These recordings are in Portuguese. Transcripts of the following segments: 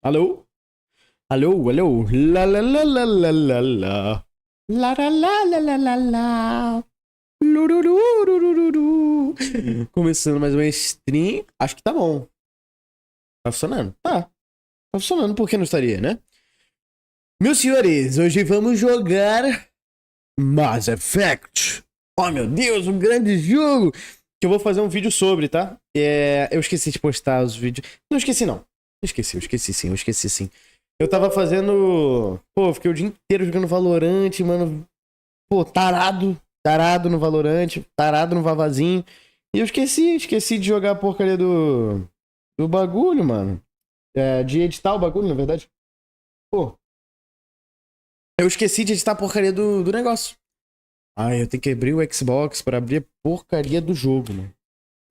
Alô? Alô, alô? Lá, lá, lá, lá, lá, lá, lá. Lá, lá, lá, lá, lá, lá, lá. Lururururururu. Começando mais uma stream. Acho que tá bom. Tá funcionando? Tá. Tá funcionando, por que não estaria, né? Meus senhores, hoje vamos jogar Mass Effect. Oh, meu Deus, um grande jogo que eu vou fazer um vídeo sobre, tá? Eu esqueci de postar os vídeos. Não esqueci, não. Eu esqueci sim. Eu tava fazendo... Pô, fiquei o dia inteiro jogando Valorant, mano. Pô, tarado no Valorant, tarado no Vavazinho. E eu esqueci de jogar a porcaria do bagulho, mano. De editar o bagulho, na verdade. Pô, eu esqueci de editar a porcaria do negócio. Ai, eu tenho que abrir o Xbox pra abrir a porcaria do jogo, mano.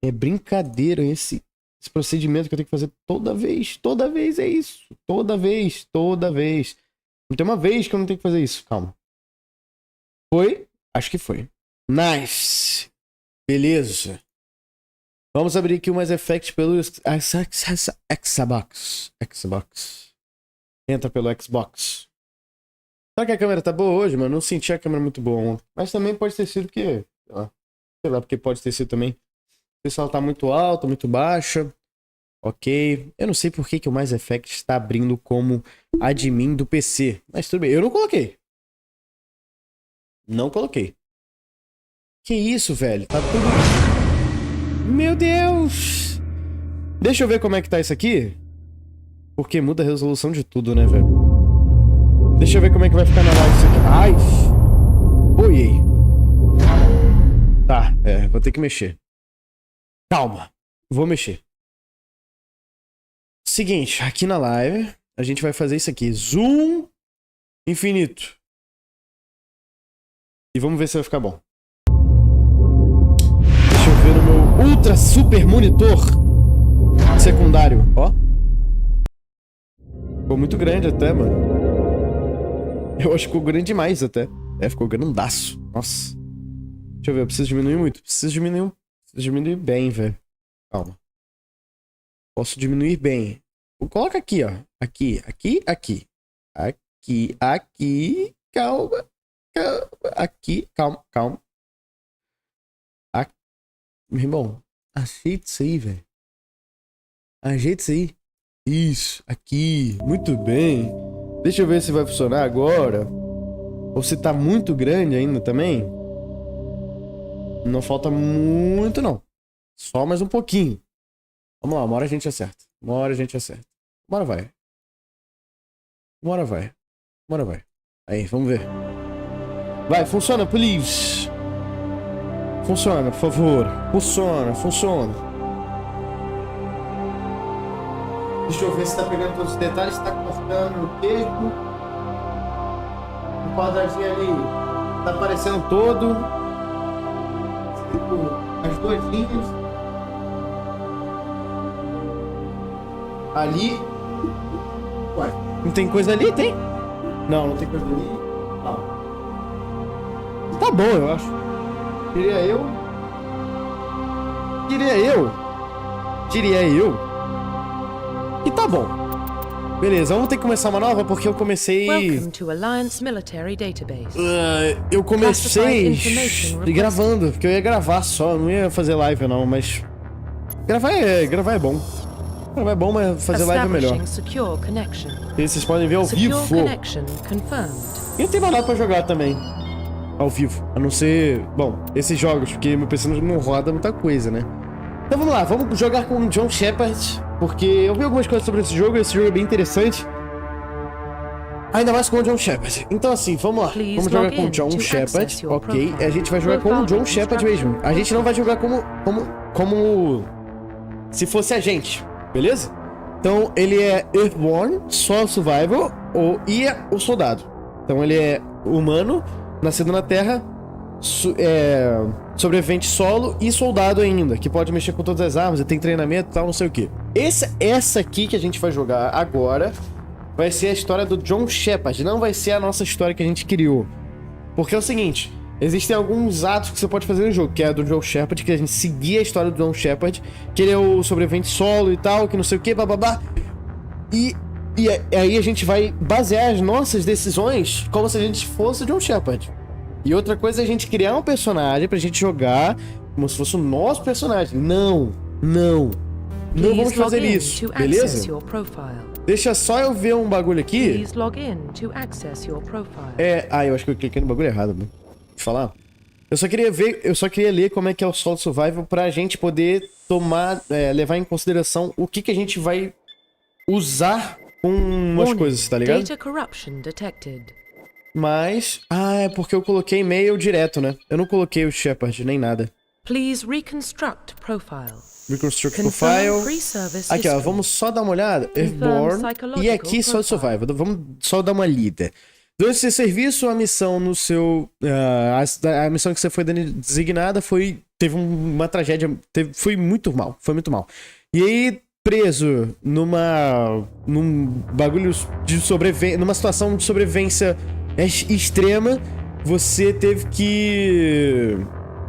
É brincadeira esse procedimento que eu tenho que fazer toda vez. Toda vez é isso. Toda vez. Não tem uma vez que eu não tenho que fazer isso. Calma. Foi? Acho que foi. Nice. Beleza. Vamos abrir aqui o Mass Effect pelo Xbox. Entra pelo Xbox. Será que a câmera tá boa hoje, mano? Não senti a câmera muito boa ontem. Mas também pode ter sido que... Sei lá, porque pode ter sido também... O pessoal tá muito alto, muito baixa. Ok. Eu não sei por que o Mass Effect está abrindo como admin do PC. Mas tudo bem. Eu não coloquei. Não coloquei. Que isso, velho? Tá tudo... Meu Deus! Deixa eu ver como é que tá isso aqui. Porque muda a resolução de tudo, né, velho? Deixa eu ver como é que vai ficar na live isso aqui. Ai! Boiei. Tá, vou ter que mexer. Calma. Vou mexer. Seguinte, aqui na live, a gente vai fazer isso aqui. Zoom infinito. E vamos ver se vai ficar bom. Deixa eu ver no meu ultra super monitor secundário. Ó. Ficou muito grande até, mano. Eu acho que ficou grande demais até. Ficou grandaço. Nossa. Deixa eu ver, eu preciso diminuir muito. Preciso diminuir bem, velho. Calma. Posso diminuir bem. Coloca aqui, ó. Aqui. Calma. Aqui, calma. Aqui. Meu irmão, ajeita isso aí, velho. Ajeita isso aí. Isso, aqui. Muito bem. Deixa eu ver se vai funcionar agora. Ou se tá muito grande ainda também. Não falta muito, não. Só mais um pouquinho. Vamos lá, uma hora a gente acerta. Uma hora vai. Aí, vamos ver. Vai, funciona, please. Funciona, por favor. Funciona. Deixa eu ver se tá pegando todos os detalhes. Se tá cortando o texto. O quadradinho ali tá aparecendo todo. As duas linhas. Ali. Ué, não tem coisa ali? Tem? Não tem coisa ali. Não. Tá bom, eu acho. Diria eu. E tá bom. Beleza, vamos ter que começar uma nova porque eu comecei... eu comecei gravando, porque eu ia gravar só, não ia fazer live não, mas... Gravar é bom. Gravar é bom, mas fazer live é melhor. E vocês podem ver ao vivo. E não tem mais nada pra jogar também. Ao vivo. A não ser... Bom, esses jogos, porque meu PC não roda muita coisa, né? Então vamos lá, vamos jogar com o John Shepard. Porque eu vi algumas coisas sobre esse jogo é bem interessante. Ainda mais com o John Shepard. Então assim, vamos lá. Vamos jogar com o John Shepard, ok? A gente vai jogar com o John Shepard mesmo. A gente não vai jogar como se fosse a gente, beleza? Então ele é Earthborn, só Survival e o soldado. Então ele é humano, nascido na Terra, sobrevivente solo e soldado ainda, que pode mexer com todas as armas, tem treinamento e tal, não sei o que. Essa aqui que a gente vai jogar agora vai ser a história do John Shepard, não vai ser a nossa história que a gente criou. Porque é o seguinte, existem alguns atos que você pode fazer no jogo, que é a do John Shepard, que a gente seguir a história do John Shepard, que ele é o sobrevivente solo e tal, que não sei o que, bababá. E E aí a gente vai basear as nossas decisões como se a gente fosse John Shepard. E outra coisa é a gente criar um personagem pra gente jogar como se fosse o nosso personagem. Não vamos fazer isso, beleza? Deixa só eu ver um bagulho aqui. Eu acho que eu cliquei no bagulho errado, mano. Deixa eu falar. Eu só queria ler como é que é o solo survival pra gente poder levar em consideração o que a gente vai usar com umas coisas, tá ligado? Mas... é porque eu coloquei e-mail direto, né? Eu não coloquei o Shepard, nem nada. Please reconstruct profile. Reconstruct profile. Aqui, ó, vamos só dar uma olhada. Airborne. E aqui só survival. Vamos só dar uma lida. Durante esse serviço, a missão no seu... a missão que você foi designada teve uma tragédia... Foi muito mal. E aí... preso num bagulho de sobrevivência, numa situação de sobrevivência extrema, você teve que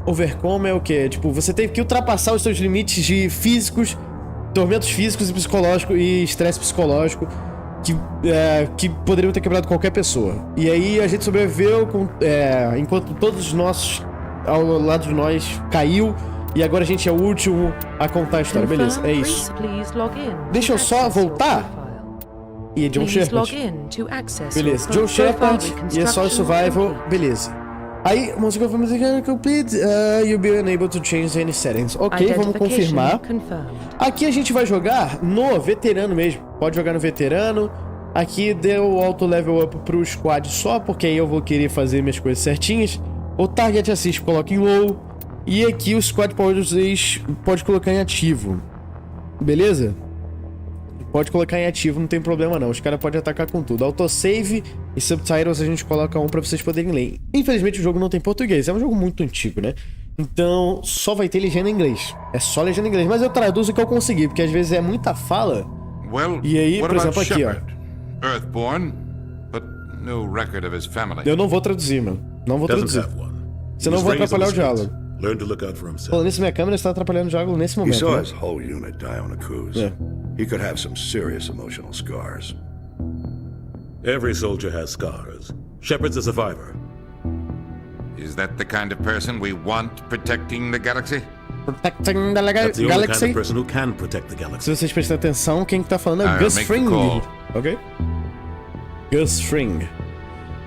overcome é o quê? Tipo, você teve que ultrapassar os seus limites de físicos, tormentos físicos e psicológicos e estresse psicológico que poderiam ter quebrado qualquer pessoa. E aí a gente sobreviveu enquanto todos os nossos ao lado de nós caiu. E agora a gente é o último a contar a história. Beleza, é isso. Deixa eu só voltar. E é John Shepard. Beleza, John Shepard e é só o survival. Beleza. Aí, música complete. You'll be unable to change any settings. Ok, vamos confirmar. Aqui a gente vai jogar no veterano mesmo. Pode jogar no veterano. Aqui deu o auto level up pro squad só, porque aí eu vou querer fazer minhas coisas certinhas. O target assist coloca em low. E aqui o squad pode colocar em ativo. Beleza? Pode colocar em ativo, não tem problema não. Os caras podem atacar com tudo. Autosave e subtitles a gente coloca pra vocês poderem ler. Infelizmente o jogo não tem português. É um jogo muito antigo, né? Então só vai ter legenda em inglês. É só legenda em inglês. Mas eu traduzo o que eu consegui, porque às vezes é muita fala. E aí, por exemplo, aqui, ó. Earthborn, but no record of his family. Eu não vou traduzir, mano. Não vou traduzir. Senão eu vou atrapalhar o diálogo. Learn to look out for himself. Falando nisso, minha câmera está atrapalhando o diálogo nesse momento. He saw né? his whole unit die on a cruise. Yeah. He could have some serious emotional scars. Every soldier has scars. Shepard's a survivor. Is that the kind of person we want protecting the galaxy? Protecting the That's the only kind galaxy. of person who can protect the galaxy. Se vocês prestarem atenção, quem que tá falando é I'll Gus make Fring. the call. Ok? Gus Fring.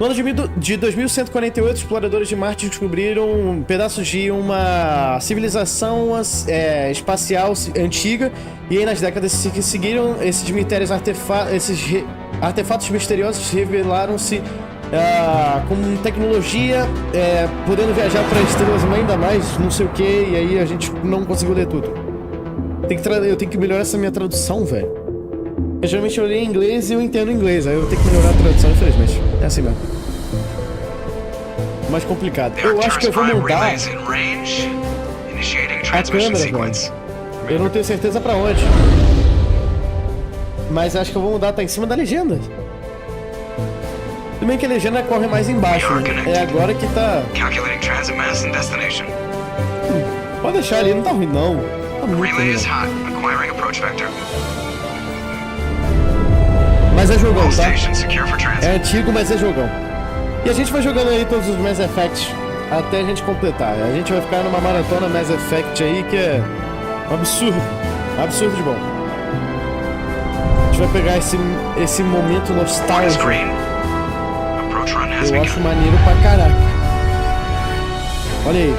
No ano de 2148, exploradores de Marte descobriram pedaços de uma civilização espacial antiga. E aí, nas décadas que seguiram, esses artefatos misteriosos revelaram-se com tecnologia, podendo viajar para estrelas ainda mais, não sei o que. E aí a gente não conseguiu ler tudo. Eu tenho que melhorar essa minha tradução, velho. Eu geralmente eu leio em inglês e eu entendo inglês. Aí eu tenho que melhorar a tradução, infelizmente. É assim mesmo. Mais complicado. Eu acho que eu vou mudar a câmera, velho. Eu não tenho certeza pra onde. Mas acho que eu vou mudar, tá em cima da legenda. Tudo bem que a legenda corre mais embaixo, né? É agora que tá... Pode deixar ali, não tá ruim não. Tá muito ruim. Mas é jogão, tá? É antigo, mas é jogão. E a gente vai jogando aí todos os Mass Effects até a gente completar. A gente vai ficar numa maratona Mass Effect aí que é um absurdo. Absurdo de bom. A gente vai pegar esse momento nostálgico. Eu acho maneiro pra caraca. Olha aí.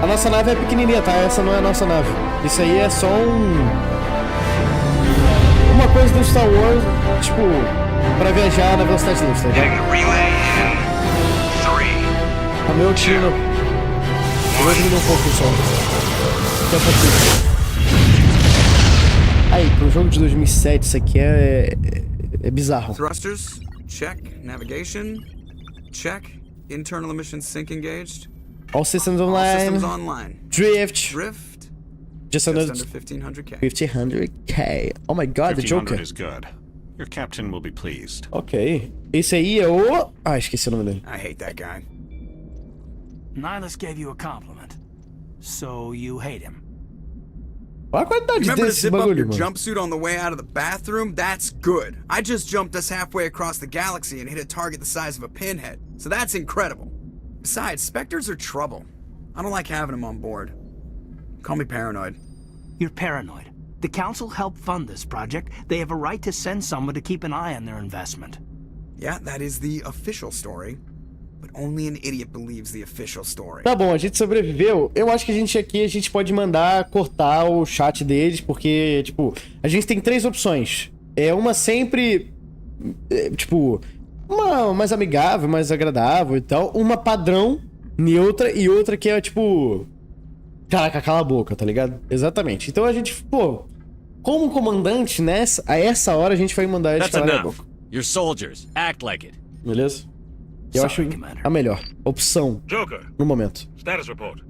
A nossa nave é pequenininha, tá? Essa não é a nossa nave. Isso aí é só uma coisa do Star Wars, tipo, pra viajar na velocidade da luz, tá ligado? A meu tiro. Eu vou diminuir um pouco o som. Daqui a pouquinho. Aí, pro jogo de 2007, isso aqui é bizarro. Thrusters, check. Navigation, check. Internal emissions sync engaged. All systems online. All systems online. Drift. Just under 1500k. 1500k. Oh my god, the Joker. 1500 is good. Your captain will be pleased. Ok. Esse aí é o... esqueci o nome dele. I hate that guy. Nihilus gave you a compliment. So you hate him. Olha a qualidade Remember to desse zip up bagulho, your mano. jumpsuit on the way out of the bathroom? That's good. I just jumped us halfway across the galaxy and hit a target the size of a pinhead, so that's incredible. Besides, specters are trouble. I don't like having them on board. Call me paranoid. You're paranoid. The Council helped fund this project. They have a right to send someone to keep an eye on their investment. Yeah, that is the official story. But only an idiot believes the official story. Tá bom, a gente sobreviveu. Eu acho que a gente pode mandar cortar o chat deles, porque, tipo, a gente tem 3 opções. Uma sempre, tipo, uma mais amigável, mais agradável e tal. Uma padrão, e outra que é, tipo, caraca, cala a boca, tá ligado? Exatamente. Então a gente, pô, como comandante, a essa hora a gente vai mandar eles calar a boca. You're soldiers. Act like it. Beleza? Eu acho a melhor opção Joker, no momento. status report.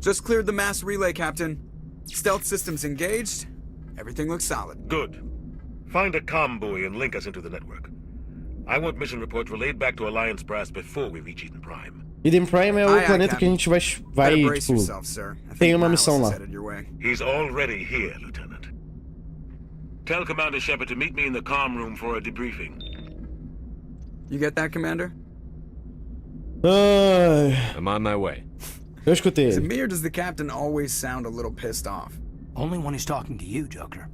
Just cleared the mass relay, Captain. Stealth systems engaged. Everything looks solid. Good. Find a comm buoy and link us into the network. I want mission reports relayed back to Alliance brass before we reach Eden Prime. Eden Prime é o planeta que a gente vai Better brace tipo, yourself, sir. I think tem uma Miles missão is lá. headed your way. He's already here, Lieutenant. Tell Commander Shepard to meet me in the comm room for a debriefing. You get that, Commander? I'm on my way. Eu escutei Is it ele. me or does the captain always sound a little pissed off? Only when he's talking to you, Joker.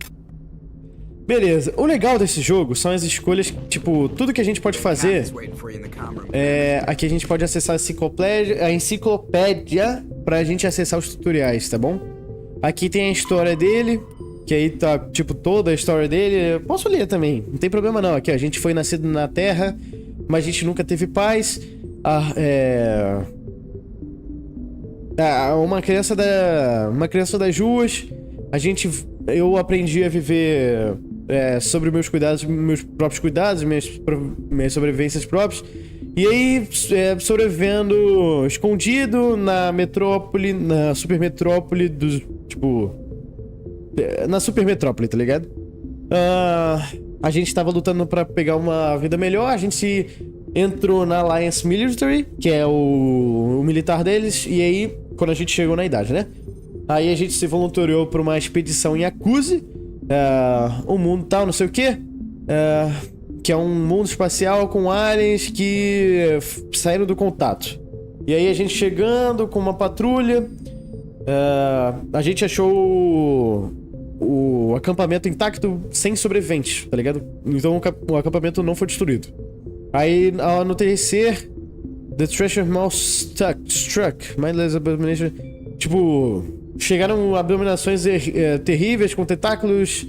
Beleza. O legal desse jogo são as escolhas, tipo, tudo que a gente pode fazer. Captain's waiting for you in the comm room. Aqui a gente pode acessar a enciclopédia pra gente acessar os tutoriais, tá bom? Aqui tem a história dele, que aí tá, tipo, toda a história dele. Eu posso ler também, não tem problema não. Aqui, ó, a gente foi nascido na Terra, mas a gente nunca teve paz. Uma criança das ruas. Eu aprendi a viver sobre meus próprios cuidados, minhas sobrevivências próprias. E aí, sobrevivendo escondido na supermetrópole dos, tipo, na supermetrópole, tá ligado? A gente tava lutando pra pegar uma vida melhor. A gente entrou na Alliance Military, que é o militar deles. E aí, quando a gente chegou na idade, né? Aí a gente se voluntariou pra uma expedição em Akuse, um mundo tal, não sei o quê, que é um mundo espacial com aliens que saíram do contato. E aí a gente chegando com uma patrulha, a gente achou o acampamento intacto sem sobreviventes, tá ligado? Então o acampamento não foi destruído. Aí ao anoitecer, the treasure mouse struck, mindless abomination. Tipo, chegaram abominações terríveis com tentáculos,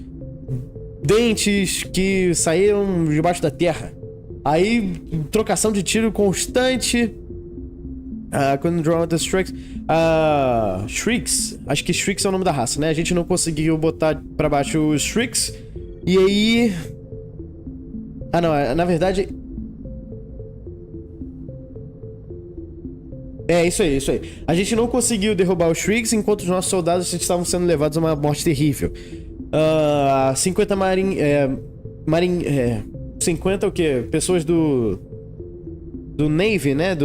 dentes que saíram debaixo da terra. Aí, trocação de tiro constante. Quando draw the strikes. Shrieks. Acho que Shrieks é o nome da raça, né? A gente não conseguiu botar pra baixo os Shrieks. E aí. Não, na verdade. Isso aí. A gente não conseguiu derrubar os Shrieks enquanto os nossos soldados estavam sendo levados a uma morte terrível. 50 50 o quê? Pessoas do Navy, né?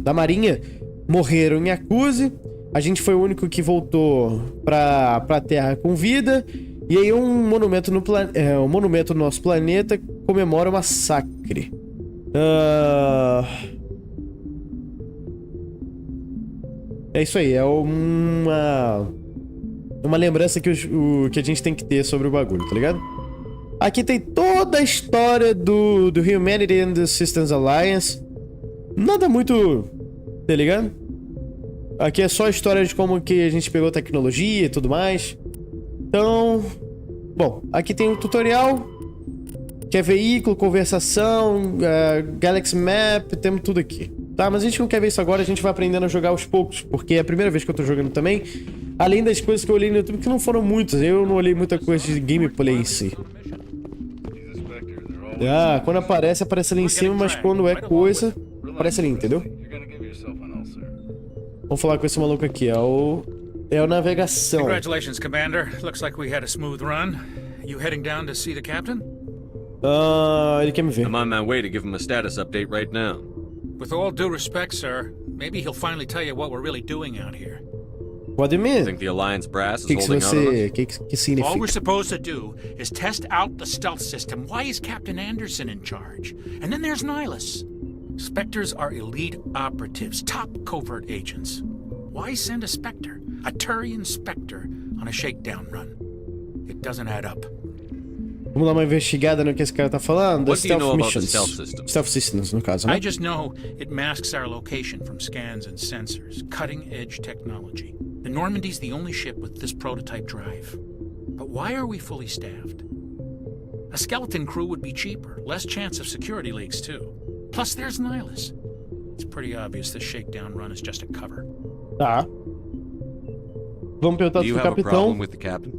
Da Marinha morreram em Akuse. A gente foi o único que voltou pra Terra com vida. E aí um monumento no nosso planeta comemora o massacre. É isso aí, é uma lembrança que a gente tem que ter sobre o bagulho, tá ligado? Aqui tem toda a história do Humanity and the Systems Alliance. Nada muito, tá ligado? Aqui é só a história de como que a gente pegou tecnologia e tudo mais. Então, bom, aqui tem um tutorial, que é veículo, conversação, Galaxy Map, temos tudo aqui. Tá, mas a gente não quer ver isso agora, a gente vai aprendendo a jogar aos poucos, porque é a primeira vez que eu tô jogando também. Além das coisas que eu olhei no YouTube, que não foram muitas, eu não olhei muita coisa de gameplay em si. Quando aparece ali em cima, mas quando é coisa, aparece ali, entendeu? Vamos falar com esse maluco aqui, é o navegação. Congratulations, Commander. Looks like we had a smooth run. You heading down to see the captain? Ele quer me ver. I'm on my way to give him a status update right now. With all due respect, sir, maybe he'll finally tell you what we're really doing out here. What do you mean? Think the Alliance brass is Que holding out on us? que significa? All we're supposed to do is test out the stealth system. Why is Captain Anderson in charge? And then there's Nihilus. Spectres are elite operatives, top covert agents. Why send a Spectre, a Turian Spectre, on a shakedown run? It doesn't add up. Vamos dar uma investigada no que esse cara tá falando. What do you know about the missions. stealth systems? Stealth systems, no caso, né? I just know it masks our location from scans and sensors. Cutting-edge technology. The Normandy's the only ship with this prototype drive. But why are we fully staffed? A skeleton crew would be cheaper, less chance of security leaks too. Plus there's Nihilus. It's pretty obvious this shakedown run is just a cover. Tá. Vamos perguntar Do you pro have a capitão. problem with the captain?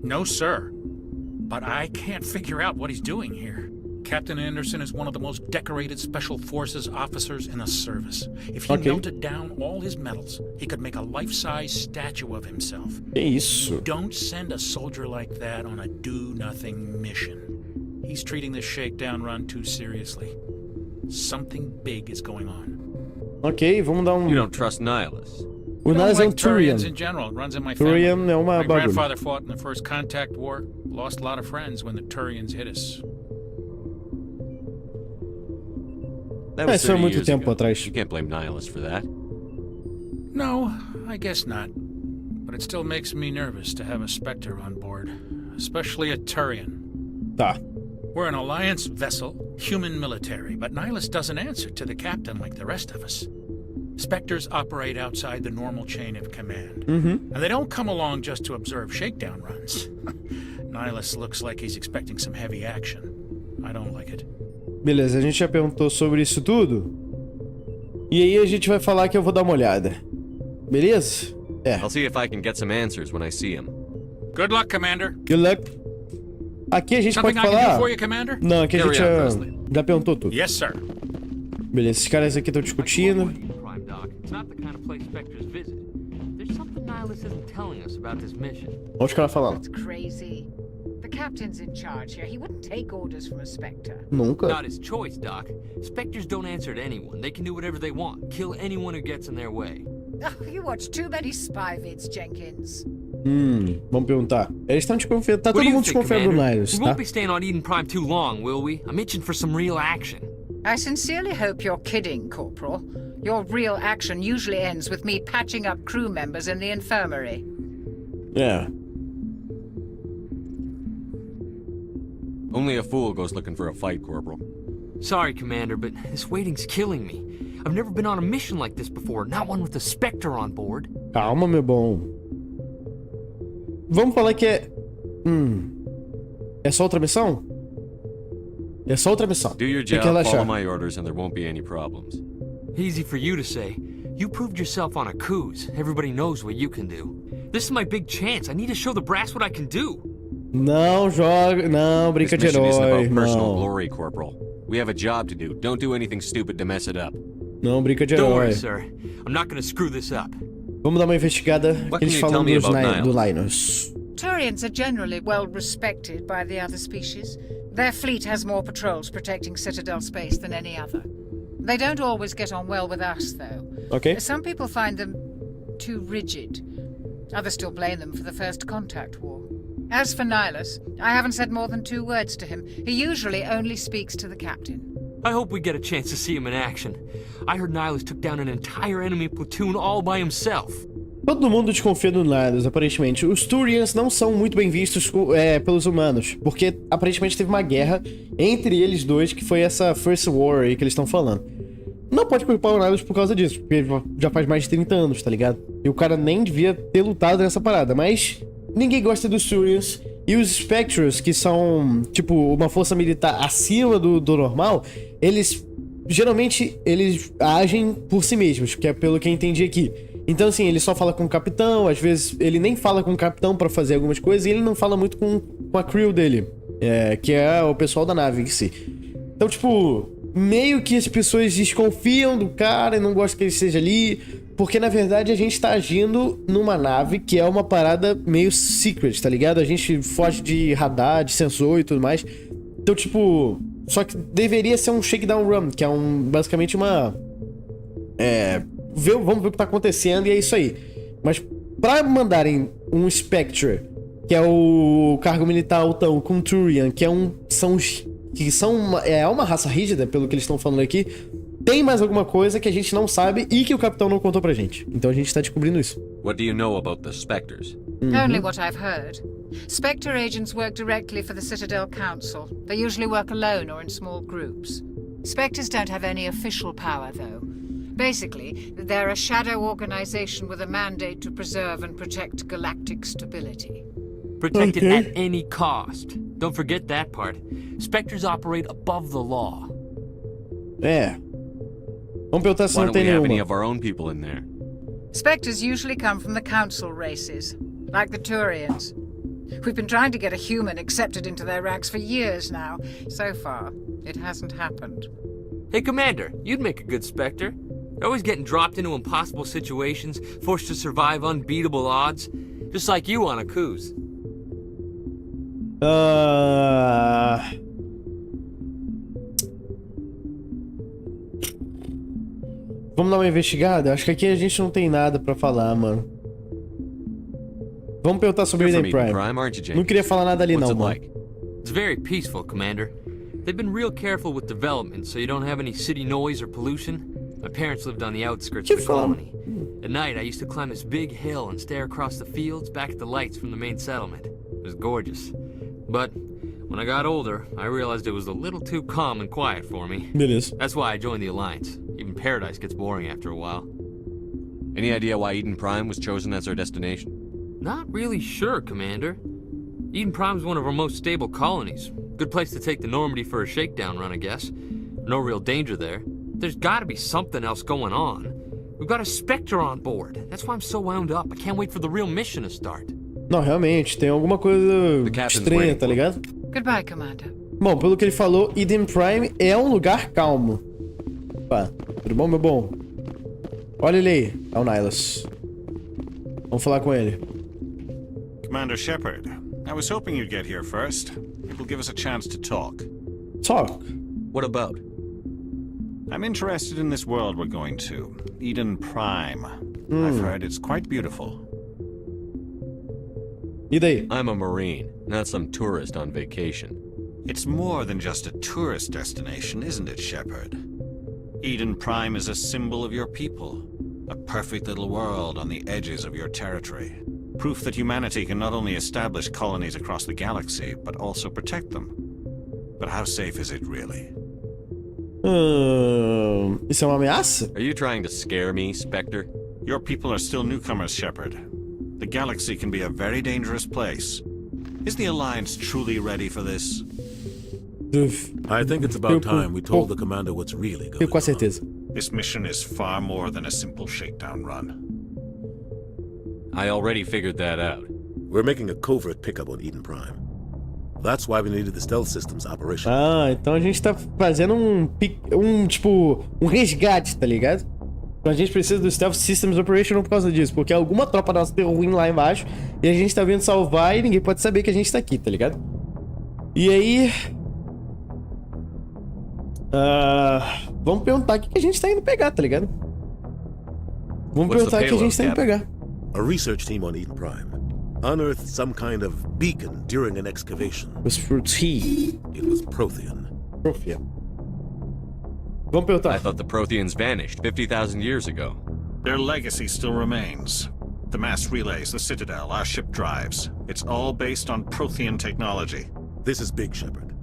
No, sir. But I can't figure out what he's doing here. Captain Anderson is one of the most decorated Special Forces officers in the service. If he melted down all his medals, he could make a life-size statue of himself. Que isso? Don't send a soldier like that on a do-nothing mission. He's treating this shakedown run too seriously. Something big is going on. Ok, vamos dar You don't trust Nihilus? O Nihilus é um Turians in Turian. general. It runs in my family. Turian é uma My bagulho. grandfather fought in the First Contact War. Lost a lot of friends when the Turians hit us. That was Isso é 30 muito years tempo ago. atrás. You can't blame Nihilus for that. No, I guess not. But it still makes me nervous to have a Spectre on board. Especially a Turian. Tá. We're an Alliance vessel, human military, but Nihilus doesn't answer to the captain like the rest of us. Spectres operate outside the normal chain of command. And they don't come along just to observe shakedown runs. Nihilus looks like he's expecting some heavy action. I don't like it. Beleza, a gente já perguntou sobre isso tudo. E aí a gente vai falar que eu vou dar uma olhada. Beleza? É. I'll see if I can get some answers when I see him. Good luck, Commander. Good luck. Aqui a gente Something pode I can do falar... for you, Commander? Não, aqui a Carry gente on, já, Presley. já perguntou tudo. Yes, sir. Beleza, esses caras aqui estão discutindo. Prime Doc. It's not the kind of place Spectres visit. There's something Nihilus isn't telling us about this mission. Olha os caras falando. That's crazy. The captain's in charge here. He wouldn't take orders from a Spectre. Nunca. Not his choice, Doc. Spectres don't answer to anyone. They can do whatever they want. Kill anyone who gets in their way. Oh, you watch too many spy vids, Jenkins. Vamos perguntar. Eles estão desconfiando. Tá What todo do you mundo think, desconfiando do Commander? Nihilus, We tá? won't be staying on Eden Prime too long, will we? I'm itching for some real action. I sincerely hope you're kidding, Corporal. Your real action usually ends with me patching up crew members in the infirmary. É. Only a fool goes looking for a fight, Corporal. Sorry, Commander, but this waiting's killing me. I've never been on a mission like this before, not one with a Spectre on board. Calma, meu bom. Vamos falar que é... É só outra missão? É só outra missão. Do your Tem job, que relaxar. follow my orders, and there won't be any problems. Easy for you to say. You proved yourself on a cruise. Everybody knows what you can do. This is my big chance. I need to show the brass what I can do. Não joga... Não, brinca This de mission isn't herói. about personal Não. glory, Corporal. We have a job to do. Don't do anything stupid to mess it up. Não, brinca de Don't worry, herói. sir. I'm not gonna screw this up. Vamos dar uma investigada. What Que eles can you falam tell me dos about do Nihilus? Linus. Turians are generally well respected by the other species. Their fleet has more patrols protecting Citadel space than any other. They don't always get on well with us, though. Ok. Some people find them too rigid. Others still blame them for the First Contact War. As for Nihilus, I haven't said more than 2 words to him. He usually only speaks to the captain. I hope we get a chance to see him in action. I heard Nihilus took down an entire enemy platoon all by himself. Todo mundo desconfia do Nihilus, aparentemente. Os Turians não são muito bem vistos pelos humanos, porque aparentemente teve uma guerra entre eles dois, que foi essa First War aí que eles estão falando. Não pode culpar o Nihilus por causa disso, porque já faz mais de 30 anos, tá ligado? E o cara nem devia ter lutado nessa parada, mas ninguém gosta dos Turians. E os Spectres, que são, tipo, uma força militar acima do normal, eles, geralmente, eles agem por si mesmos, que é pelo que eu entendi aqui. Então, assim, ele só fala com o capitão, às vezes ele nem fala com o capitão pra fazer algumas coisas, e ele não fala muito com a crew dele, que é o pessoal da nave em si. Então, tipo, meio que as pessoas desconfiam do cara e não gostam que ele esteja ali, porque, na verdade, a gente tá agindo numa nave que é uma parada meio secret, tá ligado? A gente foge de radar, de sensor e tudo mais. Então, tipo... Só que deveria ser um shakedown run, que é basicamente uma... Vamos ver o que tá acontecendo e é isso aí. Mas pra mandarem um Spectre, que é o cargo militar altão, com Turian, que é uma raça rígida, pelo que eles estão falando aqui, tem mais alguma coisa que a gente não sabe e que o capitão não contou pra gente. Então a gente tá descobrindo isso. What do you know about the Spectres? Only what I've heard. Spectre agents work directly for the Citadel Council. They usually work alone or in small groups. Spectres don't have any official power, though. Basically, they're a shadow organization with a mandate to preserve and protect galactic stability. Protect it at any cost. Don't forget that part. Spectres operate above the law. É. Vamos perguntar se Why não don't tem we have any nenhuma. of our own people in there? Spectres usually come from the Council races, like the Turians. We've been trying to get a human accepted into their ranks for years now. So far, it hasn't happened. Hey, Commander, you'd make a good Spectre. You're always getting dropped into impossible situations, forced to survive unbeatable odds. Just like you on a cruise. Vamos dar uma investigada? Acho que aqui a gente não tem nada pra falar, mano. Vamos perguntar sobre You're Eden from Eden Prime. Prime, aren't you, James? Não queria falar nada ali What's não, it mano. like? It's very peaceful, Commander. They've been real careful with development, so you don't have any city noise or pollution. My parents lived on the outskirts of the colony. At night, I used to climb this big hill and stare across the fields back at the lights from the main settlement. It was gorgeous. But when I got older, I realized it was a little too calm and quiet for me. Beleza. That's why I joined the Alliance. Even Paradise gets boring after a while. Any idea why Eden Prime was chosen as our destination? Not really sure, Commander. Eden Prime's one of our most stable colonies. Good place to take the Normandy for a shakedown run, I guess. No real danger there. There's gotta be something else going on. We've got a Spectre on board. That's why I'm so wound up. I can't wait for the real mission to start. Não, realmente, tem alguma coisa estranha, tá ligado? Goodbye, Commander. Bom, pelo que ele falou, Eden Prime é um lugar calmo. Opa, tudo bom, meu bom? Olha ele aí, é o Nihilus. Vamos falar com ele. Commander Shepard, I was hoping you'd get here first. It will give us a chance to talk. Talk? What about? I'm interested in this world we're going to, Eden Prime. I've heard it's quite beautiful. E daí? I'm a Marine, not some tourist on vacation. It's more than just a tourist destination, isn't it, Shepard? Eden Prime is a symbol of your people. A perfect little world on the edges of your territory. Proof that humanity can not only establish colonies across the galaxy, but also protect them. But how safe is it really? Isso é uma ameaça? Are you trying to scare me, Spectre? Your people are still newcomers, Shepard. The galaxy can be a very dangerous place. Is the Alliance truly ready for this? I think it's about time we told the commander what's really going Com certeza. on. This mission is far more than a simple shakedown run. I already figured that out. We're making a covert pickup on Eden Prime. That's why we needed the stealth systems operation. Ah, então a gente tá fazendo um resgate, tá ligado? Então a gente precisa do Stealth Systems Operation por causa disso, porque alguma tropa nossa deu ruim lá embaixo e a gente tá vindo salvar e ninguém pode saber que a gente tá aqui, tá ligado? E aí... vamos perguntar o que a gente tá indo pegar, tá ligado? Vamos perguntar o que a gente tá indo pegar. A research team on Eden Prime unearthed some kind of beacon during an excavation. It was Protean. It was Prothean. Vamos perguntar. I thought the Protheans vanished 50,000 years ago. Their legacy still remains. The mass relays, the Citadel, our ship drives. It's all based on Prothean technology. This is big, Shepard.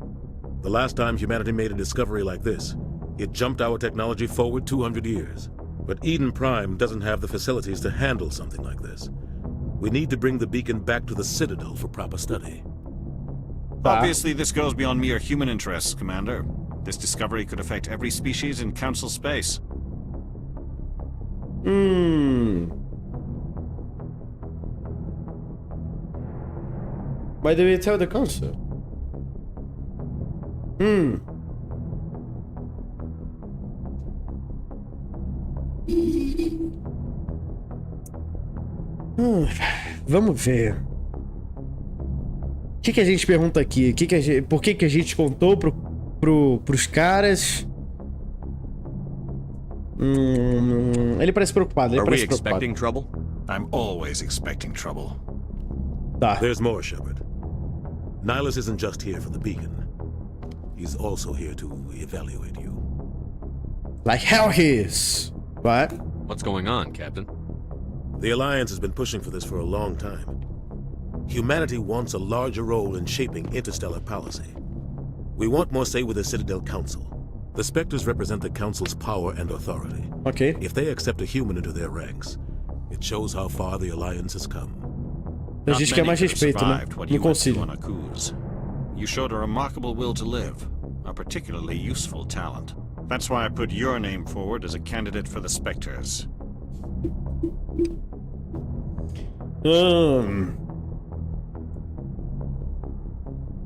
The last time humanity made a discovery like this, it jumped our technology forward 200 years. But Eden Prime doesn't have the facilities to handle something like this. We need to bring the beacon back to the Citadel for proper study. Obviously, this goes beyond mere human interests, Commander. This discovery could affect every species in Council space. Why do we tell the Council? Vamos ver. O que a gente pergunta aqui? Por que a gente contou pros caras? Ele parece preocupado. Are we expecting trouble? I'm always expecting trouble. Tá. There's more, Shepard. Nihilus isn't just here for the beacon. He's also here to evaluate you. Like hell he is. What? What's going on, Captain? The Alliance has been pushing for this for a long time. Humanity wants a larger role in shaping interstellar policy. We want more say with the Citadel Council. The Spectres represent the Council's power and authority. Ok. If they accept a human into their ranks, it shows how far the Alliance has come. A gente quer mais respeito, né? No conselho. You showed a remarkable will to live, a particularly useful talent. That's why I put your name forward as a candidate for the Spectres.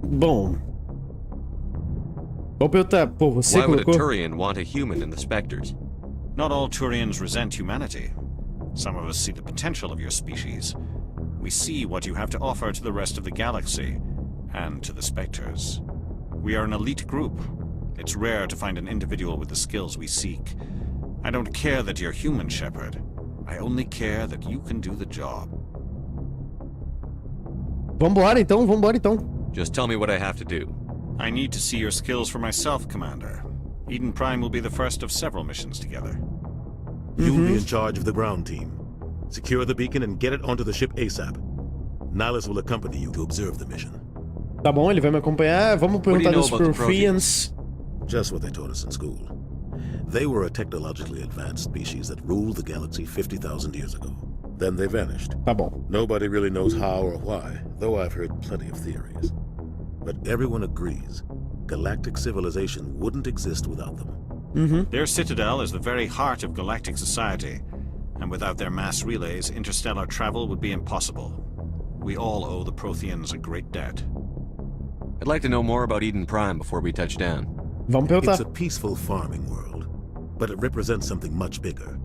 Bom. Vou perguntar, pô, você Why would a colocou... Turian want a human in the Spectres? Not all Turians resent humanity. Some of us see the potential of your species. We see what you have to offer to the rest of the galaxy, and to the Spectres. We are an elite group. It's rare to find an individual with the skills we seek. I don't care that you're human, Shepard. I only care that you can do the job. Vambora então. Just tell me what I have to do. I need to see your skills for myself, Commander. Eden Prime will be the first of several missions together. You'll be in charge of the ground team. Secure the beacon and get it onto the ship ASAP. Nihilus will accompany you to observe the mission. Tá bom, ele vai me acompanhar. Vamos perguntar dos Protheans. Just what they taught us in school. They were a technologically advanced species that ruled the galaxy 50,000 years ago. Then they vanished. Tá bom. Nobody really knows how or why, though I've heard plenty of theories. But everyone agrees, galactic civilization wouldn't exist without them. Their citadel is the very heart of galactic society, and without their mass relays, interstellar travel would be impossible. We all owe the Protheans a great debt. I'd like to know more about Eden Prime before we touch down. Vamos perguntar. It's a peaceful farming world, but it represents something much bigger.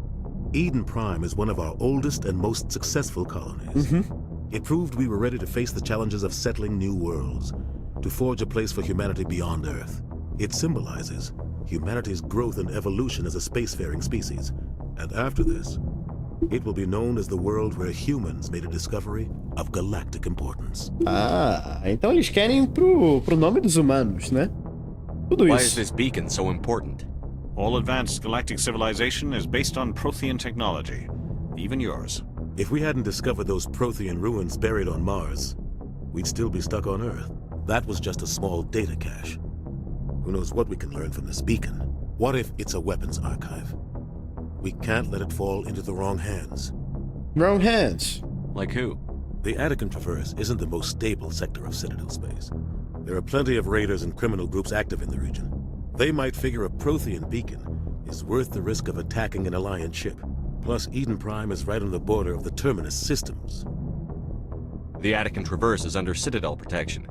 Eden Prime is one of our oldest and most successful colonies. It proved we were ready to face the challenges of settling new worlds, to forge a place for humanity beyond Earth. It symbolizes humanity's growth and evolution as a spacefaring species. And after this, it will be known as the world where humans made a discovery of galactic importance. Ah, então eles querem pro nome dos humanos, né? Tudo Why is isso. this beacon so important? All advanced galactic civilization is based on Prothean technology, even yours. If we hadn't discovered those Prothean ruins buried on Mars, we'd still be stuck on Earth. That was just a small data cache. Who knows what we can learn from this beacon? What if it's a weapons archive? We can't let it fall into the wrong hands. Wrong hands. Like who? The Attican Traverse isn't the most stable sector of Citadel space. There are plenty of raiders and criminal groups active in the region. They might figure a Prothean beacon is worth the risk of attacking an Alliance ship. Plus, Eden Prime is right on the border of the Terminus systems. The Attican Traverse is under Citadel protection.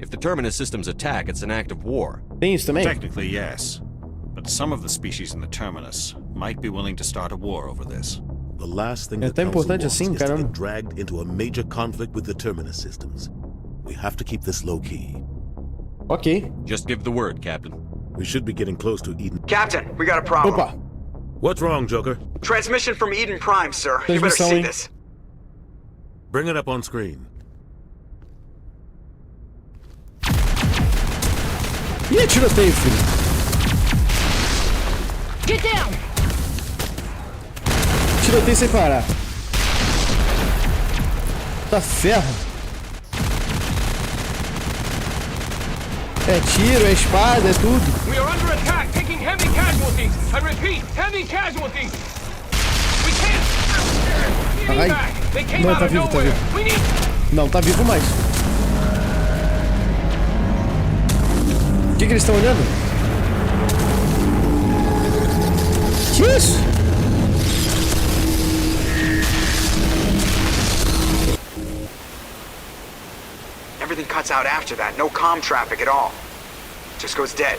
If the Terminus systems attack, it's an act of war. Tem isso também? Technically, yes. But some of the species in the Terminus might be willing to start a war over this. The last thing É the tão Council importante wants assim, is to caramba. get dragged into a major conflict with the Terminus systems. We have to keep this low-key. Ok. Just give the word, Captain. We should be getting close to Eden. Captain, we got a problem. Opa. What's wrong, Joker? Transmission from Eden Prime, sir. You better see Transmissão, hein? this. Bring it up on screen. Ih, tiroteio, filho. Get down! Tiroteio sem parar. Tá ferro. É tiro, é espada, é tudo. We are under attack, taking heavy casualties. I repeat, heavy casualties. We can't. Ai. They came Não, out tá of vivo, tá nowhere. vivo. We need. Não, tá vivo mais. O que eles estão olhando? Que isso? Everything cuts out after that. No comm traffic at all. Just goes dead.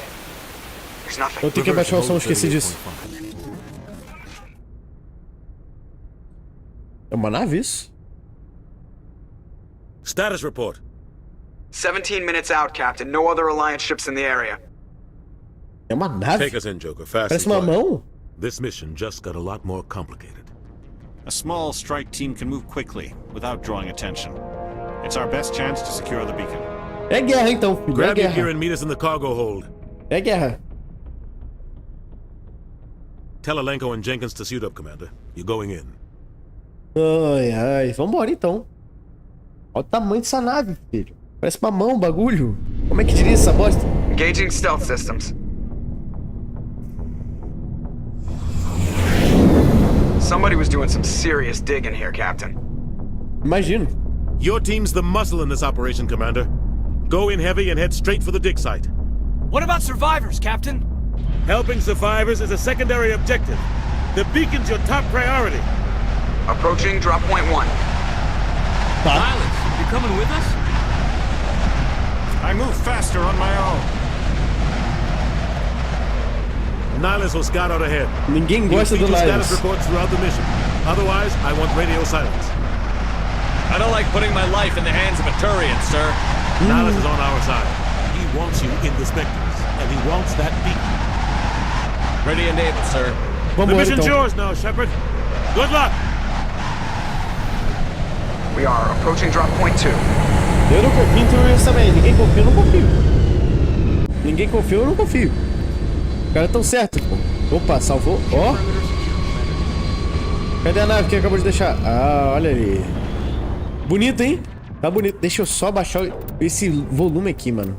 There's nothing. Eu tenho que abaixar o som, esqueci disso. É uma nave isso? Status report. 17 minutes out, Captain. No other Alliance ships in the area. É uma nave? Take us in, Joker. Fast Parece and uma quiet. mão. This mission just got a lot more complicated. A small strike team can move quickly, without drawing attention. It's our best chance to secure the beacon. É guerra, então. É Grab your guerra. gear and meet us in the cargo hold. É guerra. Tell Alenko and Jenkins to suit up, Commander. You're going in. Ai, ai. Vambora, então. Olha o tamanho dessa nave, filho. Parece uma mão, o bagulho. Como é que diria essa bosta? Engaging stealth systems. Somebody was doing some serious digging here, Captain. Imagino. Your team's the muscle in this operation, Commander. Go in heavy and head straight for the dig site. What about survivors, Captain? Helping survivors is a secondary objective. The beacon's your top priority. Approaching drop point 1. Silas, you coming with us? I move faster on my own. Nihilus will scout out ahead. Ninguém gosta do status Nihilus. reports throughout the mission. Otherwise, I want radio silence. I don't like putting my life in the hands of a Turian, sir. Nihilus is on our side. He wants you in the Spectres, and he wants that beacon. Ready and able, sir. The mission's yours now, Shepard. Good luck! We are approaching drop point 2. Eu não confio em Turians também. Ninguém confia, eu não confio. Ninguém confia, eu não confio. Os caras tão certos, pô. Opa, salvou. Ó. Cadê a nave que acabou de deixar? Ah, olha ali. Bonito, hein? Tá bonito. Deixa eu só baixar esse volume aqui, mano.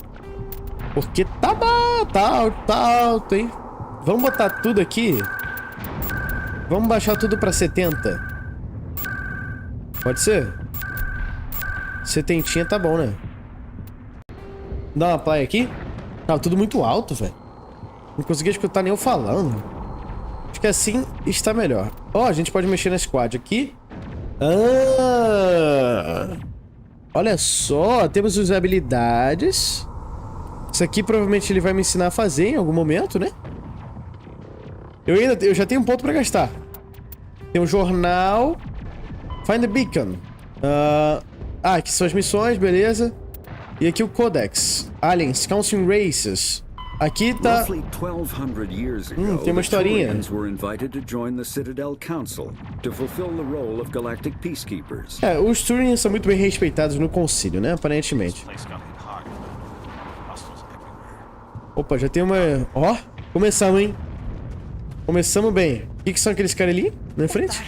Porque tá alto, hein? Vamos botar tudo aqui. Vamos baixar tudo pra 70. Pode ser? 70 tá bom, né? Dá uma play aqui. Tá tudo muito alto, velho. Não consegui escutar nem eu falando. Acho que assim está melhor. Ó, a gente pode mexer na squad aqui. Ah! Olha só, temos as habilidades. Isso aqui provavelmente ele vai me ensinar a fazer em algum momento, né? Eu já tenho um ponto pra gastar. Tem um jornal. Find the beacon. Aqui são as missões, beleza. E aqui o Codex. Aliens, Council Races. Aqui tá... tem uma historinha. Os Turians são muito bem respeitados no concílio, né? Aparentemente. Opa, já tem uma... Ó, começamos, hein? Começamos bem. O que são aqueles caras ali, na frente?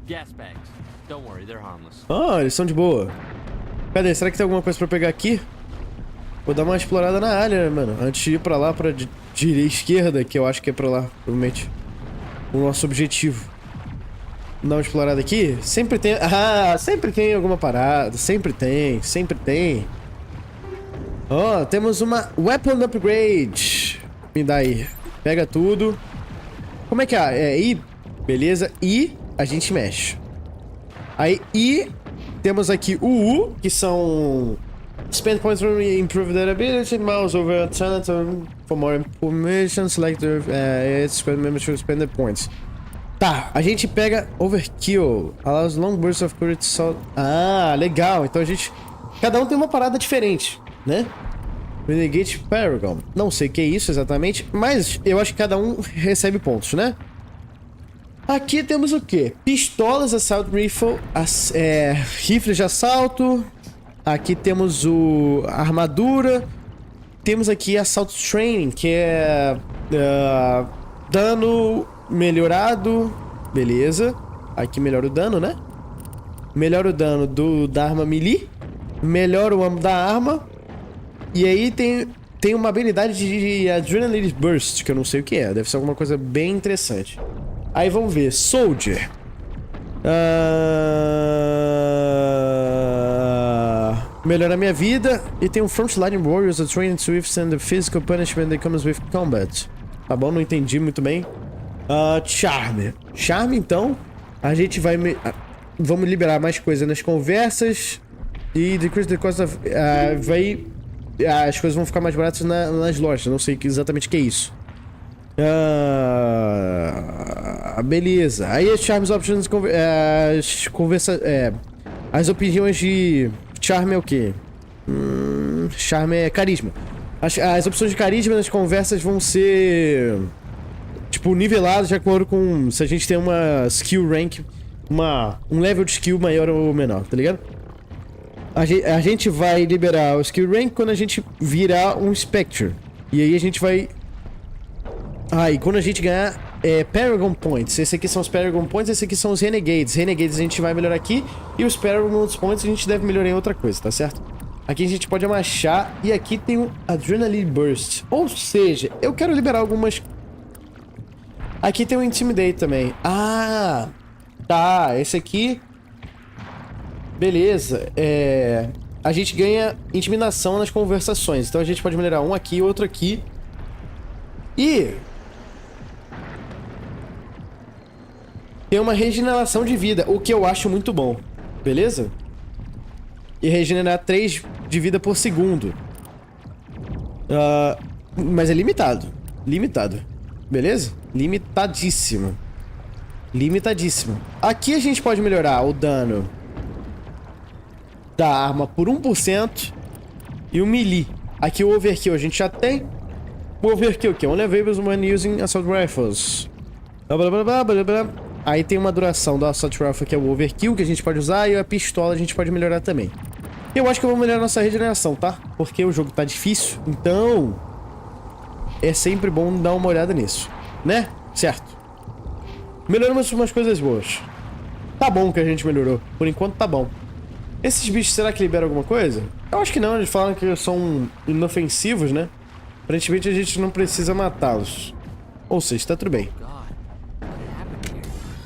Gas bags. Don't worry, they're harmless. Ah, eles são de boa. Cadê? Será que tem alguma coisa pra pegar aqui? Vou dar uma explorada na área, né, mano? Antes de ir pra lá, pra direita esquerda, que eu acho que é pra lá, provavelmente. O nosso objetivo. Dar uma explorada aqui. Sempre tem... Ah, sempre tem alguma parada. Sempre tem, sempre tem. Ó, temos uma Weapon Upgrade. Me dá aí. Pega tudo. Como é que é? É I, beleza. I, a gente mexe. Aí, I, temos aqui o U, que são... Spend points to improve their ability, mouse over a channel for more information, select its squad members to spend the points. Tá, a gente pega Overkill, allows long bursts of courage salt. Ah, legal, então a gente... Cada um tem uma parada diferente, né? Renegade Paragon. Não sei o que é isso exatamente, mas eu acho que cada um recebe pontos, né? Aqui temos o que? Pistolas, Assault Rifle, rifles de assalto. Aqui temos a armadura. Temos aqui Assault Training, que é dano melhorado. Beleza. Aqui melhora o dano, né? Melhora o dano da arma melee. Melhora o ângulo da arma. E aí tem uma habilidade de Adrenaline Burst, que eu não sei o que é. Deve ser alguma coisa bem interessante. Aí vamos ver. Soldier. Melhora a minha vida. E tem um Frontline Warriors, a trained to withstand the physical punishment that comes with combat. Tá bom, não entendi muito bem. Charme. Charme, então. A gente vai... vamos liberar mais coisa nas conversas. E decrease the cost of... as coisas vão ficar mais baratas nas lojas. Não sei exatamente o que é isso. Beleza. Aí as Charms Options... as opiniões de... Charme é o quê? Charme é carisma. As opções de carisma nas conversas vão ser... tipo, nivelado de acordo com se a gente tem uma skill rank, um level de skill maior ou menor, tá ligado? A gente vai liberar o skill rank quando a gente virar um Spectre. E aí a gente vai... e quando a gente ganhar Paragon Points. Esse aqui são os Paragon Points, esse aqui são os Renegades. Renegades a gente vai melhorar aqui. E os Paragon Points a gente deve melhorar em outra coisa, tá certo? Aqui a gente pode amachar. E aqui tem o Adrenaline Burst. Ou seja, eu quero liberar algumas... Aqui tem o Intimidate também. Tá. Esse aqui... Beleza. A gente ganha intimidação nas conversações. Então a gente pode melhorar um aqui, outro aqui. E... tem uma regeneração de vida, o que eu acho muito bom. Beleza? E regenerar 3 de vida por segundo. Mas é limitado. Limitado. Beleza? Limitadíssimo. Limitadíssimo. Aqui a gente pode melhorar o dano da arma por 1% e o melee. Aqui o overkill a gente já tem. O overkill que é only available when using assault rifles. Aí tem uma duração do assault rifle que é o overkill que a gente pode usar e a pistola a gente pode melhorar também. Eu acho que eu vou melhorar nossa regeneração, tá? Porque o jogo tá difícil, então é sempre bom dar uma olhada nisso, né? Certo. Melhoramos umas coisas boas. Tá bom que a gente melhorou. Por enquanto tá bom. Esses bichos, será que liberam alguma coisa? Eu acho que não, eles falam que são inofensivos, né? Aparentemente a gente não precisa matá-los. Ou seja, tá tudo bem.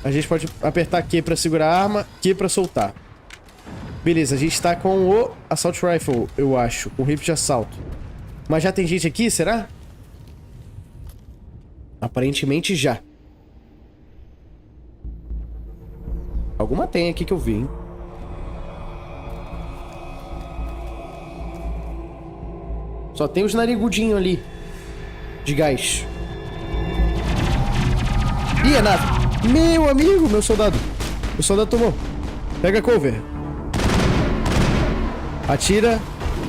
A gente pode apertar Q pra segurar a arma, Q pra soltar. Beleza, a gente tá com o Assault Rifle, eu acho. Com o rifle de assalto. Mas já tem gente aqui, será? Aparentemente já. Alguma tem aqui que eu vi, hein? Só tem os narigudinhos ali. De gás. Ih, é nave. Meu amigo, meu soldado. O soldado tomou. Pega cover. Atira.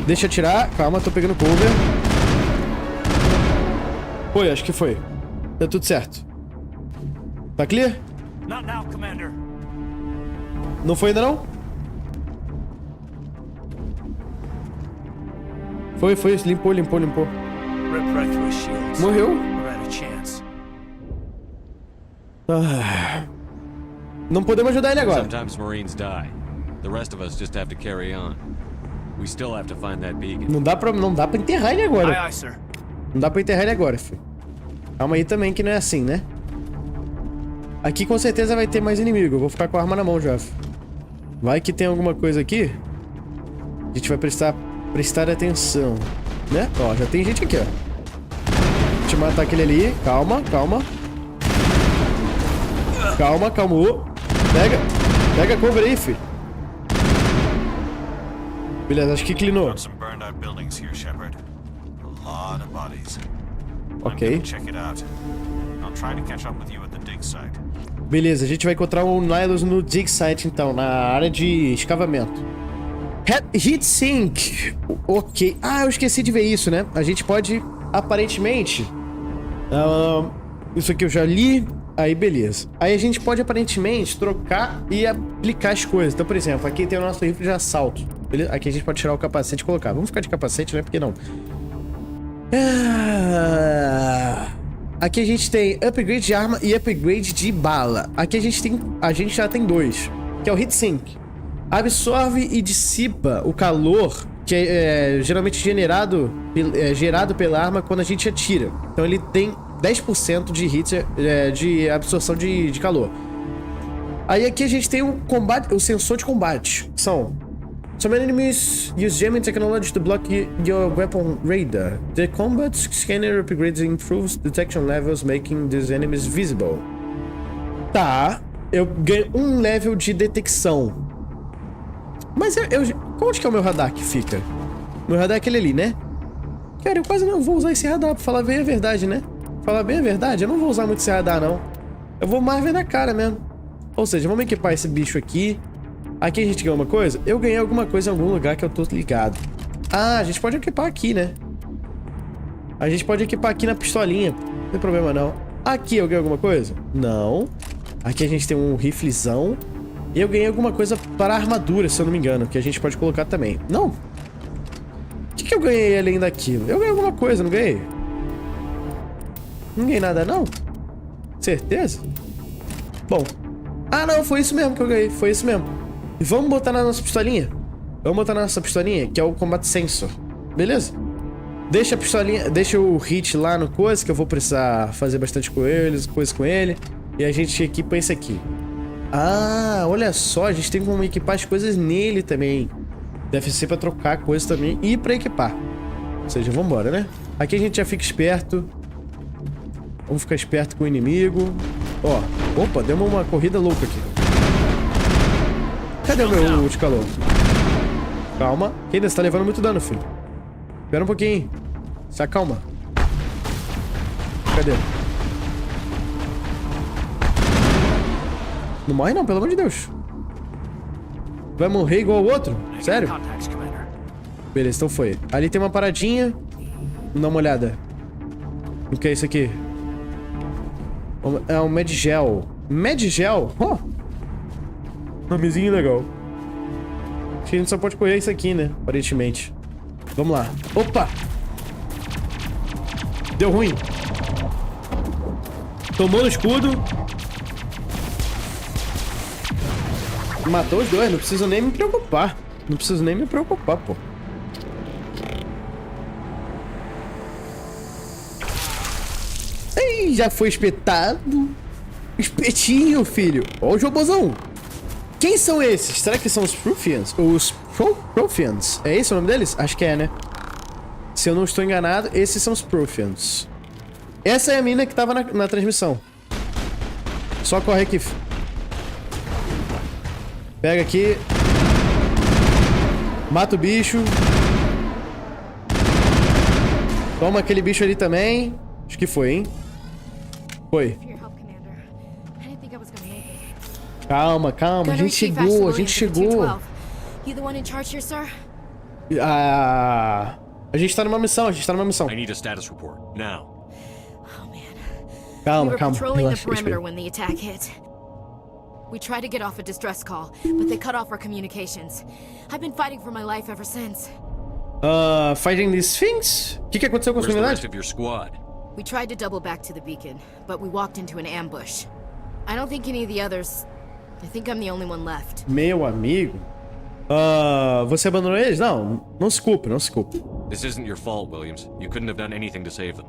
Deixa atirar. Calma, tô pegando cover. Foi, acho que foi. Tá tudo certo. Tá clear? Not now, Commander. Não foi ainda não? Foi, limpou. Morreu. Não podemos ajudar ele agora. Sometimes Marines die. The rest of us just have to carry on. We still have to find that beacon. Não dá pra enterrar ele agora. Não dá pra enterrar ele agora, filho. Calma aí também que não é assim, né? Aqui com certeza vai ter mais inimigo. Eu vou ficar com a arma na mão já. Vai que tem alguma coisa aqui. A gente vai prestar atenção, né? Ó, já tem gente aqui, ó. Deixa eu matar aquele ali. Calma. Calmou. Pega cover aí, filho. Beleza, acho que clinou. Ok. Beleza, a gente vai encontrar o Nihilus no dig site, então, na área de escavamento. Heat sink. Ok. Eu esqueci de ver isso, né? A gente pode, aparentemente... isso aqui eu já li. Aí, beleza. Aí a gente pode, aparentemente, trocar e aplicar as coisas. Então, por exemplo, aqui tem o nosso rifle de assalto. Beleza? Aqui a gente pode tirar o capacete e colocar. Vamos ficar de capacete, né? Por que não? Aqui a gente tem upgrade de arma e upgrade de bala. Aqui a gente já tem 2, que é o Heat Sink. Absorve e dissipa o calor que é geralmente gerado pela arma quando a gente atira. Então ele tem 10% de hit, de absorção de calor. Aí aqui a gente tem o sensor de combate. Some enemies use jamming technology to block your weapon radar. The combat scanner upgrades improves detection levels, making these enemies visible. Tá, eu ganho 1 level de detecção. Mas onde que é o meu radar que fica? Meu radar é aquele ali, né? Cara, eu quase não vou usar esse radar, pra falar bem a verdade, né? Falar bem a verdade, eu não vou usar muito esse radar, não. Eu vou mais ver na cara mesmo. Ou seja, vamos equipar esse bicho aqui. Aqui a gente ganhou uma coisa? Eu ganhei alguma coisa em algum lugar que eu tô ligado. A gente pode equipar aqui, né? A gente pode equipar aqui na pistolinha. Não tem problema, não. Aqui eu ganhei alguma coisa? Não. Aqui a gente tem um riflezão. E eu ganhei alguma coisa para armadura, se eu não me engano, que a gente pode colocar também. Não. O que eu ganhei além daquilo? Eu ganhei alguma coisa, não ganhei? Não ganhei nada, não? Certeza? Bom. Ah, não, foi isso mesmo que eu ganhei. Foi isso mesmo. E vamos botar na nossa pistolinha. Vamos botar na nossa pistolinha, que é o Combat Sensor. Beleza? Deixa a pistolinha, deixa o hit lá no coisa, que eu vou precisar fazer bastante coisa com ele. E a gente equipa esse aqui. Ah, olha só, a gente tem como equipar as coisas nele também. Deve ser pra trocar coisas também e pra equipar. Ou seja, vambora, né? Aqui a gente já fica esperto. Vamos ficar esperto com o inimigo. Ó, opa, deu uma corrida louca aqui. Cadê o meu escalão? Calma, que ainda está levando muito dano, filho. Espera um pouquinho. Se acalma. Cadê? Não morre não, pelo amor de Deus. Vai morrer igual o outro? Sério? Beleza, então foi. Ali tem uma paradinha. Vamos dar uma olhada. O que é isso aqui? É um Medgel. Medgel? Ó. Nomezinho legal. Acho que a gente só pode correr isso aqui, né? Aparentemente. Vamos lá. Opa! Deu ruim. Tomou no escudo. Matou os dois, não preciso nem me preocupar. Não preciso nem me preocupar, pô. Ei, já foi espetado. Espetinho, filho. Ó o Jobozão. Quem são esses? Será que são os Profians? Os Profians? É esse o nome deles? Acho que é, né? Se eu não estou enganado, esses são os Profians. Essa é a mina que tava na transmissão. Só corre aqui. Pega aqui. Mata o bicho. Toma aquele bicho ali também. Acho que foi, hein? Foi. Calma, calma. A gente chegou, a gente chegou. A gente tá numa missão, I need a status report, now. Calma, calma. Relaxa, We tried to get off a distress call, but they cut off our communications. I've been fighting for my life ever since. Fighting these things? O que aconteceu com a comunidade? We tried to double back to the beacon, but we walked into an ambush. I don't think any of the others... I think I'm the only one left. Meu amigo? Você abandonou eles? Não, não se culpe, não se culpe. This isn't your fault, Williams. You couldn't have done anything to save them.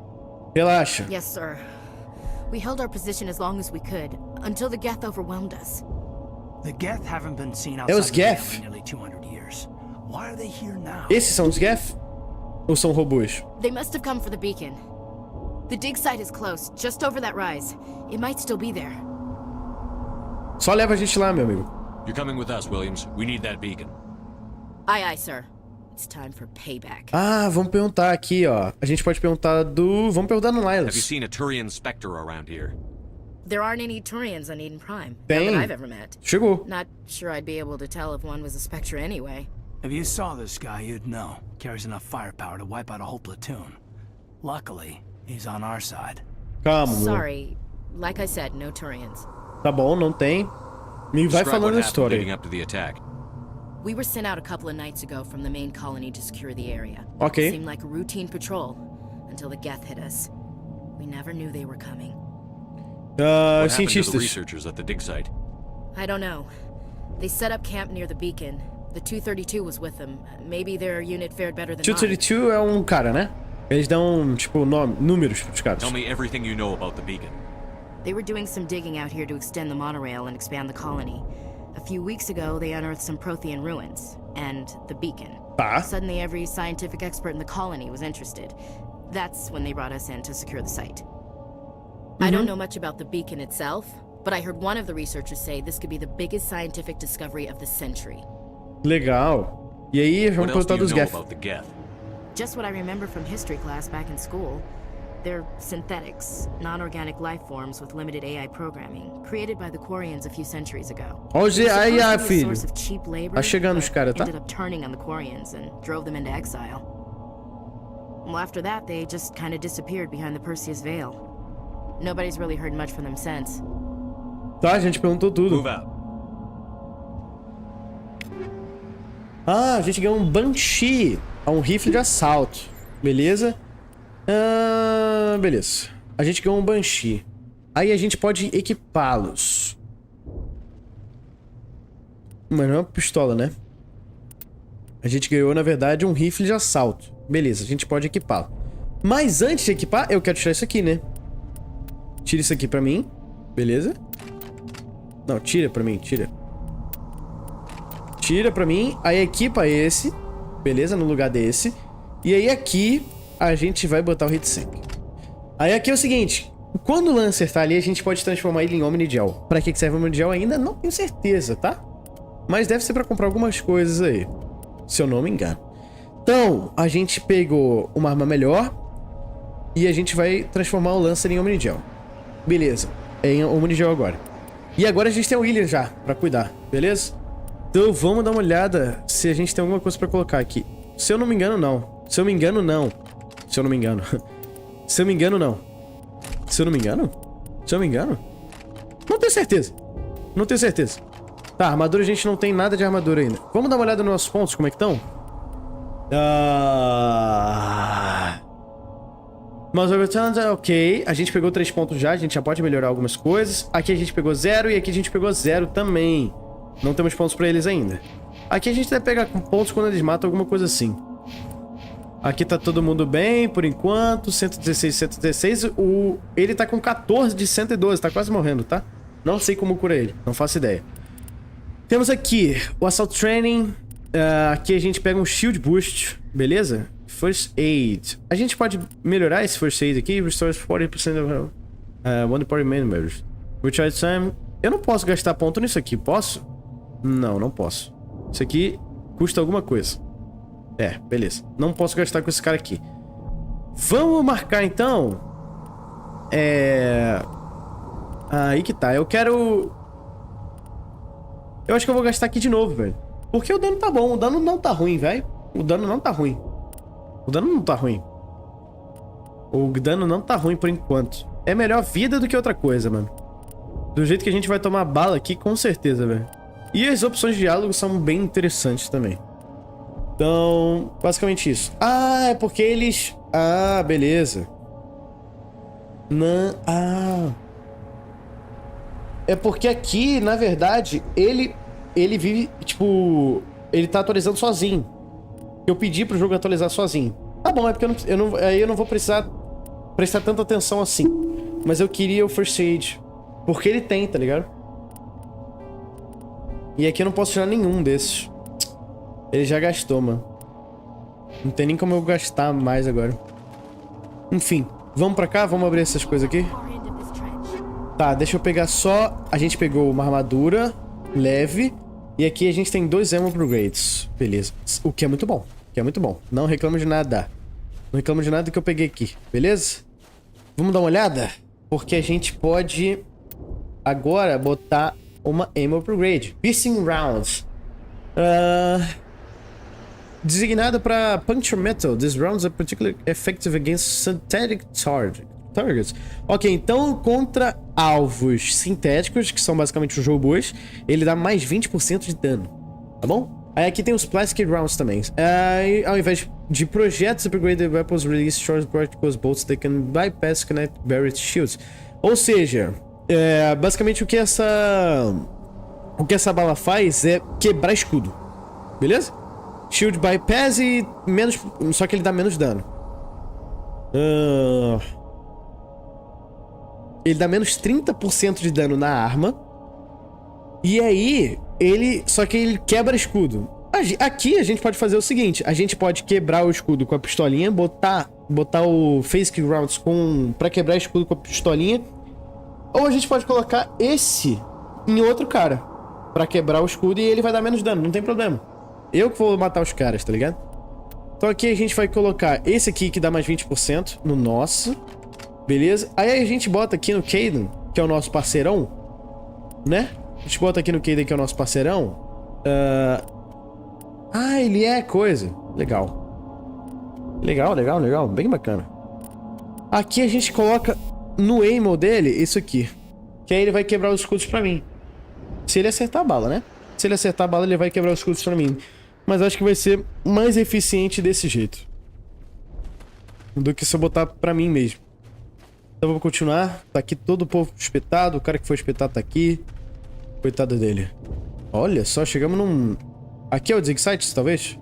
Relaxa. Yes, sir. We held our position as long as we could, until the Geth overwhelmed us. The Geth haven't been seen É os outside Geth. in nearly 200 years. Why are they here now? Esses são os Geth? Ou são robôs? They must have come for the beacon. The dig site is close, just over that rise. It might still be there. Só leva a gente lá, meu amigo. You're coming with us, Williams. We need that beacon. Aye, aye, sir. It's time for payback. Ah, vamos perguntar aqui, ó. A gente pode perguntar do... Vamos perguntar no Have you Niles. seen a Turian Spectre around here? There aren't any Turians on Eden Prime. Tem. None that I've ever met. Chegou. Not sure I'd be able to tell if one was a Spectre anyway. If you saw this guy, you'd know. Carries enough firepower to wipe out a whole platoon. Luckily, he's on our side. Calma, meu. Sorry. Like I said, no Turians. Tá bom, não tem. Me vai Describe falando a what happened leading história. up to the attack. We were sent out a couple of nights ago from the main colony to secure the area. Okay. It seemed like a routine patrol until the Geth hit us. We never knew they were coming. What happened to the Cientistas. researchers at the dig site? I don't know. They set up camp near the beacon. The 232 was with them. Maybe their unit fared better than mine. 232 é um cara, né? Eles dão, tipo, números pros caras. Tell me everything you know about the beacon. They were doing some digging out here to extend the monorail and expand the colony. A few weeks ago, they unearthed some Prothean ruins, and the beacon. Tá. Suddenly, every scientific expert in the colony was interested. That's when they brought us in to secure the site. I don't know much about the beacon itself, but I heard one of the researchers say this could be the biggest scientific discovery of the century. Legal. E aí, vamos What else do perguntar you dos know Geth. about the Geth? Just what I remember from history class back in school. They're synthetics, non-organic life forms with limited AI programming, created by the Quarians a few centuries ago. Hoje, They're aí, supposed to be a filho. source of cheap labor, Tá chegando os but caras, tá? ended up turning on the Quarians and drove them into exile. Well, after that, they just kind of disappeared behind the Perseus Veil. Nobody's really heard much from them since. Tá, a gente perguntou tudo. Move out. Ah, a gente ganhou um Banshee. Um rifle de assalto. Beleza? Beleza. A gente ganhou um Banshee. Aí a gente pode equipá-los. Mas não é uma pistola, né? A gente ganhou, na verdade, um rifle de assalto. Beleza, a gente pode equipá-lo. Mas antes de equipar, eu quero tirar isso aqui, né? Tira isso aqui pra mim. Beleza? Não, tira pra mim, tira. Tira pra mim. Aí equipa esse. Beleza? No lugar desse. E aí aqui a gente vai botar o heatsink. Aí aqui é o seguinte. Quando o Lancer tá ali, a gente pode transformar ele em Omnigel. Pra que serve o Omnigel ainda? Não tenho certeza, tá? Mas deve ser pra comprar algumas coisas aí. Se eu não me engano. Então, a gente pegou uma arma melhor. E a gente vai transformar o Lancer em Omnigel. Beleza. É em Omnigel agora. E agora a gente tem o William já, pra cuidar. Beleza? Então vamos dar uma olhada se a gente tem alguma coisa pra colocar aqui. Se eu não me engano, não. Se eu me engano, não. Se eu não me engano. Se eu me engano, não. Se eu não me engano? Se eu me engano? Não tenho certeza. Não tenho certeza. Tá, armadura a gente não tem nada de armadura ainda. Vamos dar uma olhada nos nossos pontos, como é que estão? Mas ok. A gente pegou 3 pontos já, a gente já pode melhorar algumas coisas. Aqui a gente pegou 0 e aqui a gente pegou 0 também. Não temos pontos pra eles ainda. Aqui a gente deve pegar pontos quando eles matam, alguma coisa assim. Aqui tá todo mundo bem, por enquanto. 116, 116. Ele tá com 14 de 112, tá quase morrendo, tá? Não sei como cura ele, não faço ideia. Temos aqui o Assault Training. Aqui a gente pega um Shield Boost, beleza? First Aid. A gente pode melhorar esse First Aid aqui. Restores 40% of one party members. Recharge time. Eu não posso gastar ponto nisso aqui, posso? Não, não posso. Isso aqui custa alguma coisa. Beleza. Não posso gastar com esse cara aqui. Vamos marcar, então. Aí que tá. Eu quero... Eu acho que eu vou gastar aqui de novo, velho. Porque o dano tá bom. O dano não tá ruim, velho. O dano não tá ruim. O dano não tá ruim. O dano não tá ruim por enquanto. É melhor vida do que outra coisa, mano. Do jeito que a gente vai tomar bala aqui, com certeza, velho. E as opções de diálogo são bem interessantes também. Então, basicamente isso. É porque eles... beleza. Não... É porque aqui, na verdade, ele vive, tipo... Ele tá atualizando sozinho. Eu pedi pro jogo atualizar sozinho. Tá bom, é porque aí eu não vou precisar prestar tanta atenção assim. Mas eu queria o First Aid. Porque ele tem, tá ligado? E aqui eu não posso tirar nenhum desses. Ele já gastou, mano. Não tem nem como eu gastar mais agora. Enfim, vamos pra cá? Vamos abrir essas coisas aqui? Tá, deixa eu pegar só... A gente pegou uma armadura leve. E aqui a gente tem 2 ammo upgrades. Beleza. O que é muito bom. O que é muito bom. Não reclamo de nada. Não reclamo de nada que eu peguei aqui. Beleza? Vamos dar uma olhada? Porque a gente pode... agora botar uma ammo upgrade. Piercing Rounds. Designada para Puncture Metal. These rounds are particularly effective against synthetic targets. Ok, então contra alvos sintéticos, que são basicamente os robôs, ele dá mais 20% de dano. Tá bom? Aí aqui tem os Plastic Rounds também. Ao invés de projetos, upgraded weapons release short particles bolts that can bypass connect barrier shields. Ou seja... basicamente o que essa bala faz é quebrar escudo. Beleza? Shield bypass e menos... Só que ele dá menos dano. Ele dá menos 30% de dano na arma. E aí, só que ele quebra escudo. Aqui a gente pode fazer o seguinte. A gente pode quebrar o escudo com a pistolinha. Botar o Face Rounds pra quebrar escudo com a pistolinha. Ou a gente pode colocar esse em outro cara pra quebrar o escudo e ele vai dar menos dano, não tem problema. Eu que vou matar os caras, tá ligado? Então aqui a gente vai colocar esse aqui que dá mais 20% no nosso. Beleza? Aí a gente bota aqui no Caden, que é o nosso parceirão. Né? A gente bota aqui no Caden, que é o nosso parceirão. Ele é coisa. Legal. Legal. Bem bacana. Aqui a gente coloca... no aiming dele isso aqui. Que aí ele vai quebrar os escudos pra mim. Se ele acertar a bala, né? Se ele acertar a bala, ele vai quebrar os escudos pra mim. Mas acho que vai ser mais eficiente desse jeito. Do que se eu botar pra mim mesmo. Então vamos continuar. Tá aqui todo o povo espetado. O cara que foi espetado tá aqui. Coitado dele. Olha só, chegamos num... Aqui é o Dig Sites, talvez?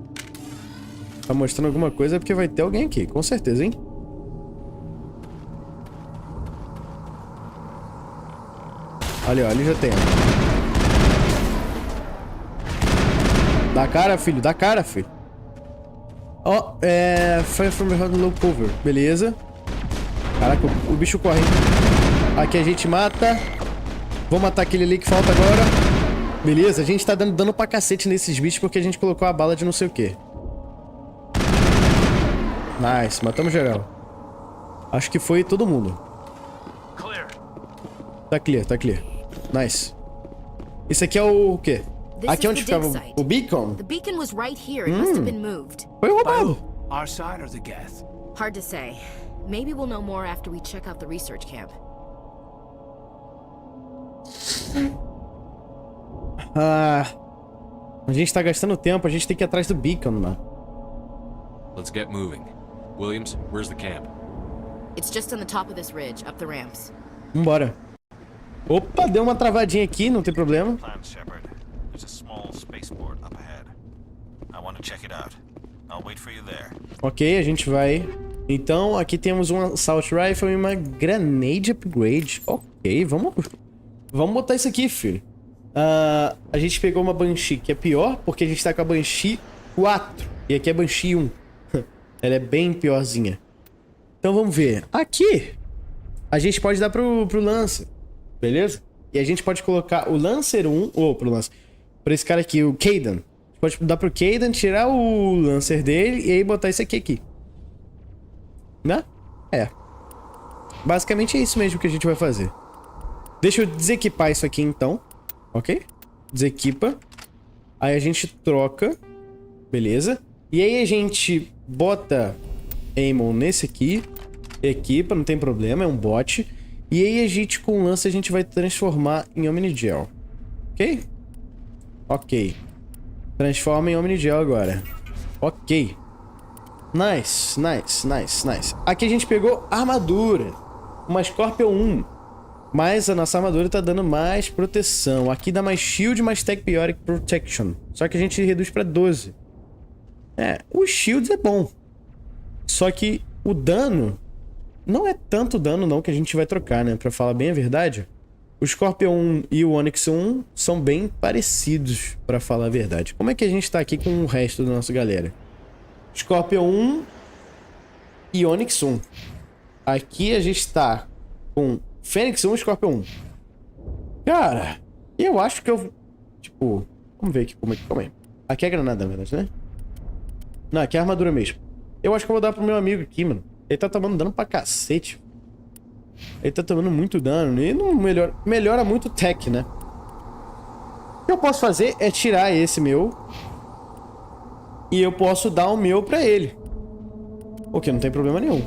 Tá mostrando alguma coisa porque vai ter alguém aqui. Com certeza, hein? Ali, ó. Ali já tem. Dá cara, filho. Dá cara, filho. Ó, Fire from behind low cover. Beleza. Caraca, o bicho corre. Aqui a gente mata. Vou matar aquele ali que falta agora. Beleza, a gente tá dando dano pra cacete nesses bichos porque a gente colocou a bala de não sei o que. Nice, matamos geral. Acho que foi todo mundo. Tá clear, tá clear. Nice. Isso aqui é o quê? Aqui é onde ficava o beacon? The beacon was right here. It must have been moved. Foi roubado. Our side or the Geth? Hard to say. Maybe we'll know more after we check out the research camp. A gente tá gastando tempo, a gente tem que ir atrás do beacon, mano. Let's get moving. Williams, where's the camp? It's just on the top of this ridge, up the ramps. Vambora. Opa, deu uma travadinha aqui, não tem problema. Ok, a gente vai. Então, aqui temos um Assault Rifle e uma Grenade Upgrade. Ok, vamos botar isso aqui, filho. A gente pegou uma Banshee, que é pior, porque a gente tá com a Banshee 4. E aqui é Banshee 1. Ela é bem piorzinha. Então vamos ver. Aqui, a gente pode dar pro Lancer. Beleza? E a gente pode colocar o Lancer 1, ou pro Lancer, pra esse cara aqui, o Kaidan. Pode dar pro Kaidan, tirar o Lancer dele e aí botar isso aqui. Né? É. Basicamente é isso mesmo que a gente vai fazer. Deixa eu desequipar isso aqui então. Ok? Desequipa. Aí a gente troca. Beleza? E aí a gente bota Amon nesse aqui. Equipa, não tem problema, é um bot. E aí a gente, com o lance, a gente vai transformar em Omnigel. Ok? Ok. Transforma em Omnigel agora. Ok. Nice, nice, nice, nice. Aqui a gente pegou armadura. Uma Scorpion 1. Mas a nossa armadura tá dando mais proteção. Aqui dá mais shield, mais Tech Periodic Protection. Só que a gente reduz pra 12. O shield é bom. Só que o dano... Não é tanto dano não que a gente vai trocar, né? Pra falar bem a verdade. O Scorpion 1 e o Onyx 1 são bem parecidos, pra falar a verdade. Como é que a gente tá aqui com o resto da nossa galera? Scorpion 1 e Onyx 1. Aqui a gente tá com Fênix 1 e Scorpion 1. Cara, eu acho que eu... Tipo... Vamos ver aqui como é que... Calma aí. Aqui é a granada, na verdade, né? Não, aqui é a armadura mesmo. Eu acho que eu vou dar pro meu amigo aqui, mano. Ele tá tomando dano pra cacete. Ele tá tomando muito dano. E não melhora muito o tech, né? O que eu posso fazer é tirar esse meu. E eu posso dar o meu pra ele. Ok, não tem problema nenhum.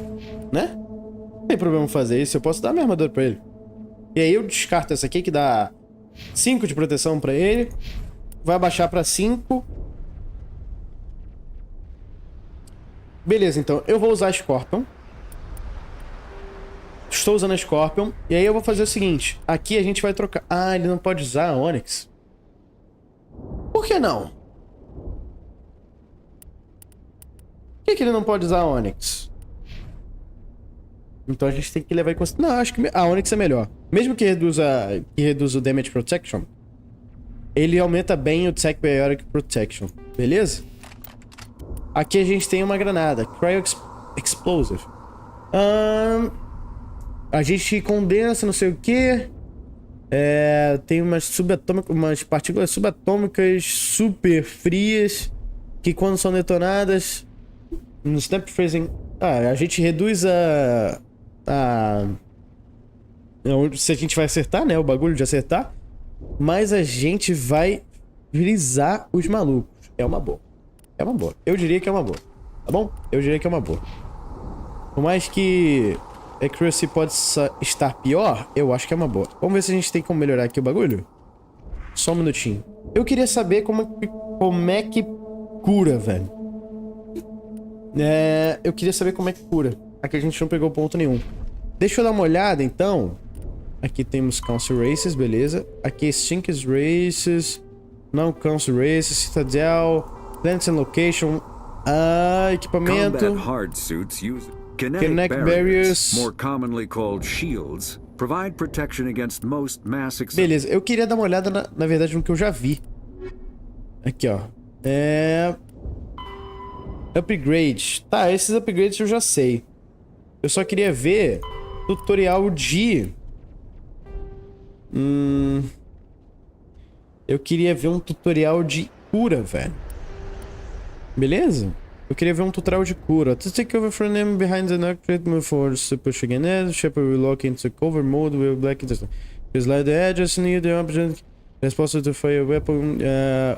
Né? Não tem problema fazer isso. Eu posso dar minha armadura pra ele. E aí eu descarto essa aqui que dá 5 de proteção pra ele. Vai baixar pra 5. Beleza, então. Eu vou usar a Scorpion. Estou usando a Scorpion. E aí eu vou fazer o seguinte. Aqui a gente vai trocar... Ah, ele não pode usar a Onyx. Por que não? Por que ele não pode usar a Onyx? Então a gente tem que levar em consideração... Não, acho que a Onyx é melhor. Mesmo que reduza o Damage Protection, ele aumenta bem o Tech Periodic Protection. Beleza? Aqui a gente tem uma granada. Cryo Explosive. A gente condensa não sei o que. Tem umas partículas subatômicas super frias que quando são detonadas no Snap Freezing... a gente reduz se a gente vai acertar, né? O bagulho de acertar. Mas a gente vai frisar os malucos. É uma boa. É uma boa. Eu diria que é uma boa. Tá bom? Eu diria que é uma boa. Por mais que Accuracy pode estar pior? Eu acho que é uma boa. Vamos ver se a gente tem como melhorar aqui o bagulho. Só um minutinho. Eu queria saber como é que cura, velho. Eu queria saber como é que cura. Aqui a gente não pegou ponto nenhum. Deixa eu dar uma olhada, então. Aqui temos Council Races, beleza. Aqui Stinks Races. Não Council Races. Citadel. Planets and Location. Equipamento. Combat hard suits use Kinetic barriers. More commonly called shields, provide protection against most mass Beleza, eu queria dar uma olhada, na verdade, no que eu já vi. Aqui, ó. Upgrade. Tá, esses upgrades eu já sei. Eu só queria ver tutorial de... Eu queria ver um tutorial de cura, velho. Beleza? Eu queria ver um tutorial de cura. To take over from them behind the knock, move forward to push again. Shepard will lock into cover mode, will black into... Slide the edges near the object. It's possible to fire a weapon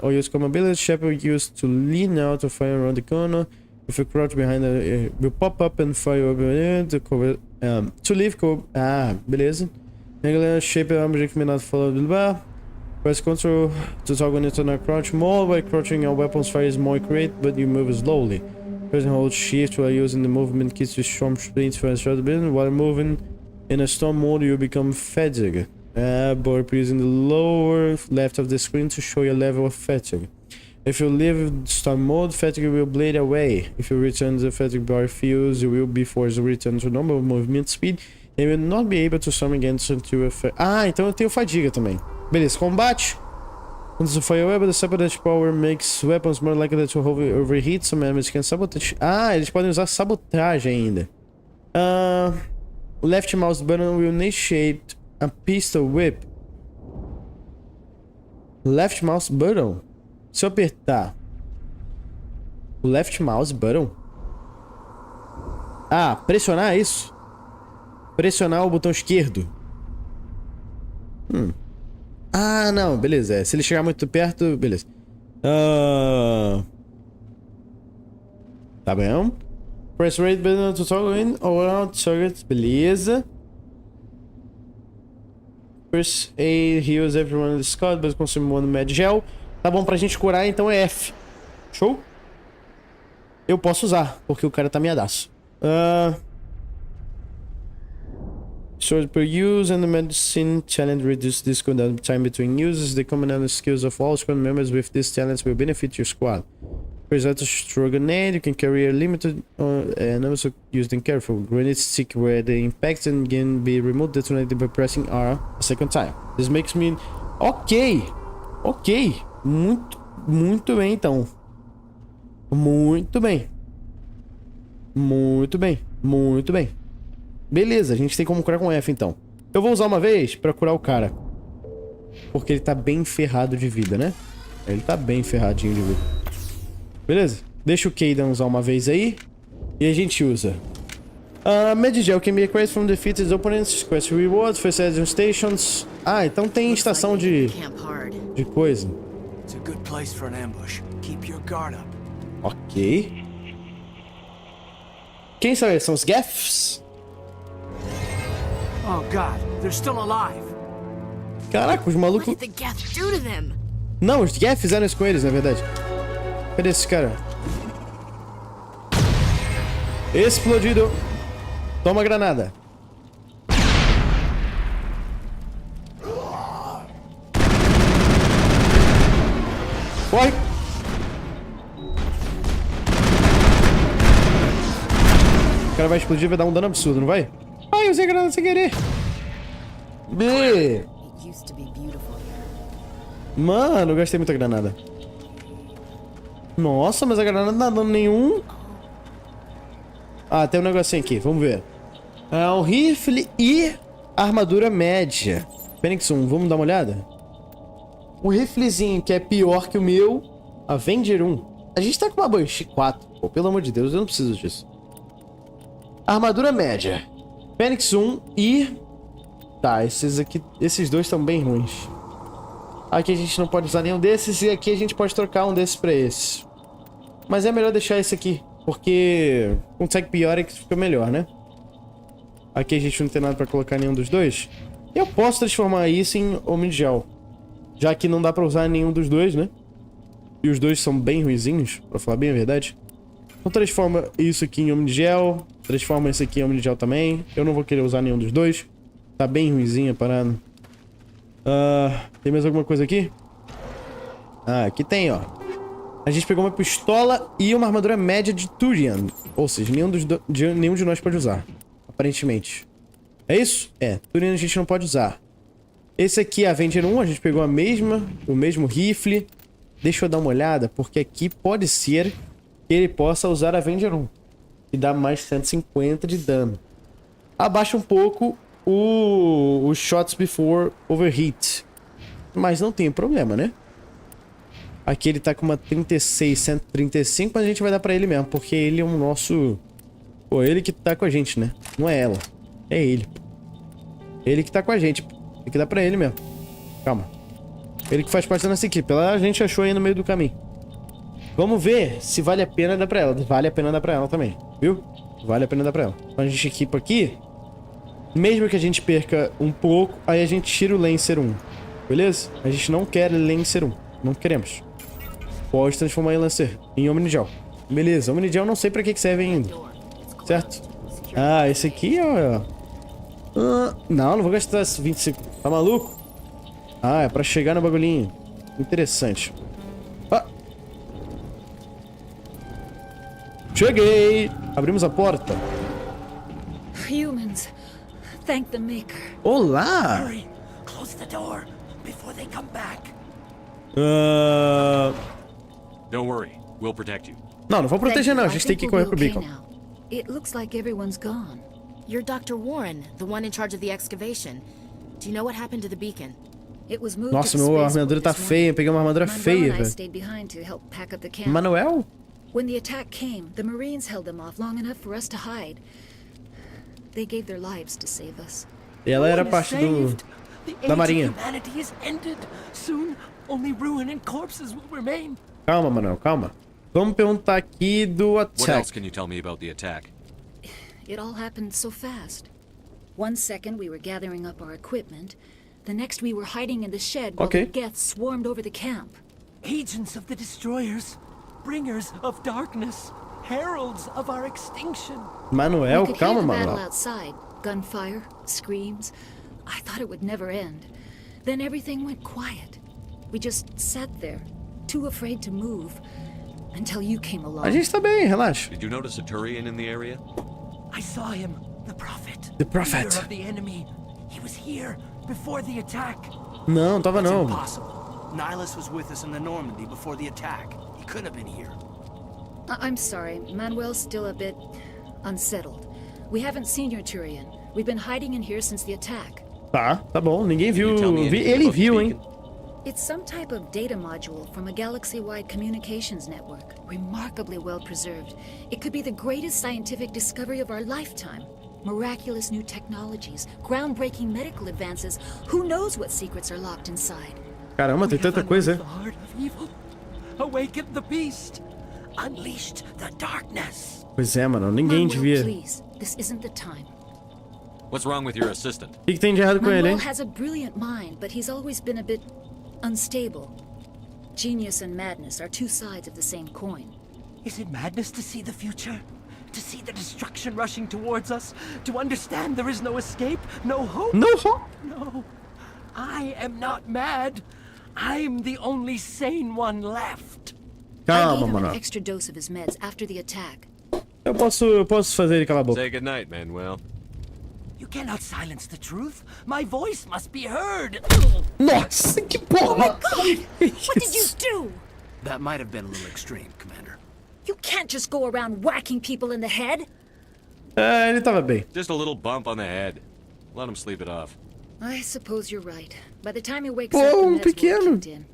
or use common ability. Shepard used to lean out to fire around the corner. If you crouch behind it, will pop up and fire over the cover. To leave cover. Beleza. Regular shape object may not follow the bar. Press control to toggle into a crouch mode. By crouching, your weapons fire is more accurate, but you move slowly. Press and hold shift while using the movement keys to storm sprints for a short bit. While moving in a storm mode, you become fatigue. By using the lower left of the screen to show your level of fatigue. If you leave storm mode, fatigue will bleed away. If you return the fatigue bar fills, you will be forced to return to normal movement speed. And will not be able to storm again until you... então eu tenho fadiga também. Beleza, combate. Quando você fire weapon, the separate power makes weapons more likely to overheat. Some enemies can sabotage. Eles podem usar sabotagem ainda. Left mouse button will initiate a pistol whip. Left mouse button. Se eu apertar o left mouse button. Pressionar isso. Pressionar o botão esquerdo. Não, beleza. Se ele chegar muito perto, beleza. Tá bem. Press right button to toggle in or out target. Beleza. First aid heals everyone in the squad, but consume one med gel. Tá bom pra gente curar, então é F. Show? Eu posso usar, porque o cara tá miadaço. Sword per use and the medicine challenge reduce this cooldown time between uses. The command skills of all squad members with these talents will benefit your squad. Result to throw a grenade, you can carry a limited and also use them careful. Grenade stick where the impact and can be removed detonated by pressing R a second time. This makes me... Ok. Muito bem, então. Muito bem. Beleza, a gente tem como curar com F, então. Eu vou usar uma vez pra curar o cara. Porque ele tá bem ferrado de vida, né? Ele tá bem ferradinho de vida. Beleza? Deixa o Kaidan usar uma vez aí. E a gente usa. Medigel can be acquired from defeated opponents. Quest rewards for certain stations. Então tem estação de coisa. Ok. Quem são eles? São os Gaffs? Oh God, they're still alive. Caraca, os malucos... What did the Geth do to them? Não, os Geth fizeram isso com eles, na verdade. Cadê esse cara? Explodido. Toma granada. Corre. O cara vai explodir e vai dar um dano absurdo, não vai? Eu usei a granada sem querer. Mano, eu gastei muita granada. Nossa, mas a granada não dá dano nenhum. Tem um negocinho aqui, vamos ver. Um rifle e armadura média. Fênix 1, vamos dar uma olhada? O riflezinho que é pior que o meu. Avenger 1. A gente tá com uma Banshee 4. Pô, pelo amor de Deus, eu não preciso disso. Armadura média. Fênix 1 e... Tá, esses dois estão bem ruins. Aqui a gente não pode usar nenhum desses. E aqui a gente pode trocar um desses pra esse. Mas é melhor deixar esse aqui. Porque com Tech Biotic fica melhor, né? Aqui a gente não tem nada pra colocar nenhum dos dois. Eu posso transformar isso em homem de gel. Já que não dá pra usar nenhum dos dois, né? E os dois são bem ruizinhos, pra falar bem a verdade. Então transforma isso aqui em homem de gel. Transforma esse aqui em homem de gel também. Eu não vou querer usar nenhum dos dois. Tá bem ruizinha a parada. Tem mais alguma coisa aqui? Aqui tem, ó. A gente pegou uma pistola e uma armadura média de Turian. Ou seja, nenhum de nós pode usar. Aparentemente. É isso? É, Turian a gente não pode usar. Esse aqui é a Avenger 1, a gente pegou o mesmo rifle. Deixa eu dar uma olhada, porque aqui pode ser que ele possa usar a Avenger 1. E dá mais 150 de dano. Abaixa um pouco o Shots Before Overheat. Mas não tem problema, né? Aqui ele tá com uma 36, 135, mas a gente vai dar pra ele mesmo, porque ele é um nosso... Pô, ele que tá com a gente, né? Não é ela. É ele. Ele que tá com a gente. Tem que dar pra ele mesmo. Calma. Ele que faz parte da nossa equipe. A gente achou aí no meio do caminho. Vamos ver se vale a pena dar pra ela. Vale a pena dar pra ela também. Viu? Vale a pena dar pra ela. Então a gente equipa aqui. Mesmo que a gente perca um pouco, aí a gente tira o Lancer 1. Beleza? A gente não quer Lancer 1. Não queremos. Pode transformar em Lancer. Em Omni Gel. Beleza. Omni Gel não sei pra que serve ainda. Certo? Ah, esse aqui, ó. Não vou gastar 25. Tá maluco? Ah, é pra chegar no bagulhinho. Interessante. Cheguei! Abrimos a porta. Humans, thank the maker. Olá! Hurry, close the door before they come back. Don't worry, we'll protect you. Não vou proteger não, a gente tem que correr pro beacon. It looks like everyone's gone. You're Dr. Warren, the one in charge of the excavation. Do you know what happened to the beacon? It was moved Nossa, to the minha spaceport armadura tá this feia, morning. peguei uma armadura feia, velho. Stayed behind to help pack up the camp. Manuel? When the attack came, the Marines held them off long enough for us to hide. They gave their lives to save us. E ela era parte da marinha. Calma, Manuel, calma. Vamos perguntar aqui do What else attack. can you tell me about the attack? It all happened so fast. One second we were gathering up our equipment. The next we were hiding in the shed while the Geth swarmed over the camp. Agents of the destroyers, bringers of darkness, heralds of our extinction. Manuel, We could calma, hear the battle Manuel. outside. Gunfire, screams. I thought it would never end. Then everything went quiet. We just sat there, too afraid to move, until you came along. A gente tá bem, relaxa. Did you notice a Turian in the area? I saw him, the prophet. The prophet. Leader of the enemy. He was here before the attack. Não, tava não. Impossible. Nihilus was with us in the Normandy before the attack. He couldn't have been here. I'm sorry, Manuel's still a bit unsettled. We haven't seen your Turian. We've been hiding in here since the attack. Tá bom. Ninguém viu. Ele viu, hein? It's some type of data module from a galaxy-wide communications network. Remarkably well preserved. It could be the greatest scientific discovery of our lifetime. Miraculous new technologies, groundbreaking medical advances. Who knows what secrets are locked inside? Caramba, tem tanta coisa. The heart of evil. Awakened the beast. Unleashed the darkness. Pois é, mano. Ninguém devia. Please, this isn't the time. What's wrong with your assistant? O que tem de errado com ele, Manuel hein? has a brilliant mind, but he's always been a bit unstable. Genius and madness are two sides of the same coin. Is it madness to see the future? To see the destruction rushing towards us? To understand there is no escape? No hope? No hope? No. I am not mad. I'm the only sane one left. I Calma, gave him an Manuel. extra dose of his meds after the attack. Eu posso fazer ele calar a boca. Say goodnight, Manuel. You cannot silence the truth. My voice must be heard. Nossa, que porra! What did you do? That might have been a little extreme, Commander. You can't just go around whacking people in the head. É, ele tava bem. Just a little bump on the head. Let him sleep it off. I suppose you're right. By the time he wakes Pô, up, the um meds will have pequeno. kicked in.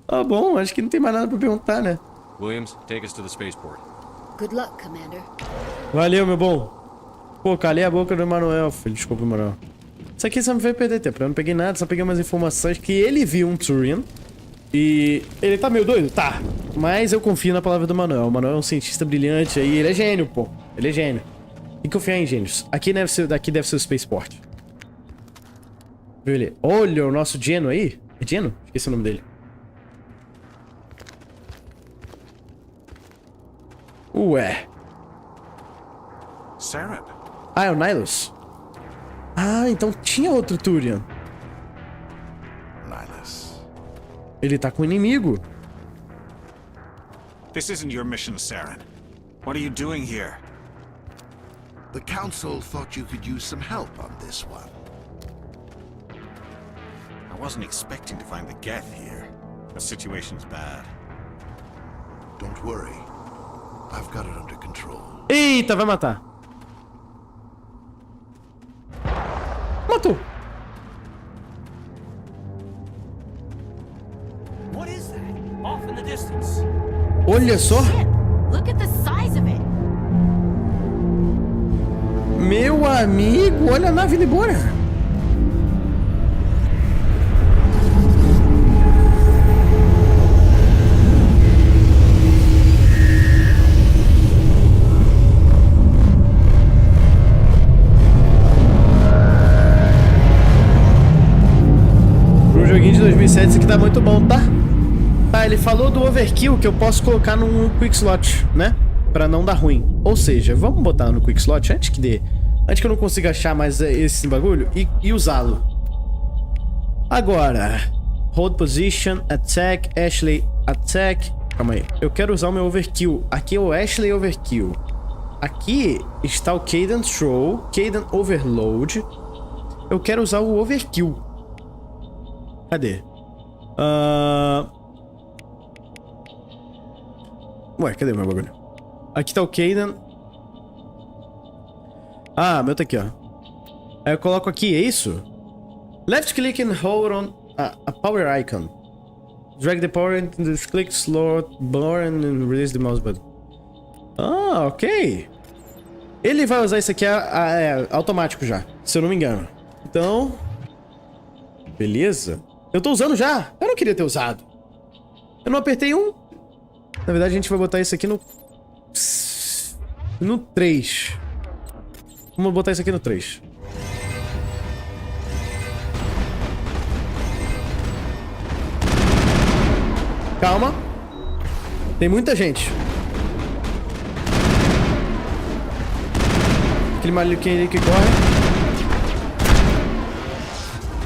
Tá bom, acho que não tem mais nada pra perguntar, né? Williams, take us to the spaceport. Good luck, Commander. Valeu, meu bom. Pô, calei a boca do Emanuel, filho. Desculpa, Emanuel. Isso aqui só me fez perder tempo. Eu não peguei nada, só peguei umas informações que ele viu um Turian. E ele tá meio doido? Tá. Mas eu confio na palavra do Manuel. O Manuel é um cientista brilhante aí. Ele é gênio, pô. Ele é gênio. Tem que confiar em gênios. Aqui deve ser o Spaceport. Viu ele? Olha o nosso Geno aí. É Geno? Esqueci o nome dele. Ué. Saren. Ah, é o Nihilus. Ah, então tinha outro Turian. Nihilus. Ele tá com o inimigo. This isn't your mission, Saren. What are you doing here? The Council thought you could use some help on this one. I wasn't expecting to find the Geth here. The situation's bad. Don't worry. I've got it under control. Eita, vai matar. Matou. What is that? Off in the distance. Olha só. Look at the size of it. Meu amigo, olha a nave indo embora. Um joguinho de 2007, isso aqui tá muito bom, tá? Tá, ele falou do overkill que eu posso colocar num quick slot, né? Pra não dar ruim. Ou seja, vamos botar no quick slot antes que dê. Antes que eu não consiga achar mais esse bagulho e usá-lo. Agora, hold position, attack, Ashley, attack. Calma aí. Eu quero usar o meu overkill. Aqui é o Ashley overkill. Aqui está o cadence throw, cadence overload. Eu quero usar o overkill. Cadê? Ué, cadê o meu bagulho? Aqui tá o cadence. Ah, meu tá aqui, ó. Aí eu coloco aqui, é isso? Left click and hold on a power icon. Drag the power into the click slot bar and release the mouse button. Ah, ok. Ele vai usar isso aqui automático já, se eu não me engano. Então... beleza. Eu tô usando já. Eu não queria ter usado. Eu não apertei um. Na verdade, a gente vai botar isso aqui no 3. Vamos botar isso aqui no 3. Calma. Tem muita gente. Aquele maluquinho ali que corre.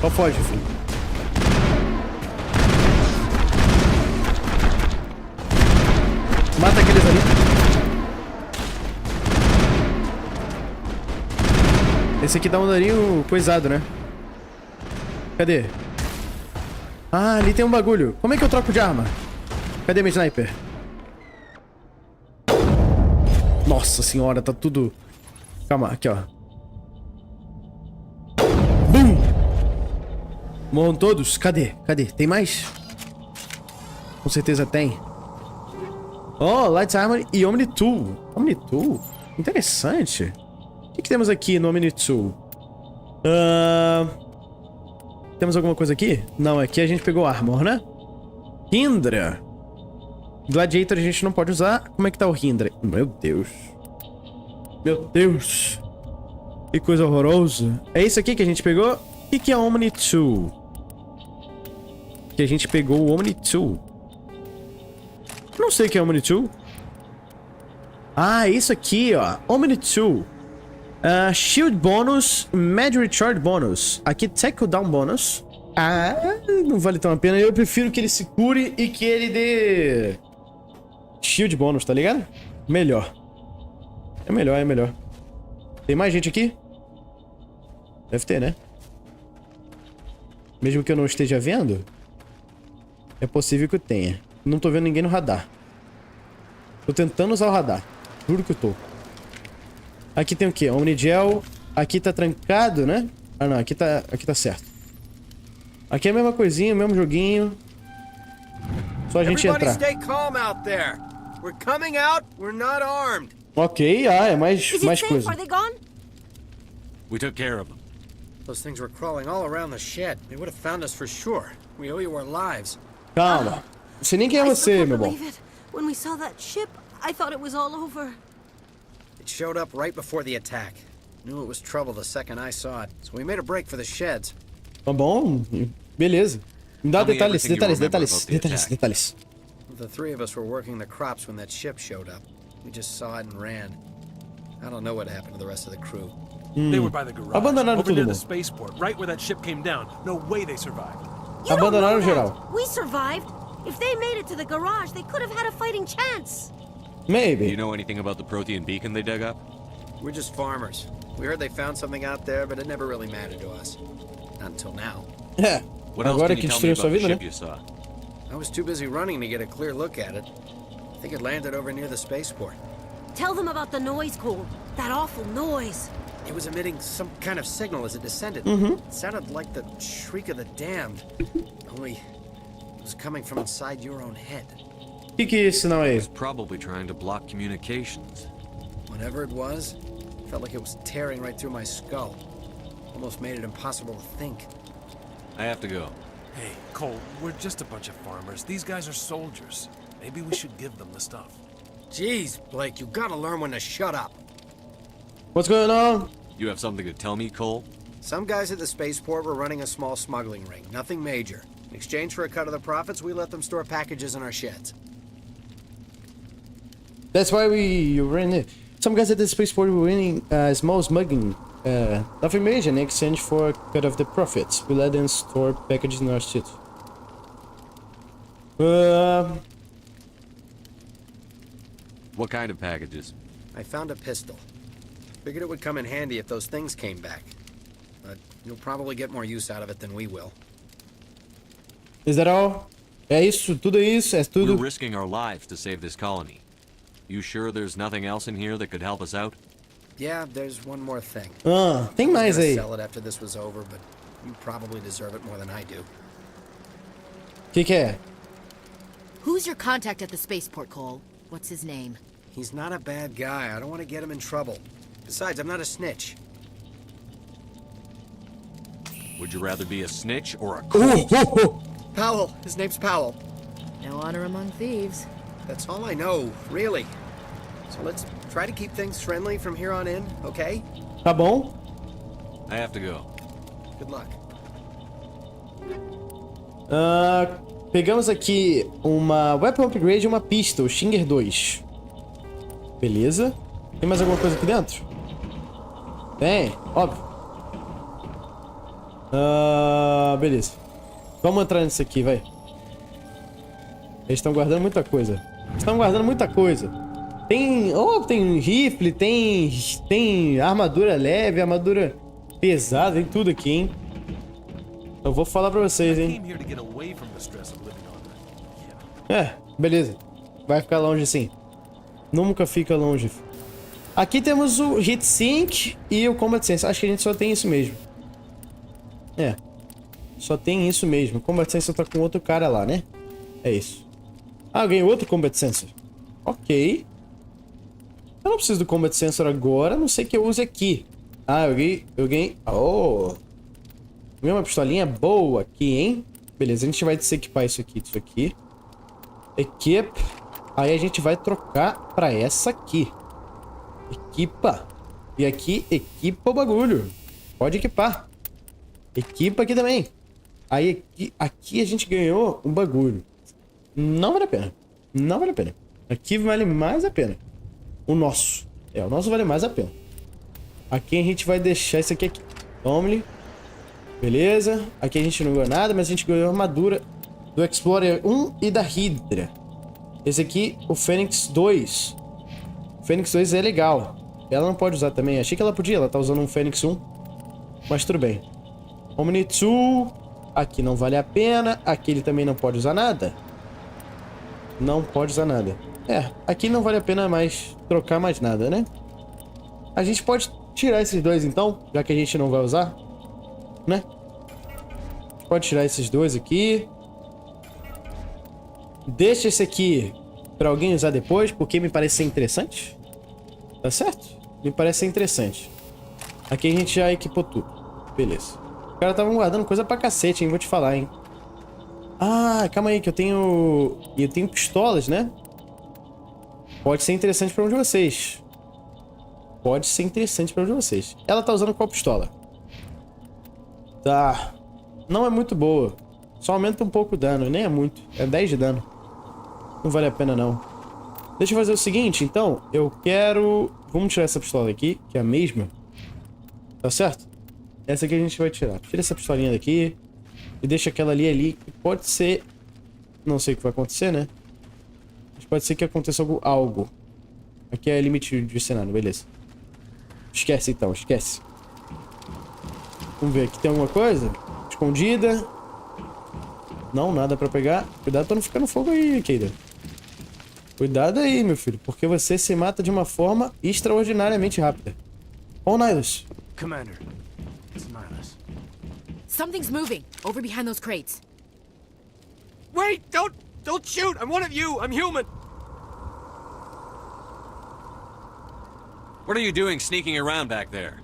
Só foge, filho. Mata aqueles ali. Esse aqui dá um daninho coisado, né? Cadê? Ah, ali tem um bagulho. Como é que eu troco de arma? Cadê meu sniper? Nossa senhora, tá tudo... Calma, aqui, ó. Bum! Morram todos? Cadê? Cadê? Tem mais? Com certeza tem. Oh, Light Armor e Omni Tool. Omni Tool? Interessante. O que temos aqui no Omni Tool? Temos alguma coisa aqui? Não, aqui a gente pegou Armor, né? Hindra. Gladiator a gente não pode usar. Como é que tá o Hindra? Meu Deus. Meu Deus. Que coisa horrorosa. É isso aqui que a gente pegou? O que é Omni Tool? Que a gente pegou o Omni Tool. Não sei o que é Omni Tool. Ah, isso aqui, ó. Omni Tool. Shield bônus, Mad Recharge bônus. Aqui, Tackle Down bônus. Ah, não vale tão a pena. Eu prefiro que ele se cure e que ele dê... Shield bônus, tá ligado? Melhor. É melhor, é melhor. Tem mais gente aqui? Deve ter, né? Mesmo que eu não esteja vendo, é possível que eu tenha. Não tô vendo ninguém no radar. Tô tentando usar o radar. Juro que eu tô. Aqui tem o quê? Omnigel. Aqui tá trancado, né? Ah, não. Aqui tá certo. Aqui é a mesma coisinha, o mesmo joguinho. Só a gente entrar. Ok, é mais coisa. We took care of them. Those things were crawling all around the shed. They would have found us for sure. We owe you our lives. Calma. Não sei nem quem é você, meu bom. When we saw that ship, I thought it was all over. It It showed up right before the attack. Knew it was trouble the second I saw it, so we made a break for the sheds. Tá bom, beleza. Me dá detalhes. The three of us were working the crops when that ship showed up. We just saw it and ran. I don't know what happened to the rest of the crew. They were by the garage, Abandonaram over todo near the mundo. spaceport, right where that ship came down. No way they survived. You don't know Abandonaram that. geral. We survived. If they made it to the garage, they could have had a fighting chance. Maybe. Do you know anything about the Protean beacon they dug up? We're just farmers. We heard they found something out there, but it never really mattered to us. Not until now. É. What else Agora can que you tell me destruiu sua about the vida, ship né? you saw? I was too busy running to get a clear look at it. I think it landed over near the spaceport. Tell them about the noise, Cole. That awful noise. It was emitting some kind of signal as it descended. Mhm. It sounded like the shriek of the damned. Only it was coming from inside your own head. Que é esse sinal aí? It's probably trying to block communications. Whatever it was, felt like it was tearing right through my skull. Almost made it impossible to think. I have to go. Hey, Cole, we're just a bunch of farmers. These guys are soldiers. Maybe we should give them the stuff. Jeez, Blake, you gotta learn when to shut up. What's going on? You have something to tell me, Cole? Some guys at the spaceport were running a small smuggling ring, nothing major. In exchange for a cut of the profits, we let them store packages in our sheds. That's why we ran it. Some guys at the spaceport were running small smuggling. Nothing major in exchange for a cut of the profits. We let them store packages in our shit. What kind of packages? I found a pistol. Figured it would come in handy if those things came back. But you'll probably get more use out of it than we will. Is that all? É isso, tudo isso, é tudo. We're risking our lives to save this colony. You sure there's nothing else in here that could help us out? Yeah, there's one more thing. Tem mais I was aí. gonna sell it after this was over, but you probably deserve it more than I do. Que é? Who's your contact at the spaceport, Cole? What's his name? He's not a bad guy. I don't want to get him in trouble. Besides, I'm not a snitch. Would you rather be a snitch or a Powell. His name's Powell. No honor among thieves. That's all I know, really. So let's try to keep things friendly from here on in, okay? Tá bom. I have to go. Good luck. Pegamos aqui uma Weapon Upgrade e uma Pistol, Stinger 2. Beleza. Tem mais alguma coisa aqui dentro? Tem, óbvio. Beleza. Vamos entrar nisso aqui, vai. Eles estão guardando muita coisa. Tem rifle, tem armadura leve, armadura pesada, tem tudo aqui, hein. Eu vou falar pra vocês, hein. Beleza. Vai ficar longe assim. Nunca fica longe. Aqui temos o Hit Sync e o Combat Sense. Acho que a gente só tem isso mesmo. Só tem isso mesmo. Combat Sensor tá com outro cara lá, né? É isso. Eu ganhei outro Combat Sensor. Ok. Eu não preciso do Combat Sensor agora. Não sei que eu use aqui. Eu ganhei... Oh! Ganhei uma pistolinha boa aqui, hein? Beleza, a gente vai desequipar isso aqui. Equip. Aí a gente vai trocar pra essa aqui. Equipa. E aqui, equipa o bagulho. Pode equipar. Equipa aqui também. Aí aqui a gente ganhou um bagulho. Não vale a pena. Não vale a pena. Aqui vale mais a pena. O nosso. O nosso vale mais a pena. Aqui a gente vai deixar isso aqui. Tome-lhe. Beleza. Aqui a gente não ganhou nada, mas a gente ganhou a armadura do Explorer 1 e da Hydra. Esse aqui, o Fênix 2. O Fênix 2 é legal. Ela não pode usar também. Achei que ela podia. Ela tá usando um Fênix 1. Mas tudo bem. Omni 2. Aqui não vale a pena. Aqui ele também não pode usar nada. Não pode usar nada. Aqui não vale a pena mais trocar mais nada, né? A gente pode tirar esses dois então, já que a gente não vai usar, né? Pode tirar esses dois aqui. Deixa esse aqui pra alguém usar depois, porque me parece ser interessante. Tá certo? Me parece ser interessante. Aqui a gente já equipou tudo. Beleza. Os caras estavam guardando coisa pra cacete, hein? Vou te falar, hein? Calma aí, que eu tenho pistolas, né? Pode ser interessante pra um de vocês. pode ser interessante para vocês. Ela tá usando qual pistola? Tá. Não é muito boa. Só aumenta um pouco o dano. Nem é muito. É 10 de dano. Não vale a pena, não. Deixa eu fazer o seguinte, então. Eu quero... Vamos tirar essa pistola aqui, que é a mesma. Tá certo? Essa aqui a gente vai tirar. Tira essa pistolinha daqui. E deixa aquela ali, que pode ser... Não sei o que vai acontecer, né? Mas pode ser que aconteça algo. Aqui é limite de cenário, beleza. Esquece então, esquece. Vamos ver, aqui tem alguma coisa? Escondida. Não, nada pra pegar. Cuidado pra não ficar no fogo aí, Keida. Cuidado aí, meu filho, porque você se mata de uma forma extraordinariamente rápida. Ó, Nihilus. Commander, it's Nihilus. Something's moving over behind those crates. Wait! Don't shoot! I'm one of you! I'm human! What are you doing sneaking around back there?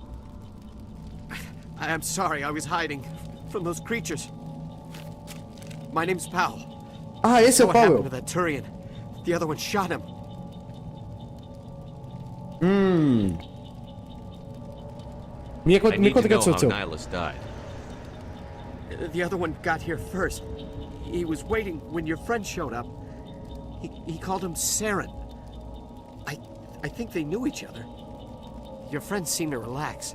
I'm sorry, I was hiding from those creatures. My name's Powell. Ah, esse é o What happened Powell. to that Turian? The other one shot him. Me I conta need o que to know how aconteceu. Nihilus died. The other one got here first. He was waiting when your friend showed up. He called him Saren. I think they knew each other. Your friend seemed to relax.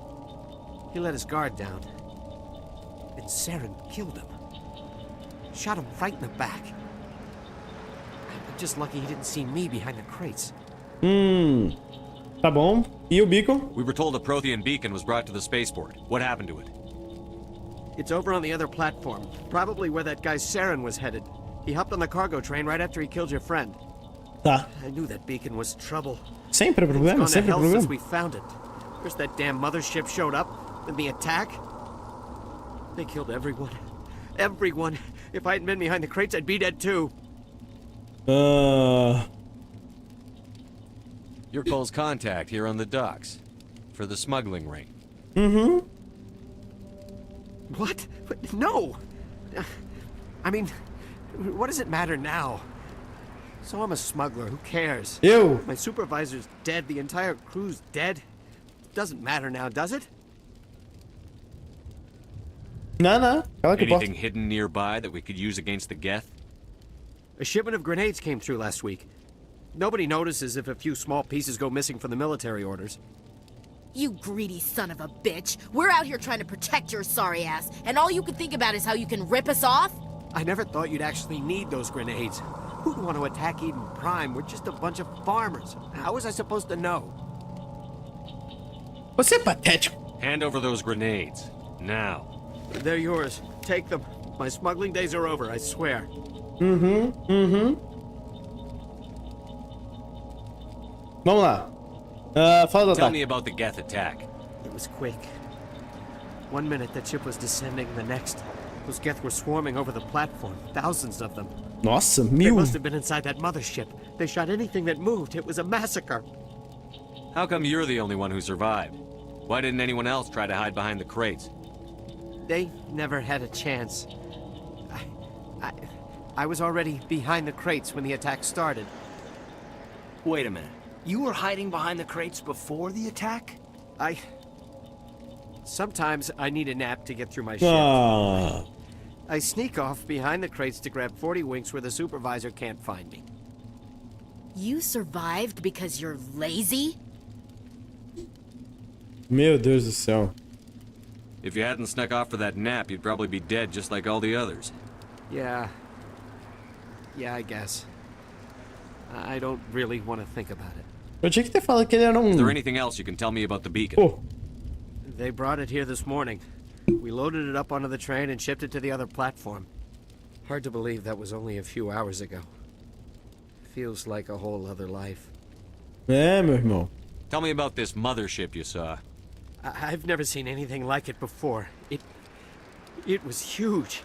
He let his guard down. And Saren killed him. Shot him right in the back. I'm just lucky he didn't see me behind the crates. Tá bom. E o beacon? We were told a Prothean beacon was brought to the spaceport. What happened to it? It's over on the other platform. Probably where that guy Saren was headed. He hopped on the cargo train right after he killed your friend. Tá. I knew that beacon was trouble. Sempre problema, It's gone to sempre hell since problema. we found it. First that damn mothership showed up, then the attack. They killed everyone. Everyone. If I hadn't been behind the crates, I'd be dead too. You're Cole's contact here on the docks. For the smuggling ring. What? No! I mean, what does it matter now? So I'm a smuggler, who cares? Eu? My supervisor's dead, the entire crew's dead. Doesn't matter now, does it? Não. Cala que Anything hidden nearby that we could use against the Geth? A shipment of grenades came through last week. Nobody notices if a few small pieces go missing from the military orders. You greedy son of a bitch. We're out here trying to protect your sorry ass, and all you can think about is how you can rip us off? I never thought you'd actually need those grenades. Who'd want to attack Eden Prime? We're just a bunch of farmers. How was I supposed to know? Você é patético. Hand over those grenades. Now. They're yours. Take them. My smuggling days are over, I swear. Vamos lá. Fala do Tell ataque. me about the Geth attack. It was quick. 1 minute that ship was descending, the next. Those Geth were swarming over the platform. Thousands of them. Nossa, They mil. must have been inside that mothership. They shot anything that moved. It was a massacre. How come you're the only one who survived? Why didn't anyone else try to hide behind the crates? They never had a chance. I was already behind the crates when the attack started. Wait a minute. You were hiding behind the crates before the attack? Sometimes I need a nap to get through my shift. Ah. I sneak off behind the crates to grab 40 winks where the supervisor can't find me. You survived because you're lazy? Meu Deus do céu. If you hadn't snuck off for that nap, you'd probably be dead just like all the others. Yeah, I guess. I don't really want to think about it. Eu tinha que ter falado que ele era Is there um... anything else you can tell me about the beacon? Pô, They brought it here this morning. We loaded it up onto the train and shipped it to the other platform. Hard to believe that was only a few hours ago. Feels like a whole other life. é, meu irmão. Tell me about this mothership you saw. I've never seen anything like it before. It was huge.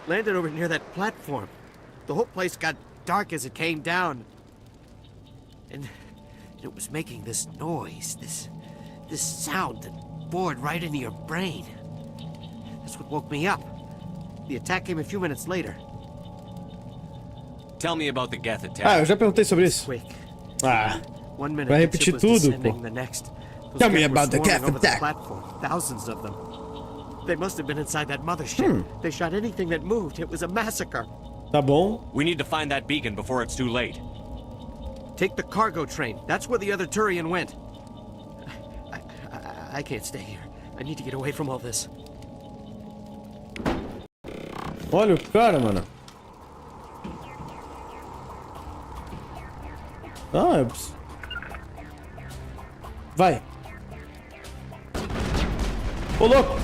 Landed over near that platform. The whole place got dark as it came down. And it was making this noise, this sound that bored right into your brain. That's what woke me up. The attack came a few minutes later. Tell me about the Geth attack. Ah, eu já perguntei sobre isso. Quick. Ah, 1 minute vai the repetir ship was tudo, descending, pô. the next. Tell me guys were about the swarming over the kkkkkk. platform. Thousands of them. They must have been inside that mothership. They shot anything that moved. It was a massacre. Tá bom. We need to find that beacon before it's too late. Take the cargo train. That's where the other Turian went. I can't stay here. I need to get away from all this. Olha o cara, mano. Ah, vai. Ô, louco.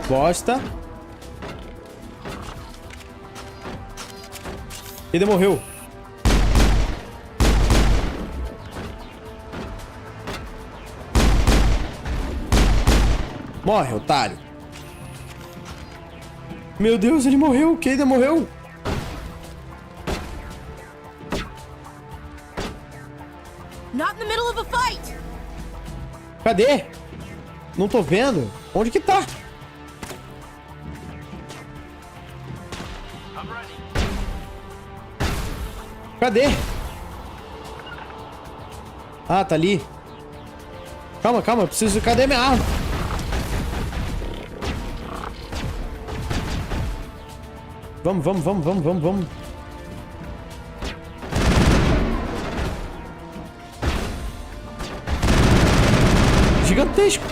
Bosta. Ele morreu. Morre, otário. Meu Deus, ele morreu. O Kaden morreu. Not in the middle of a fight. Cadê? Não tô vendo. Onde que tá? Cadê? Ah, tá ali. Calma, calma. Eu preciso... Cadê minha arma? Vamos. Gigantesco.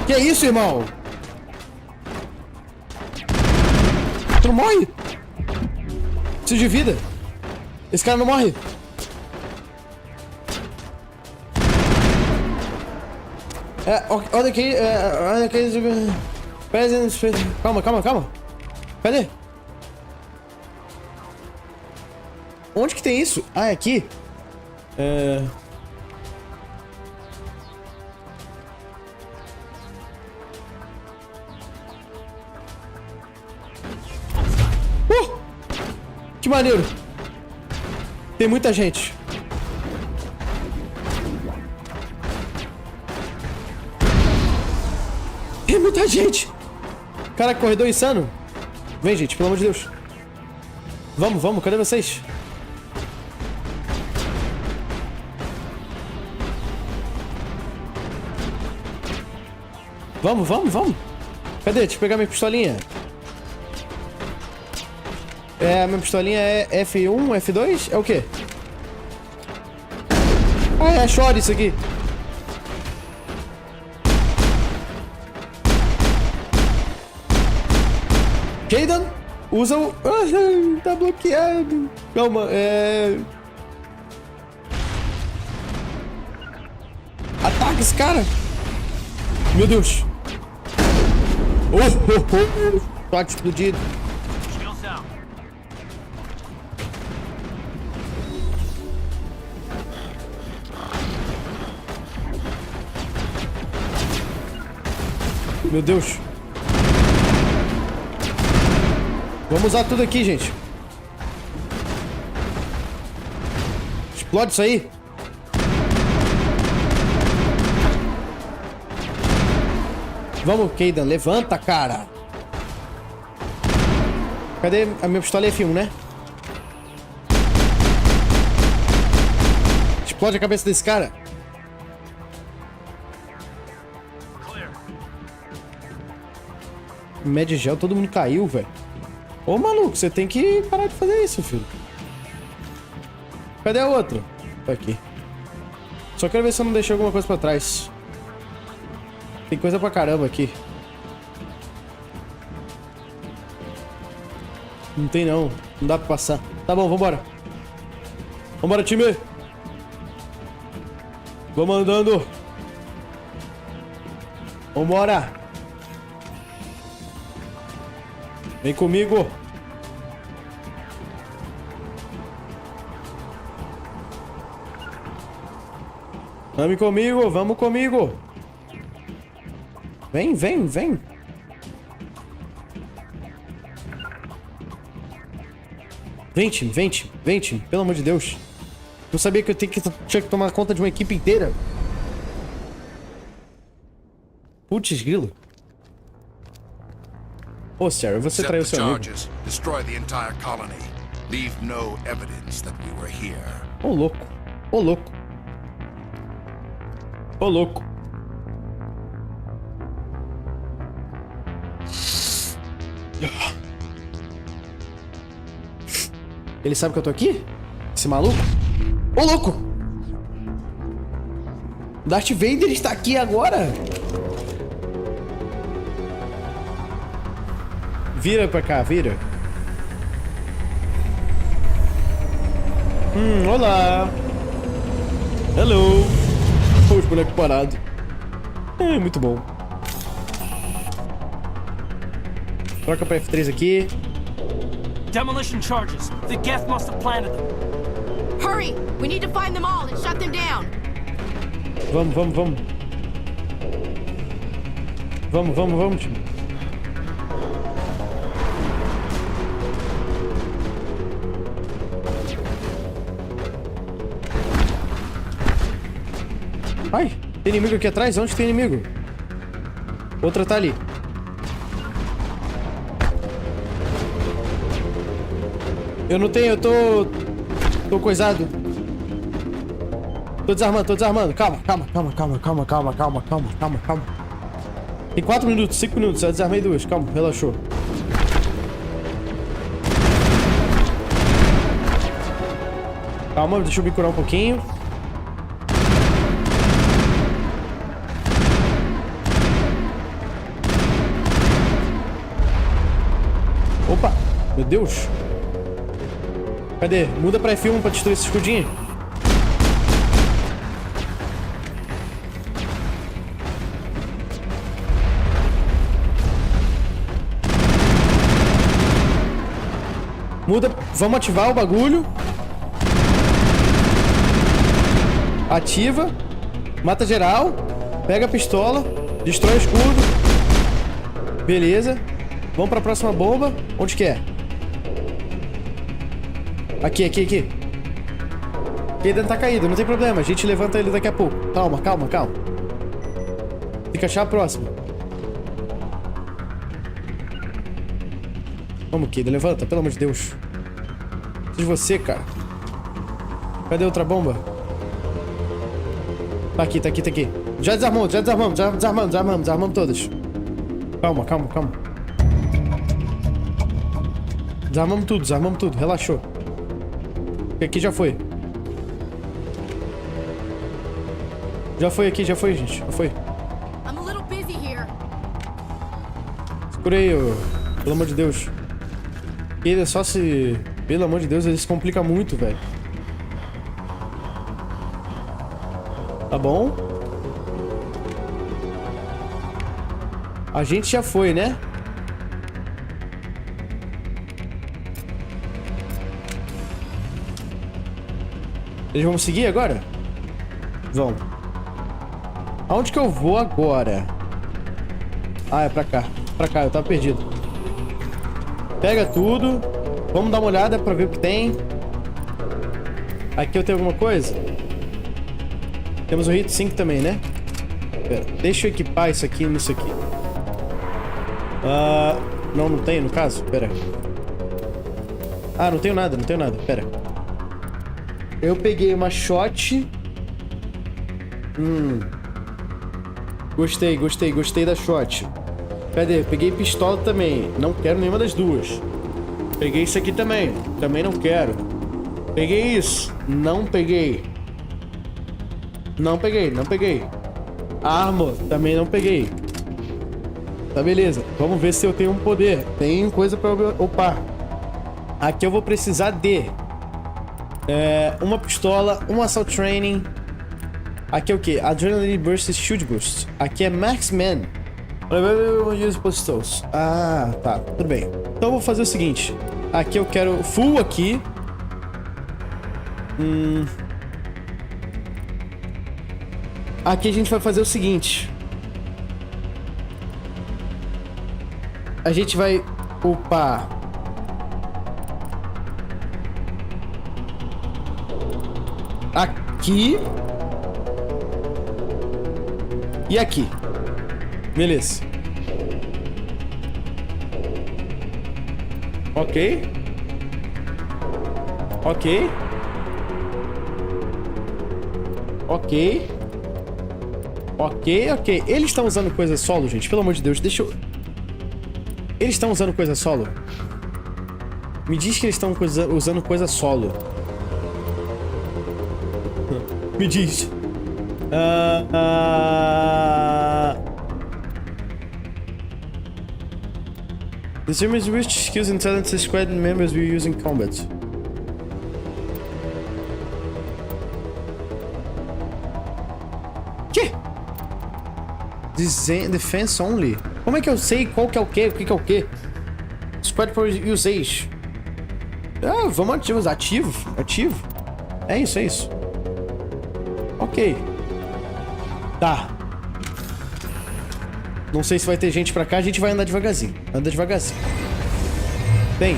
Que é isso, irmão? Tu não morre? Preciso de vida. Esse cara não morre. Olha aqui. Olha aqui. Calma. Cadê? Onde que tem isso? Ah, é aqui? Que maneiro. Tem muita gente. Tem muita gente. Cara, corredor insano. Vem, gente, pelo amor de Deus. Vamos. Cadê vocês? Vamos. Cadê? Deixa eu pegar minha pistolinha. Minha pistolinha é F1, F2? É o quê? Ah, é short isso aqui. Kaden, usa o... tá bloqueado. Calma, Ataca esse cara. Meu Deus. Shot explodido. Meu Deus. Vamos usar tudo aqui, gente. Explode isso aí. Vamos, Kaden. Levanta, cara. Cadê? A minha pistola é F1, né? Explode a cabeça desse cara. Medigel, todo mundo caiu, velho. Ô, maluco, você tem que parar de fazer isso, filho. Cadê a outra? Tá aqui. Só quero ver se eu não deixei alguma coisa pra trás. Tem coisa pra caramba aqui. Não tem, não. Não dá pra passar. Tá bom, vambora. Vambora, time. Vamos andando. Vambora. Vem comigo. Vamos comigo, vamos comigo. Vem. Vem, time, vem, time, vem, time. Pelo amor de Deus. Eu sabia que eu tinha que tomar conta de uma equipe inteira. Putz, grilo. Ô, Sarah, você traiu seu amigo. Destroy the entire colony. Leave no evidence that we were here. Ô, louco. Ô, louco. Ô, louco. Ele sabe que eu tô aqui? Esse maluco? Ô, louco! Darth Vader está aqui agora? Vira pra cá, vira. Olá. Hello. Pô, os bonecos parados. É, muito bom. Troca pra F3 aqui. Demolition charges. The Geth must have planted them. Hurry! We need to find them all and shut them down. Vamos, vamos, vamos. Vamos, vamos, vamos, time. Ai, tem inimigo aqui atrás? Onde tem inimigo? Outra tá ali. Eu não tenho, eu tô coisado. Tô desarmando. Calma. Tem 4 minutos, 5 minutos. Eu desarmei 2. Calma, relaxou. Calma, deixa eu me curar um pouquinho. Opa, meu Deus. Cadê? Muda pra F1 pra destruir esse escudinho. Muda, vamos ativar o bagulho. Ativa. Mata geral. Pega a pistola. Destrói o escudo. Beleza. Vamos pra próxima bomba. Onde que é? Aqui. Ele ainda tá caído, não tem problema. A gente levanta ele daqui a pouco. Calma. Tem que achar a próxima. Vamos, Kid, levanta, pelo amor de Deus. Preciso de você, cara. Cadê outra bomba? Tá aqui. Já desarmamos todas. Calma. Desarmamos tudo, relaxou. Aqui já foi. Já foi, gente. Já foi. Segura aí, pelo amor de Deus. Ele é só se... Pelo amor de Deus, ele se complica muito, velho. Tá bom. A gente já foi, né? Eles vão seguir agora? Vão. Aonde que eu vou agora? Ah, é pra cá. Eu tava perdido. Pega tudo. Vamos dar uma olhada pra ver o que tem. Aqui eu tenho alguma coisa? Temos um hit 5 também, né? Pera, deixa eu equipar isso aqui nisso aqui. Não tem no caso? Pera. Ah, não tenho nada. Pera. Eu peguei uma shot. Gostei da shot. Cadê? Peguei pistola também. Não quero nenhuma das duas. Peguei isso aqui também. Também não quero. Peguei isso. Não peguei. Arma. Também não peguei. Tá, beleza. Vamos ver se eu tenho um poder. Tem coisa pra upar. Aqui eu vou precisar de... uma pistola, um assault training. Aqui é o que? Adrenaline Burst e Shield Boost. Aqui é Marksman. Use pistols. Ah, tá. Tudo bem. Então eu vou fazer o seguinte. Aqui eu quero full aqui. Aqui a gente vai fazer o seguinte. A gente vai upar Aqui. E aqui. Beleza. Ok. Ok. Ok. Ok, ok. Eles estão usando coisa solo, gente. Pelo amor de Deus, deixa eu... Eles estão usando coisa solo? Me diz que eles estão usando coisa solo. Me diz. The series which skills and talents the squad members will use in combat. Que? Defense only? Como é que eu sei qual que é o quê? O que é o quê? Squad for usage. Ah, vamos ativar. Ativo? Ativo? É isso, é isso. Ok. Tá. Não sei se vai ter gente pra cá, a gente vai andar devagarzinho. Anda devagarzinho. Vem.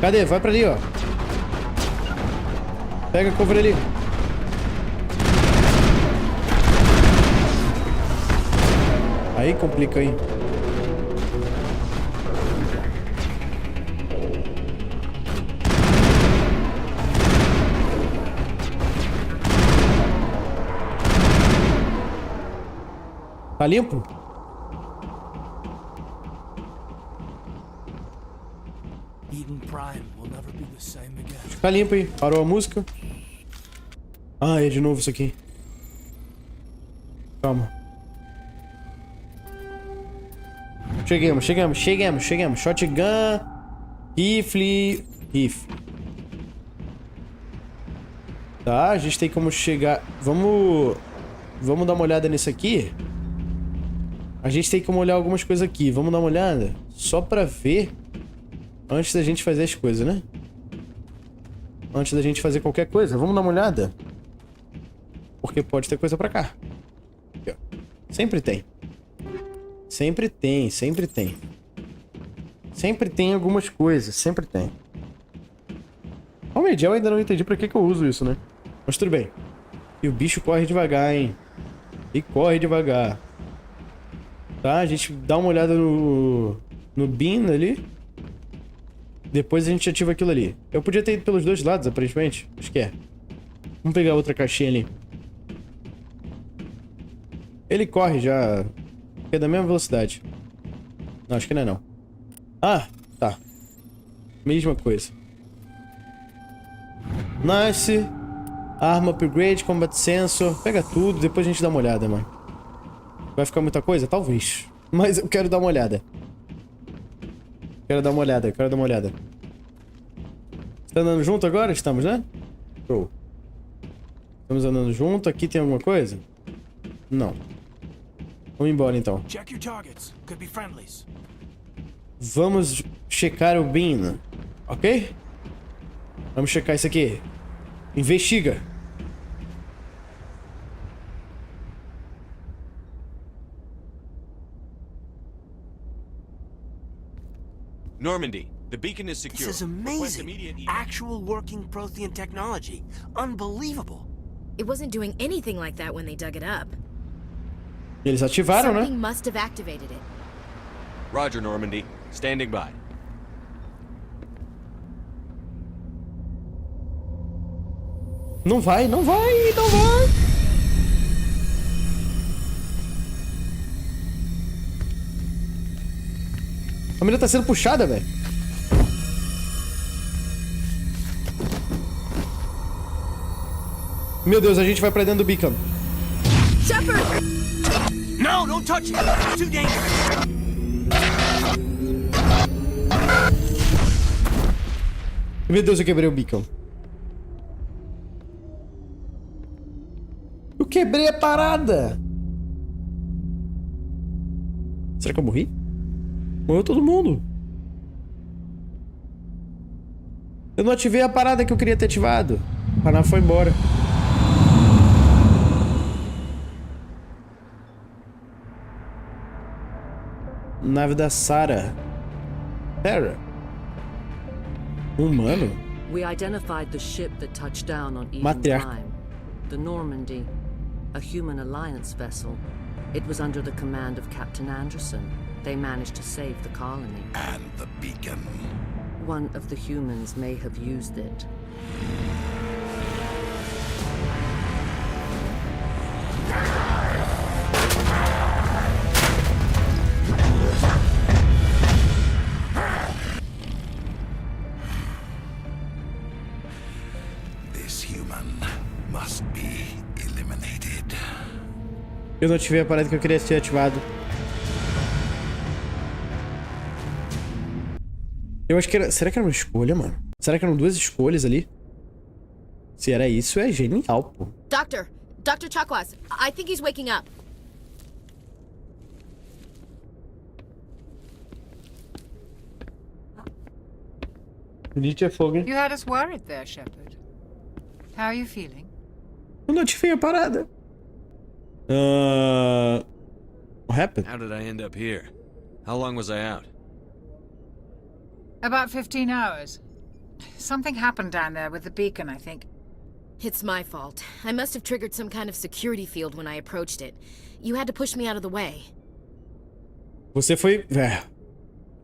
Cadê? Vai pra ali, ó. Pega a cover ali. Aí complica aí. Tá limpo? Tá limpo aí. Parou a música. Ah, é de novo isso aqui. Calma. Chegamos. Shotgun. Rifle. Tá, a gente tem como chegar... Vamos dar uma olhada nisso aqui. A gente tem como olhar algumas coisas aqui. Vamos dar uma olhada? Só pra ver. Antes da gente fazer as coisas, né? Antes da gente fazer qualquer coisa. Vamos dar uma olhada? Porque pode ter coisa pra cá. Aqui, ó. Sempre tem. Sempre tem algumas coisas. Sempre tem. O Medial ainda não entendi pra que eu uso isso, né? Mas tudo bem. E o bicho corre devagar, hein? E corre devagar. Tá, a gente dá uma olhada no bin ali. Depois a gente ativa aquilo ali. Eu podia ter ido pelos dois lados, aparentemente. Acho que é. Vamos pegar outra caixinha ali. Ele corre já. É da mesma velocidade. Não, acho que não é não. Ah, tá. Mesma coisa. Nice. Arma upgrade, combat sensor. Pega tudo, depois a gente dá uma olhada, mano. Vai ficar muita coisa? Talvez. Mas eu quero dar uma olhada. Quero dar uma olhada. Tá andando junto agora? Estamos, né? Show. Estamos andando junto. Aqui tem alguma coisa? Não. Vamos embora então. Vamos checar o bin. Ok? Vamos checar isso aqui. Investiga. Normandy, the beacon is secure. This is amazing. Actual working Prothean technology. Unbelievable. It wasn't doing anything like that when they dug it up. Eles ativaram, Something né? must have activated it. Roger, Normandy. Standing by. Não vai. A menina tá sendo puxada, velho. Meu Deus, a gente vai pra dentro do beacon. Shepard! No, don't touch it. It's too dangerous. Meu Deus, eu quebrei o beacon. Eu quebrei a parada. Será que eu morri? Morreu todo mundo. Eu não ativei a parada que eu queria ter ativado. A nave foi embora. Nave da Sarah. Sarah? Humano? We identified the ship that touched down on Eden Matriarca. Prime. The Normandy. A human alliance vessel. It was under the command of Captain Anderson. They managed to save the colony. And the beacon. One of the humans may have used it. This human must be eliminated. Eu não ativei a parada que eu queria ter ativado. Eu acho que era... Será que era uma escolha, mano? Será que eram duas escolhas ali? Se era isso, é genial, pô. Dr. Chakwas, I think he's waking up. Elite é fogo, hein? You had us worried there, Shepard. How are you feeling? Eu não ativei a parada. What happened? How did I end up here? How long was I out? About 15 hours. Something happened down there with the beacon, I think. It's my fault. I must have triggered some kind of security field when I approached it. You had to push me out of the way. Você foi...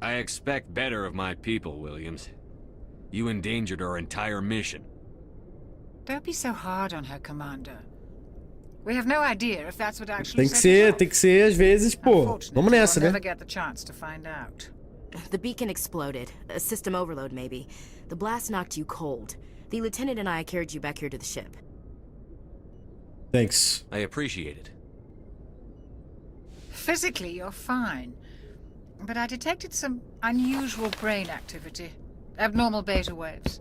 I expect better of my people, Williams. You endangered our entire mission. Don't be so hard on her, Commander. We have no idea if that's what actually Tem que ser às vezes, pô. Vamos nessa, we'll né? never get the chance to find out. The beacon exploded. A system overload, maybe. The blast knocked you cold. The lieutenant and I carried you back here to the ship. Thanks. I appreciate it. Physically, you're fine. But I detected some unusual brain activity. Abnormal beta waves.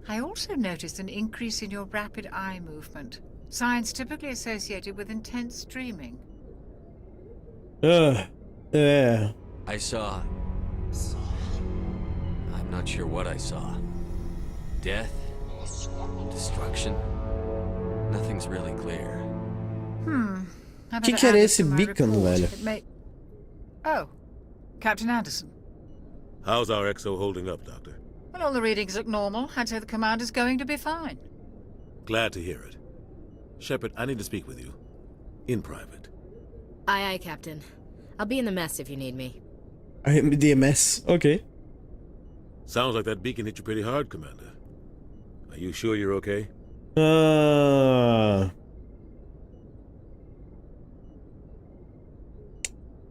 I also noticed an increase in your rapid eye movement. Signs typically associated with intense dreaming. Yeah. I saw... I'm not sure what I saw. Death? Destruction? Nothing's really clear. Que era esse beacon, velho? Oh, Captain Anderson. How's our exo holding up, Doctor? Well, all the readings look normal. I'd say the commander's going to be fine. Glad to hear it. Shepard, I need to speak with you. In private. Aye, Captain. I'll be in the mess if you need me. DMS. Okay. Sounds like that beacon hit you pretty hard, Commander. Are you sure you're okay?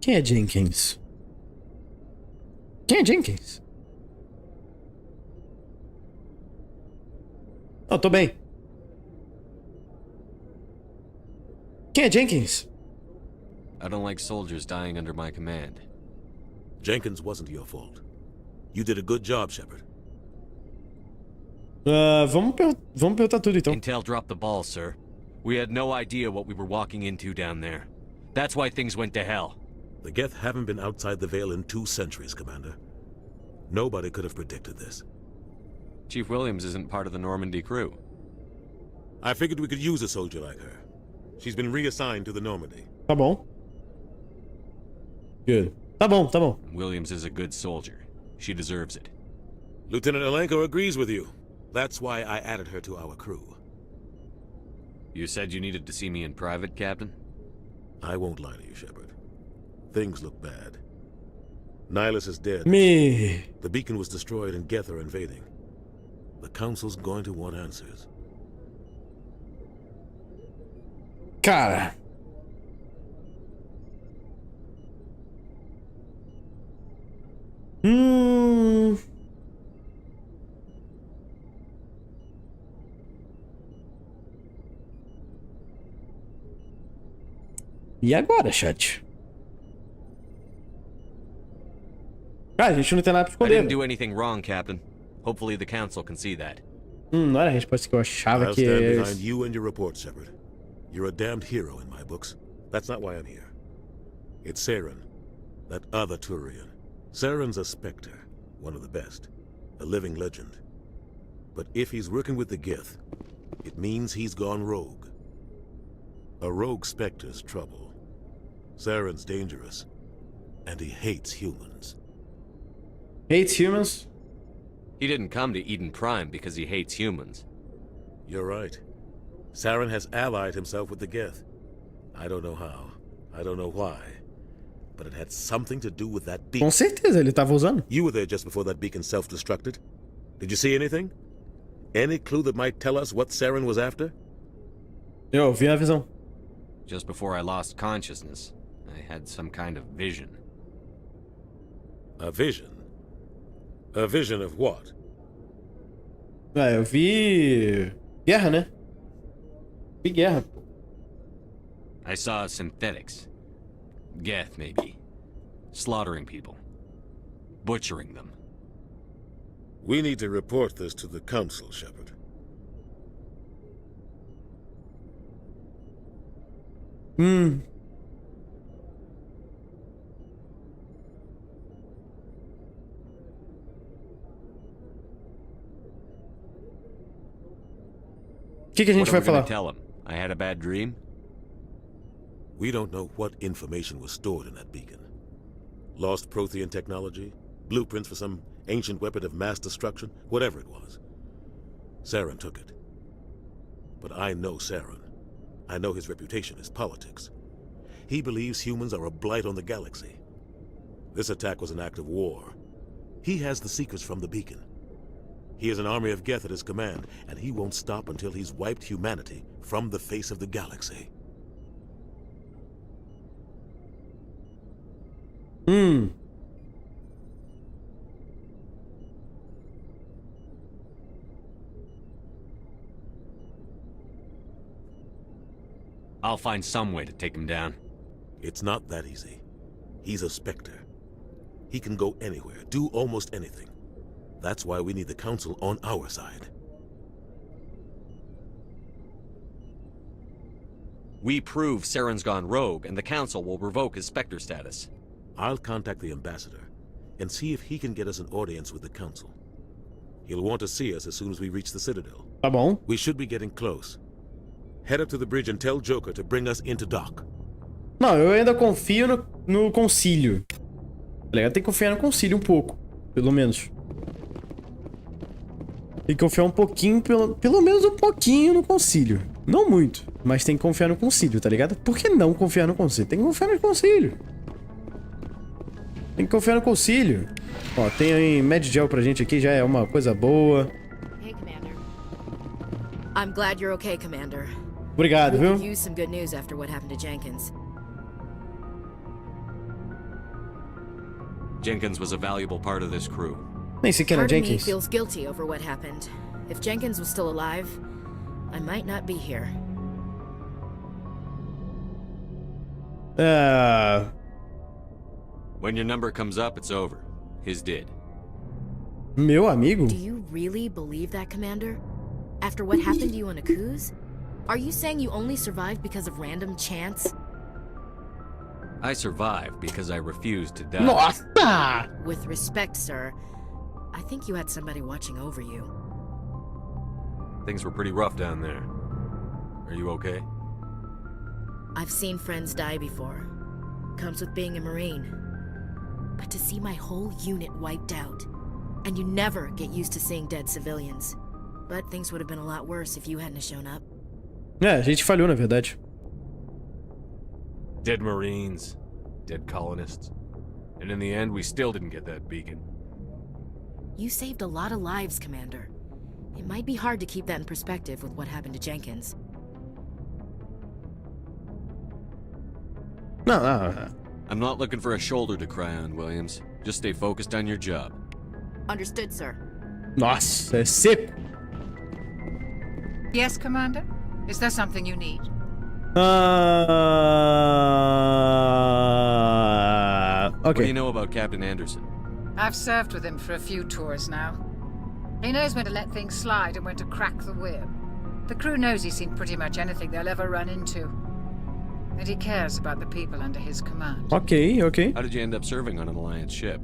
Quem é Jenkins? Quem é Jenkins? Oh, tô bem. Quem é Jenkins? I don't like soldiers dying under my command. Jenkins wasn't your fault. You did a good job, Shepard. Vamos perguntar tudo então. Intel dropped the ball, sir. We had no idea what we were walking into down there. That's why things went to hell. The Geth haven't been outside the Veil in 2 centuries, Commander. Nobody could have predicted this. Chief Williams isn't part of the Normandy crew. I figured we could use a soldier like her. She's been reassigned to the Normandy. Tá bom. Good. Tá bom. Williams is a good soldier. She deserves it. Lieutenant Alenko agrees with you. That's why I added her to our crew. You said you needed to see me in private, Captain? I won't lie to you, Shepard. Things look bad. Nihilus is dead. Me. The beacon was destroyed and Geth are invading. The Council's going to want answers. Cara. E agora, chat? Cara, a gente não tem nada pra I esconder. didn't do anything wrong, Captain. Hopefully the Council can see that. Não era a resposta que eu achava I'll que stand é. behind you and your report, Shepard. You're a damned hero in my books. That's not why I'm here. It's Saren, that other Turian. Saren's a Spectre, one of the best, a living legend. But if he's working with the Geth, it means he's gone rogue. A rogue Spectre's trouble. Saren's dangerous, and he hates humans. Hates humans? He didn't come to Eden Prime because he hates humans. You're right. Saren has allied himself with the Geth. I don't know how. I don't know why. But it had something to do with that beacon. Com certeza, ele tava usando. You were there just before that beacon self-destructed. Did you see anything? Any clue that might tell us what Saren was after? Eu vi a visão. Just before I lost consciousness, I had some kind of vision. A vision? A vision of what? Eu vi... guerra, né? Vi guerra. I saw synthetics. Geth, maybe. Slaughtering people. Butchering them. We need to report this to the Council, Shepard. O que a gente vai falar? Tell him I had a bad dream? We don't know what information was stored in that beacon. Lost Prothean technology, blueprints for some ancient weapon of mass destruction, whatever it was. Saren took it. But I know Saren. I know his reputation is politics. He believes humans are a blight on the galaxy. This attack was an act of war. He has the secrets from the beacon. He has an army of Geth at his command, and he won't stop until he's wiped humanity from the face of the galaxy. I'll find some way to take him down. It's not that easy. He's a Spectre. He can go anywhere, do almost anything. That's why we need the Council on our side. We prove Saren's gone rogue, and the Council will revoke his Spectre status. I'll contact the Ambassador and see if he can get us an audience with the Council. He'll want to see us as soon as we reach the Citadel. Tá bom. We should be getting close. Head up to the bridge and tell Joker to bring us into dock. Não, eu ainda confio no Concílio. Tem que confiar no Concílio um pouco, pelo menos. Tem que confiar um pouquinho, pelo menos um pouquinho no Concílio. Não muito, mas tem que confiar no Concílio, tá ligado? Por que não confiar no Concílio? Tem que confiar no Concílio. Tem que confiar no Concílio. Ó, tem aí Medgel pra gente aqui, já é uma coisa boa. Hey, Commander. I'm glad you're okay, Commander. Obrigado, viu? We could use some good news after what happened to Jenkins. Jenkins was a valuable part of this crew. Nem sequer era Jenkins. Part of me feels guilty over what happened. If Jenkins was still alive, I might not be here. When your number comes up, it's over. His did. Meu amigo? Do you really believe that, Commander? After what happened to you on Akuz? Are you saying you only survived because of random chance? I survived because I refused to die. Nossa! With respect, sir, I think you had somebody watching over you. Things were pretty rough down there. Are you okay? I've seen friends die before. Comes with being a Marine. But to see my whole unit wiped out, and you never get used to seeing dead civilians. But things would have been a lot worse if you hadn't shown up. A gente falhou, na verdade. Dead Marines, dead colonists. And in the end, we still didn't get that beacon. You saved a lot of lives, Commander. It might be hard to keep that in perspective with what happened to Jenkins. No. I'm not looking for a shoulder to cry on, Williams. Just stay focused on your job. Understood, sir. Nossa, é seco. Yes, Commander? Is there something you need? Okay. What do you know about Captain Anderson? I've served with him for a few tours now. He knows when to let things slide and when to crack the whip. The crew knows he's seen pretty much anything they'll ever run into. And he cares about the people under his command. Okay. How did you end up serving on an Alliance ship?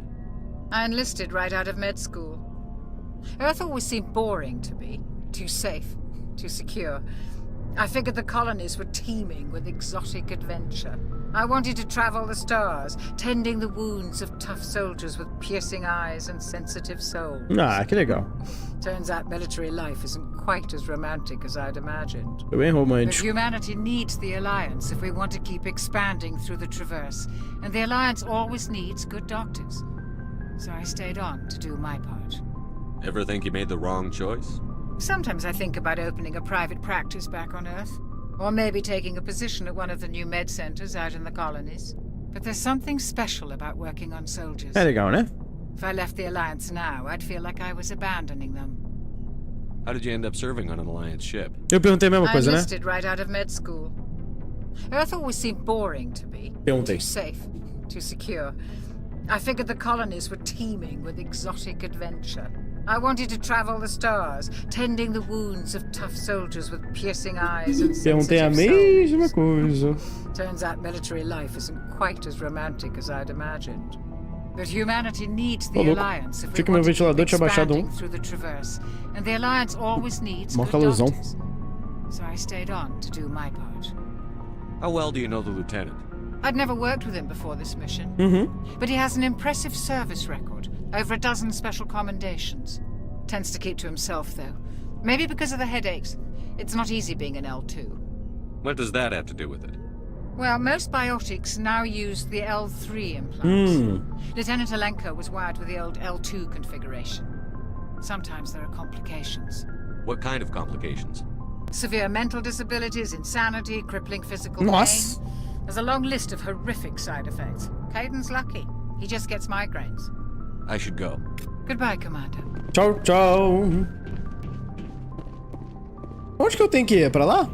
I enlisted right out of med school. Earth always seemed boring to me. Too safe, too secure. I figured the colonies were teeming with exotic adventure. I wanted to travel the stars, tending the wounds of tough soldiers with piercing eyes and sensitive souls. Ah, que legal. Turns out military life isn't quite as romantic as I'd imagined. Foi bem But romântico. humanity needs the Alliance if we want to keep expanding through the Traverse, and the Alliance always needs good doctors. So I stayed on to do my part. Ever think you made the wrong choice? Sometimes I think about opening a private practice back on Earth, or maybe taking a position at one of the new med centers out in the colonies. But there's something special about working on soldiers. É legal, né? If I left the Alliance now, I'd feel like I was abandoning them. How did you end up serving on an Alliance ship? Eu perguntei a mesma I coisa, né? enlisted right out of med school. Earth always seemed boring to me. Perguntei. Too safe, too secure. I figured the colonies were teeming with exotic adventure. I wanted to travel the stars, tending the wounds of tough soldiers with piercing eyes and Perguntei a sensitive mesma souls. coisa. Turns out military life isn't quite as romantic as I'd imagined. But humanity needs the Ô, louco. Alliance if we Achei que meu want to keep ventilador tinha baixado expanding through the Traverse, and the Alliance always needs Mó good calorzão. doctors. So I stayed on to do my part. How well do you know the lieutenant? I'd never worked with him before this mission, but he has an impressive service record, over a dozen special commendations. Tends to keep to himself, though. Maybe because of the headaches. It's not easy being an L2. What does that have to do with it? Well, most biotics now use the L3 implants. Lieutenant Alenko was wired with the old L2 configuration. Sometimes there are complications. What kind of complications? Severe mental disabilities, insanity, crippling physical Nossa. pain. There's a long list of horrific side effects. Caden's lucky. He just gets migraines. I should go. Goodbye, Commander. Tchau, tchau. Onde que eu tenho que ir? É pra lá?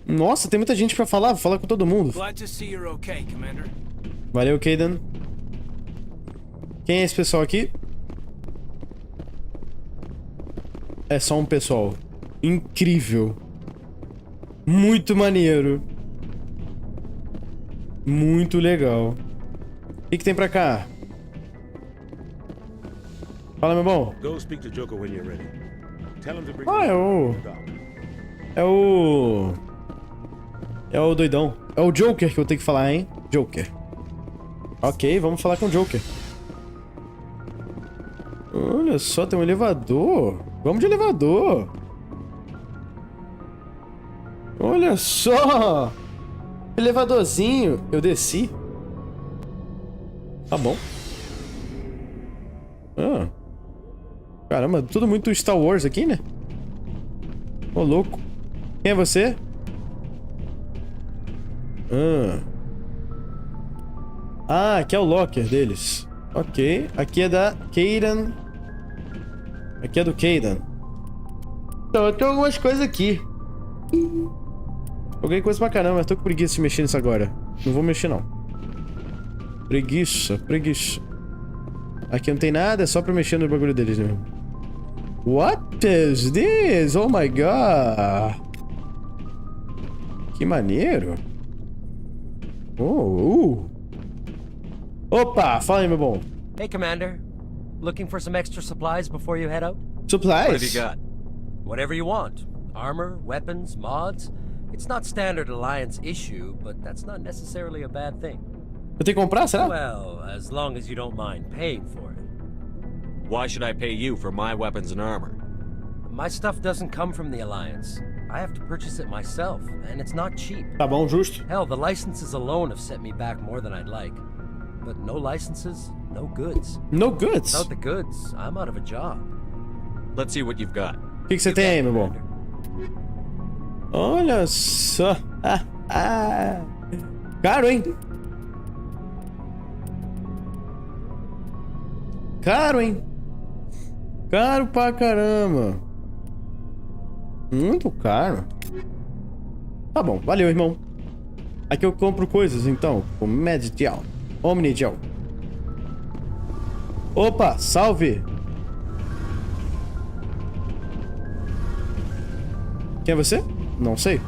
Nossa, tem muita gente pra falar. Vou falar com todo mundo. Glad to see you're okay, Commander. Valeu, Caden. Quem é esse pessoal aqui? É só um pessoal. Incrível. Muito maneiro. Muito legal. O que tem pra cá? Fala, meu bom. Go speak to Joker when you're ready. Tell him to bring Ah, é o doidão. É o Joker que eu tenho que falar, hein? Joker. Ok, vamos falar com o Joker. Olha só, tem um elevador. Vamos de elevador. Olha só. Elevadorzinho. Eu desci. Tá bom. Ah. Caramba, tudo muito Star Wars aqui, né? Ô, louco. Quem é você? Ah, aqui é o locker deles. Ok. Aqui é da Caden. Aqui é do Caden. Então, eu tenho algumas coisas aqui. Joguei coisa pra caramba, mas tô com preguiça de mexer nisso agora. Não vou mexer, não. Preguiça, preguiça. Aqui não tem nada, é só pra mexer no bagulho deles mesmo. What is this? Oh my god. Que maneiro. Opa, fala aí, meu bom. Hey, Commander. Looking for some extra supplies before you head out? Supplies? What have you got? Whatever you want. Armor, weapons, mods. It's not standard Alliance issue, but that's not necessarily a bad thing. Eu tenho que comprar, será? Well, as long as you don't mind paying for it. Why should I pay you for my weapons and armor? My stuff doesn't come from the Alliance. I have to purchase it myself, and it's not cheap. Tá bom, justo. Hell, the licenses alone have set me back more than I'd like. But no licenses, no goods. No goods? Without the goods, I'm out of a job. Let's see what you've got. O que você tem aí, meu bom? Olha só. Caro, hein? Caro, hein? Caro pra caramba. Muito caro. Tá bom, valeu, irmão. Aqui eu compro coisas, então. O Medical. Omnigel. Opa, salve. Quem é você? Não sei.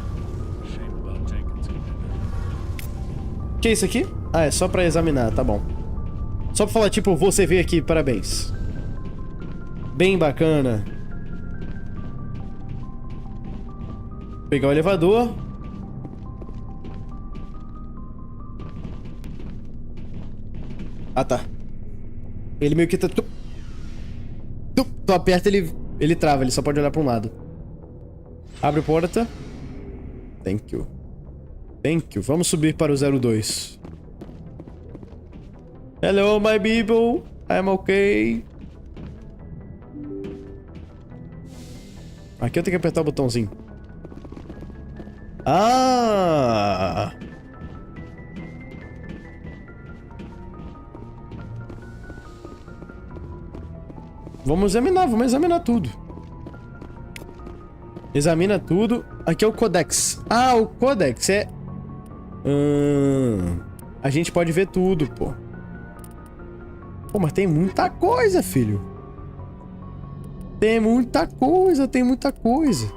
Que é isso aqui? Ah, é só pra examinar, tá bom. Só pra falar, tipo, você veio aqui, parabéns. Bem bacana. Pegar o elevador. Ah, tá. Ele meio que tá... Tu aperta, ele trava. Ele só pode olhar pra um lado. Abre a porta. Thank you. Thank you. Vamos subir para o 02. Hello, my people. I'm okay. Aqui eu tenho que apertar o botãozinho. Ah! Vamos examinar tudo. Examina tudo. Aqui é o Codex. Ah, o Codex é... A gente pode ver tudo, pô. Pô, mas tem muita coisa, filho. Tem muita coisa, tem muita coisa.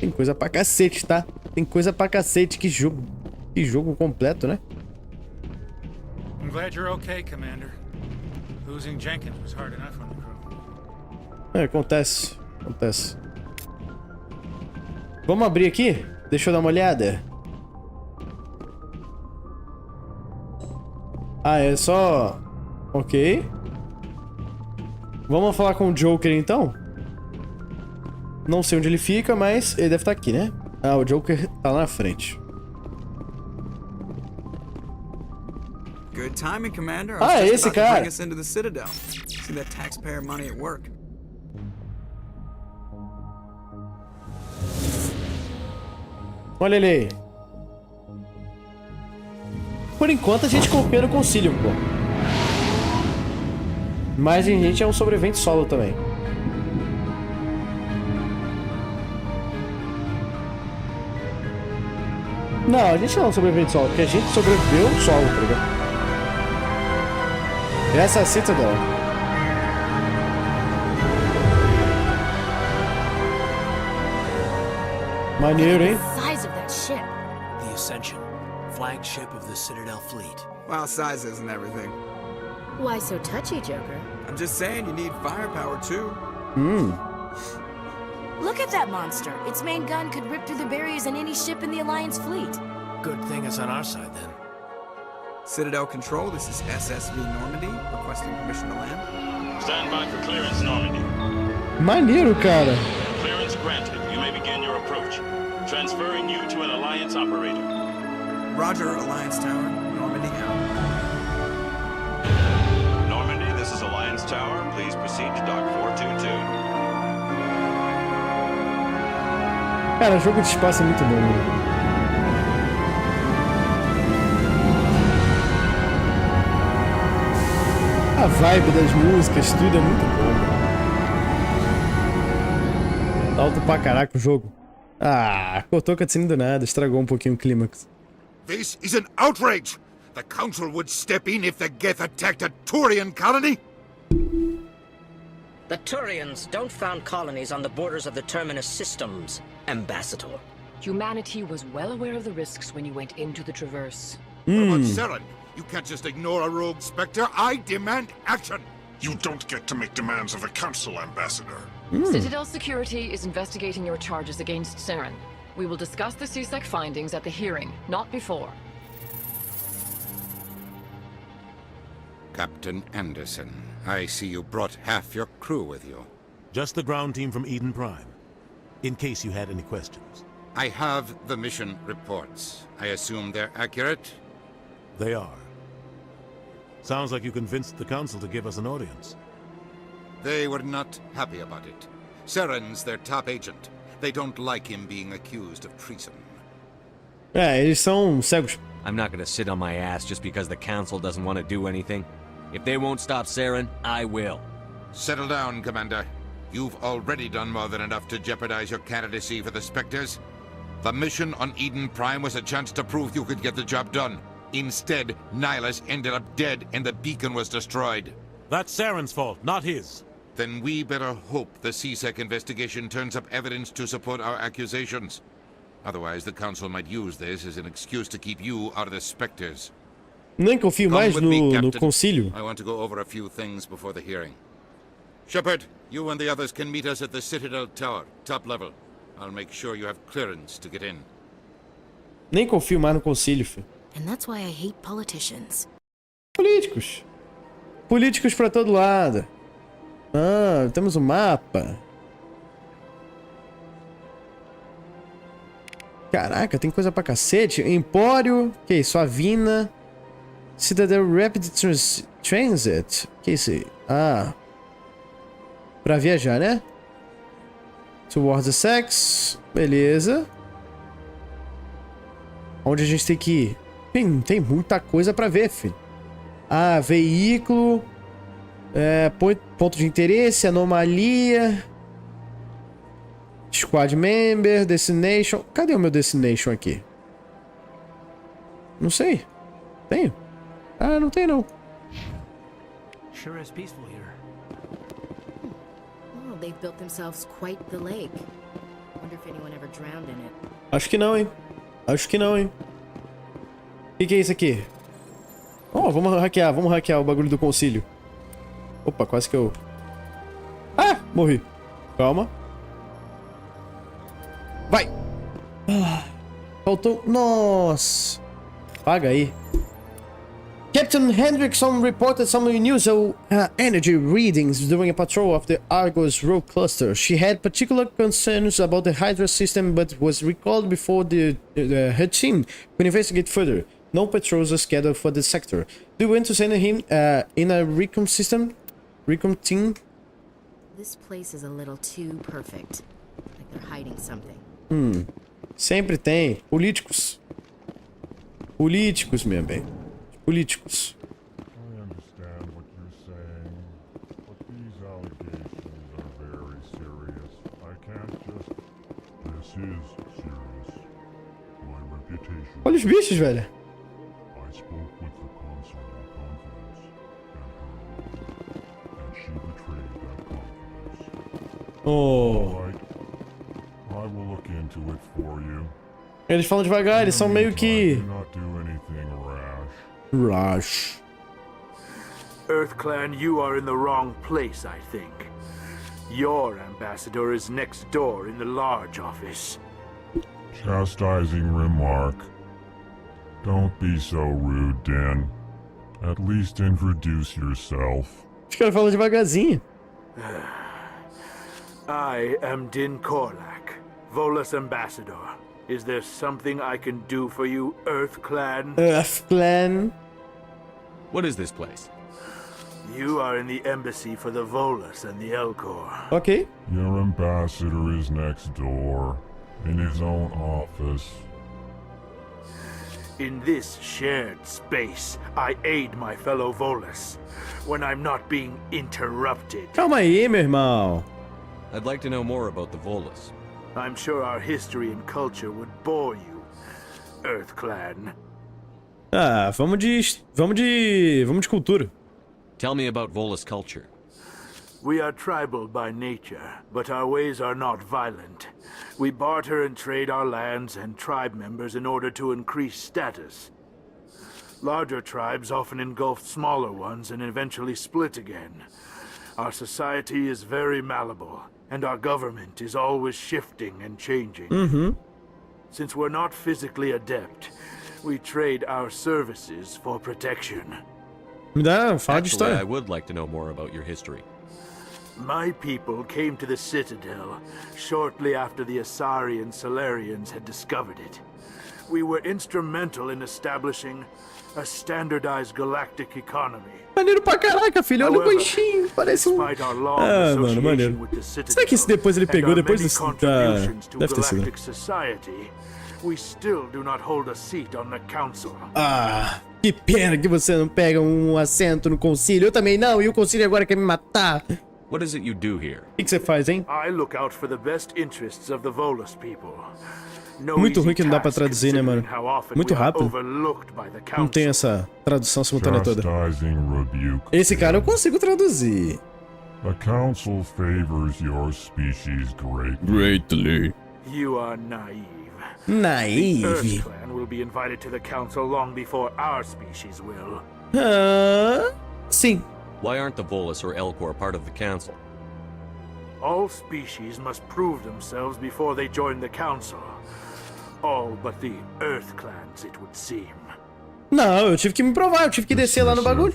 Tem coisa pra cacete, tá? Tem coisa pra cacete. Que jogo completo, né? I'm glad you're okay, Commander. Losing Jenkins was hard enough on the crew. Acontece. Vamos abrir aqui? Deixa eu dar uma olhada. Ah, é só... Ok. Vamos falar com o Joker, então? Não sei onde ele fica, mas ele deve estar aqui, né? Ah, o Joker tá lá na frente. Good timing, Commander. I Ah, was just esse about to cara. bring us into the Citadel. See that taxpayer money at work. Olha ele aí. Por enquanto a gente confia no concílio, pô. Mas a gente é um sobrevivente solo também. Não, a gente não é um sobrevivente solo, porque a gente sobreviveu solo, tá ligado? Essa é a Citadel. Maneiro, hein? Size of that ship. The Ascension, flagship of the Citadel fleet. Well, size isn't everything. Why so touchy, Joker? I'm just saying you need firepower too. Look at that monster. Its main gun could rip through the barriers in any ship in the Alliance fleet. Good thing it's on our side then. Citadel Control, this is SSV Normandy, requesting permission to land. Stand by for clearance, Normandy. Maneiro, cara. Clearance granted. You may begin your approach. Transferring you to an Alliance operator. Roger, Alliance Tower. Normandy out. Normandy, this is Alliance Tower. Please proceed to Dock 422. Cara, jogo de espaço é muito bom, mano. A vibe das músicas, tudo é muito bom. Tá alto pra caraca o jogo. Ah, cortou a cutscene do nada, estragou um pouquinho o clímax. This is an outrage! The Council would step in if the Geth attacked a Turian colony? The Turians don't found colonies on the borders of the Terminus systems, Ambassador. Humanity was well aware of the risks when you went into the Traverse. What about Seren? You can't just ignore a rogue Spectre. I demand action! You don't get to make demands of the Council, Ambassador. Citadel Security is investigating your charges against Seren. We will discuss the CSEC findings at the hearing, not before. Captain Anderson, I see you brought half your crew with you. Just the ground team from Eden Prime, in case you had any questions. I have the mission reports. I assume they're accurate? They are. Sounds like you convinced the Council to give us an audience. They were not happy about it. Seren's their top agent. They don't like him being accused of treason. É, eles são cegos. I'm not gonna sit on my ass just because the Council doesn't want to do anything. If they won't stop Seren, I will. Settle down, Commander. You've already done more than enough to jeopardize your candidacy for the Spectres. The mission on Eden Prime was a chance to prove you could get the job done. Instead, Nihilus ended up dead and the beacon was destroyed. That's Seren's fault, not his. Then we better hope the CSEC investigation turns up evidence to support our accusations. Otherwise, the Council might use this as an excuse to keep you out of the Spectres. Nem confio mais no concílio. I want to go over a few things before the hearing. Shepard, you and the others can meet us at the Citadel Tower, top level. I'll make sure you have clearance to get in. Nem confio mais no concílio, filho. And that's why I hate politicians. Políticos. Políticos pra todo lado. Ah, temos um mapa. Caraca, tem coisa pra cacete. Empório. Que isso? Avina. Citadel Rapid Transit. Que isso aí? Ah. Pra viajar, né? Towards the Sex. Beleza. Onde a gente tem que ir? Tem muita coisa pra ver, filho. Ah, veículo. Ponto de interesse, anomalia. Squad member, destination. Cadê o meu destination aqui? Não sei. Tenho? Ah, não tem não. Sure is peaceful here. Oh, they've built themselves quite the lake. Wonder if anyone ever drowned in it. Acho que não, hein? Acho que não, hein? O que é isso aqui? Oh, vamos hackear o bagulho do concílio. Opa, quase que eu... Ah, morri. Calma. Vai! Ah, faltou... Nossa! Paga aí. Captain Hendrickson reported some unusual energy readings during a patrol of the Argos rogue cluster. She had particular concerns about the Hydra system, but was recalled before her team could investigate further. No patrols are scheduled for the sector. Do you want to send him in a recon system? Recon team? This place is a little too perfect. Like they're hiding something. Sempre tem. Políticos. Políticos, meu bem. Políticos. I understand what you're saying, but these allegations are very serious. I can't just... This is serious. My reputation... Olha os bichos, velho. I spoke with the consul in confidence, and she betrayed that confidence. Oh. Right. I will look into it for you. Eles falam devagar, eles são meio que... Do not do anything rash. Rush. EarthClan, you are in the wrong place, I think. Your ambassador is next door in the large office. Chastising remark. Don't be so rude, Din. At least introduce yourself. Os caras falam devagarzinho. I am Din Korlak, Volus ambassador. Is there something I can do for you, EarthClan? EarthClan? What is this place? You are in the embassy for the Volus and the Elcor. Okay. Your ambassador is next door, in his own office. In this shared space, I aid my fellow Volus when I'm not being interrupted. Calma aí, meu irmão. I'd like to know more about the Volus. I'm sure our history and culture would bore you, EarthClan. Ah, vamos de cultura. Tell me about Volus culture. We are tribal by nature, but our ways are not violent. We barter and trade our lands and tribe members in order to increase status. Larger tribes often engulf smaller ones and eventually split again. Our society is very malleable, and our government is always shifting and changing. Since we're not physically adept, we trade our services for protection. Actually, I would like to know more about your history. My people came to the Citadel shortly after the Asari and Solarians had discovered it. We were instrumental in establishing a standardized galactic economy. Maneiro pra caraca, filho. Olha o coxinho. Parece um... Ah, mano, maneiro. Será que esse depois ele pegou depois da... Deve ter sido. We still do not hold a seat on the council. Ah, que pena que você não pega um assento no concílio. Eu também não, e o concílio agora quer me matar. What is it you do here? O que você faz, hein? I look out for the best interests of the Volus people. Muito ruim que não dá pra traduzir, né, mano? Muito rápido. Não tem essa tradução simultânea toda. Esse cara eu consigo traduzir. The council favors your species greatly. You are naive. Naive. The EarthClan will be invited to the council long before our species will. Sim. Why aren't the Volus or Elcor part of the council? All species must prove themselves before they join the Council. All but the Earth clans, it would seem. Não, eu tive que me provar, eu tive que descer lá no bagulho.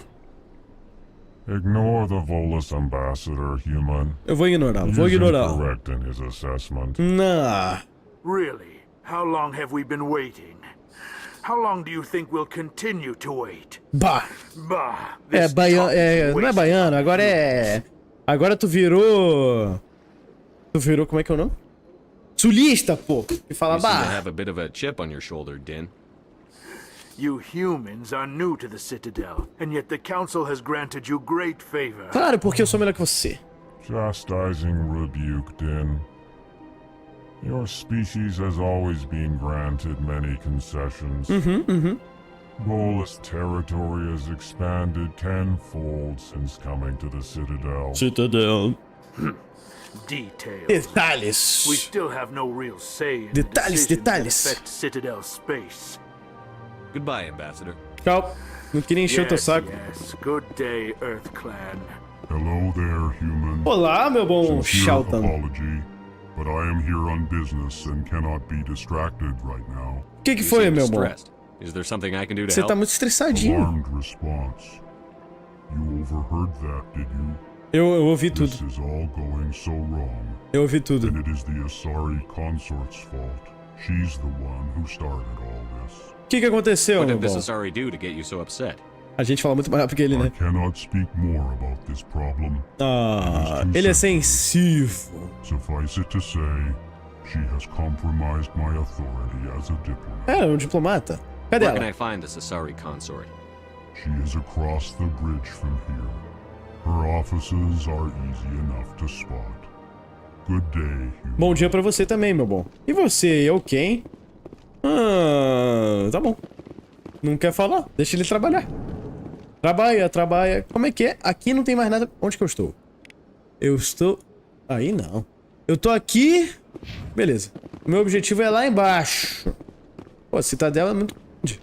Ignore the Volus ambassador, human. Eu vou ignorá-lo, vou ignorá-lo. Correct in his assessment. Não. Really? How long have we been waiting? How long do you think we'll continue to wait? Bah. Bah. É, baiano, não é baiano, agora é... Agora tu virou... Tu virou, como é que é o nome? Sulista, pô. E fala, bah. have a bit of a chip on your shoulder, Din. You humans are new to the Citadel, and yet the Council has granted you great favor. Claro, porque eu sou melhor que você. Chastising rebuke, Din. Your species has always been granted many concessions. Volus territory has expanded tenfold since coming to the Citadel. Citadel. Details. Detalhes. We still have no real say in Detalhes, the decisions that detalhes. affect Citadel space. Goodbye, Ambassador. Tchau. Não queria encher o teu saco. Yes. Good day, Earth Clan. Hello there, human. Olá, meu bom Sincere Shelton. apology, but I am here on business and cannot be distracted right now. O que foi, meu bom? Is there something I can do to Você help? tá muito estressadinho. Alarmed response. You overheard that, did you? Eu ouvi tudo. This is all going so wrong. Eu ouvi tudo. And it is the Asari consort's fault. She's the one who started all this. O que aconteceu, What meu did this bom? Asari do to get you so upset? A gente fala muito mais rápido que ele, né? I cannot speak more about this problem. Ah, ele é sensível. Suffice it to say, she has compromised my authority as a diplomat. É, um diplomata. Cadê Where can ela? I find this Asari consort? She is across the bridge from here. Her offices are easy enough to spot. Good day, human. Bom dia pra você também, meu bom. E você, eu quem? Ah, tá bom. Não quer falar? Deixa ele trabalhar. Trabalha, trabalha. Como é que é? Aqui não tem mais nada. Onde que eu estou? Eu estou... Aí não. Eu tô aqui... Beleza. O meu objetivo é lá embaixo. Pô, a Citadel é muito grande.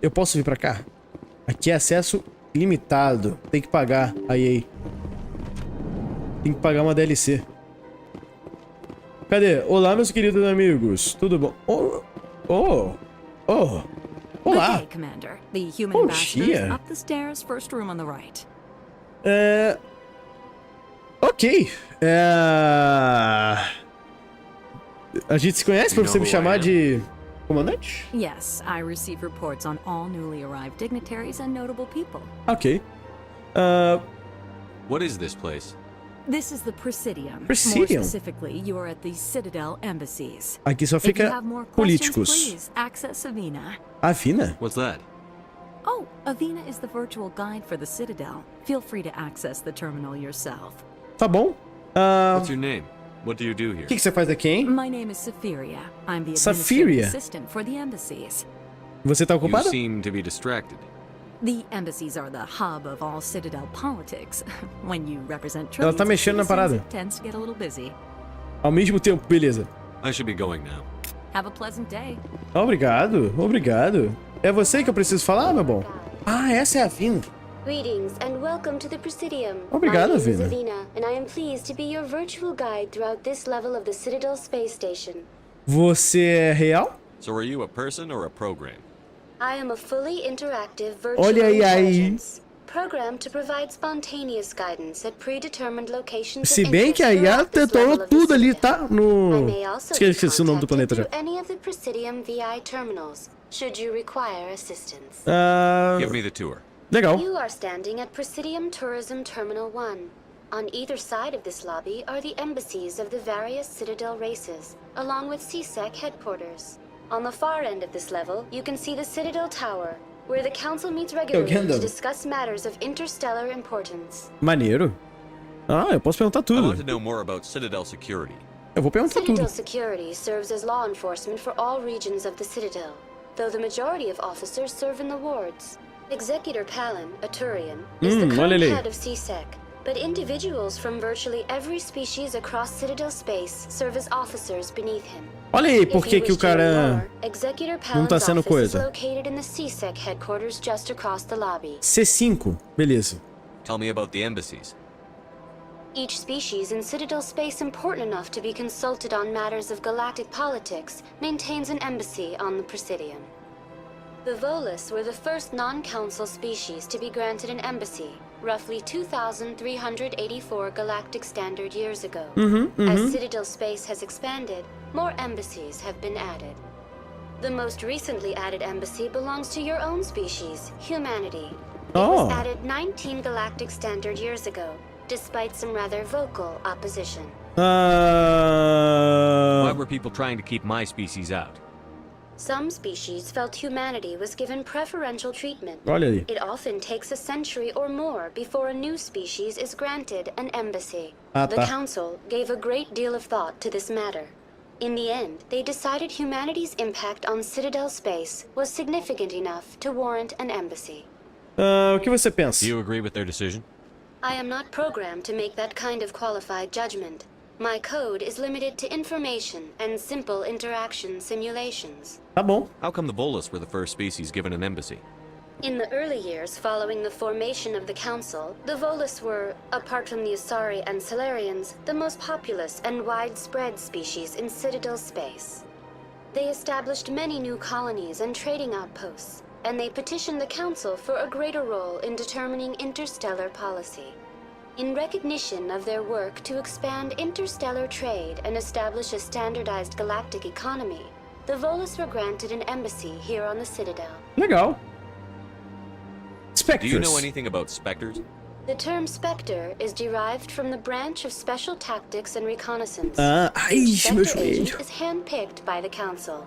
Eu posso vir pra cá? Aqui é acesso limitado. Tem que pagar a EA. Tem que pagar uma DLC. Cadê? Olá, meus queridos amigos. Tudo bom? Olá. Good day, Commander. The human ambassador is dia. up the stairs, first room on the right. Ok. A gente se conhece pra você me chamar de... Comandante? Yes, I receive reports on all newly arrived dignitaries and notable people. Ok. What is this place? This is the Presidium. Presidium? More specifically, you are at the Citadel embassies. Aqui só If you fica have more questions, políticos. please access Avina. Avina? What's that? Oh, Avina is the virtual guide for the Citadel. Feel free to access the terminal yourself. Tá bom. What's your name? What do you do here? O que você faz aqui, hein? My name is Safiria. I'm the Safiria? administrative assistant for the embassies. Você tá You ocupada? seem to be distracted. The embassies are the hub of all Citadel politics. When you represent Ela trillions tá of mexendo na citizens, parada. it tends to get a little busy. Ao mesmo tempo, beleza. I should be going now. Have a pleasant day. Obrigado, obrigado. É você que eu preciso falar, meu bom? Ah, essa é a Avina. Greetings and welcome to the Presidium. Obrigado, My name is Avina. Avina, and I am pleased to be your virtual guide throughout this level of the Citadel space station. Você é real? So are you a person or a program? I am a fully interactive virtual Olha aí. intelligence, programmed to provide spontaneous guidance at predetermined locations Se of bem interest que a IA throughout this detonou level of the tudo ali, Citadel. tá? I No... may also be Esqueci o nome do planeta contacted já. through any of the Presidium VI terminals, should you require assistance. Give me the tour. Legal. You are standing at Presidium Tourism Terminal 1. On either side of this lobby are the embassies of the various Citadel races, along with CSEC headquarters. On the far end of this level, you can see the Citadel Tower, where the Council meets regularly Gandalf. to discuss matters of interstellar importance. Maneiro. Ah, eu posso perguntar I tudo. want to know more about Citadel security. Eu vou perguntar Citadel tudo. security serves as law enforcement for all regions of the Citadel, though the majority of officers serve in the wards. Executor Palin, a Turian, is the olha current ele aí. head of CSEC, but individuals from virtually every species across Citadel space serve as officers beneath him. Olha aí If por que you que o wish to learn cara more, Executor não tá Palin's sendo office is coisa. located in the CSEC headquarters just across the lobby. C5, beleza. Tell me about the embassies. Each species in Citadel space important enough to be consulted on matters of galactic politics maintains an embassy on the Presidium. The Volus were the first non-council species to be granted an embassy, roughly 2,384 galactic standard years ago. As Citadel space has expanded, more embassies have been added. The most recently added embassy belongs to your own species, humanity. It was added 19 galactic standard years ago, despite some rather vocal opposition. Why were people trying to keep my species out? Some species felt humanity was given preferential treatment. Olha aí. It often takes a century or more before a new species is granted an embassy. The Council gave a great deal of thought to this matter. In the end, they decided humanity's impact on Citadel space was significant enough to warrant an embassy. O que você pensa? Do you agree with their decision? I am not programmed to make that kind of qualified judgment. My code is limited to information and simple interaction simulations. Tá bom. How come the Volus were the first species given an embassy? In the early years following the formation of the Council, the Volus were, apart from the Asari and Solarians, the most populous and widespread species in Citadel space. They established many new colonies and trading outposts, and they petitioned the Council for a greater role in determining interstellar policy. In recognition of their work to expand interstellar trade and establish a standardized galactic economy, the Volus were granted an embassy here on the Citadel. Legal. Spectres. Do you know anything about specters? The term Spectre is derived from the branch of Special Tactics and Reconnaissance. Each Spectre Spectre agent is handpicked by the Council.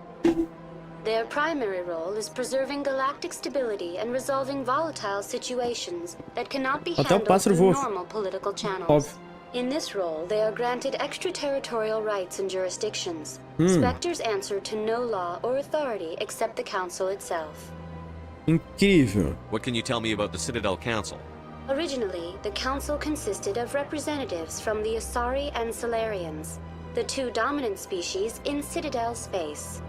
Their primary role is preserving galactic stability and resolving volatile situations that cannot be handled through normal political channels. In this role, they are granted extraterritorial rights and jurisdictions. Spectres answer to no law or authority except the Council itself. Incrível. What can you tell me about the Citadel Council? Originally, the Council consisted of representatives from the Asari and Solarians, the two dominant species in Citadel space.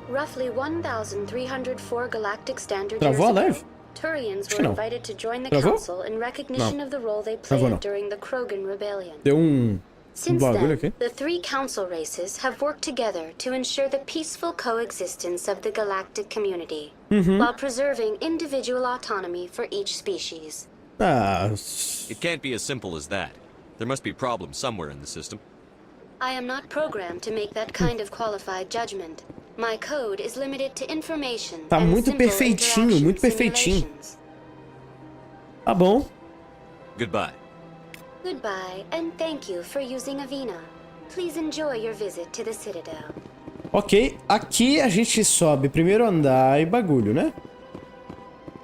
Roughly 1,304 galactic standard years ago, Turians were invited to join the Council in recognition of the role they played during the Krogan Rebellion. Since then, the three Council races have worked together to ensure the peaceful coexistence of the galactic community, while preserving individual autonomy for each species. It can't be as simple as that. There must be problems somewhere in the system. I am not programmed to make that kind of qualified judgment. My code is limited to information Tá and muito simple perfeitinho, muito perfeitinho. simulations. Tá bom. Goodbye. Goodbye, and thank you for using Avina. Please enjoy your visit to the Citadel. Ok, aqui a gente sobe primeiro andar e bagulho, né?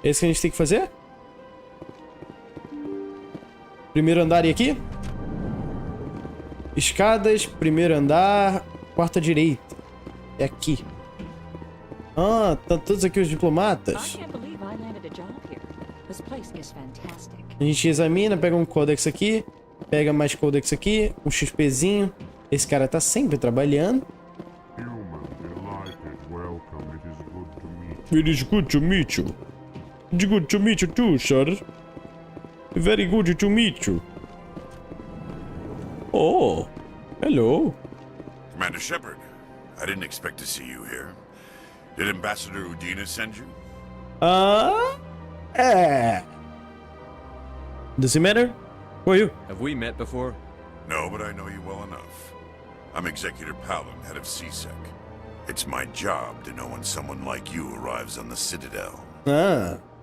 Esse que a gente tem que fazer? Primeiro andar e aqui? Escadas, primeiro andar, quarta direita. É aqui. Ah, tá todos aqui os diplomatas. A gente examina, pega um codex aqui, pega mais codex aqui, um XPzinho. Esse cara tá sempre trabalhando. It is good to meet you. It's good to meet you too, sir. Very good to meet you. Oh, hello. Commander Shepard, I didn't expect to see you here. Did Ambassador Udina send you? Does it matter? Who are you? Have we met before? No, but I know you well enough. I'm Executor Palin, head of CSEC. It's my job to know when someone like you arrives on the Citadel.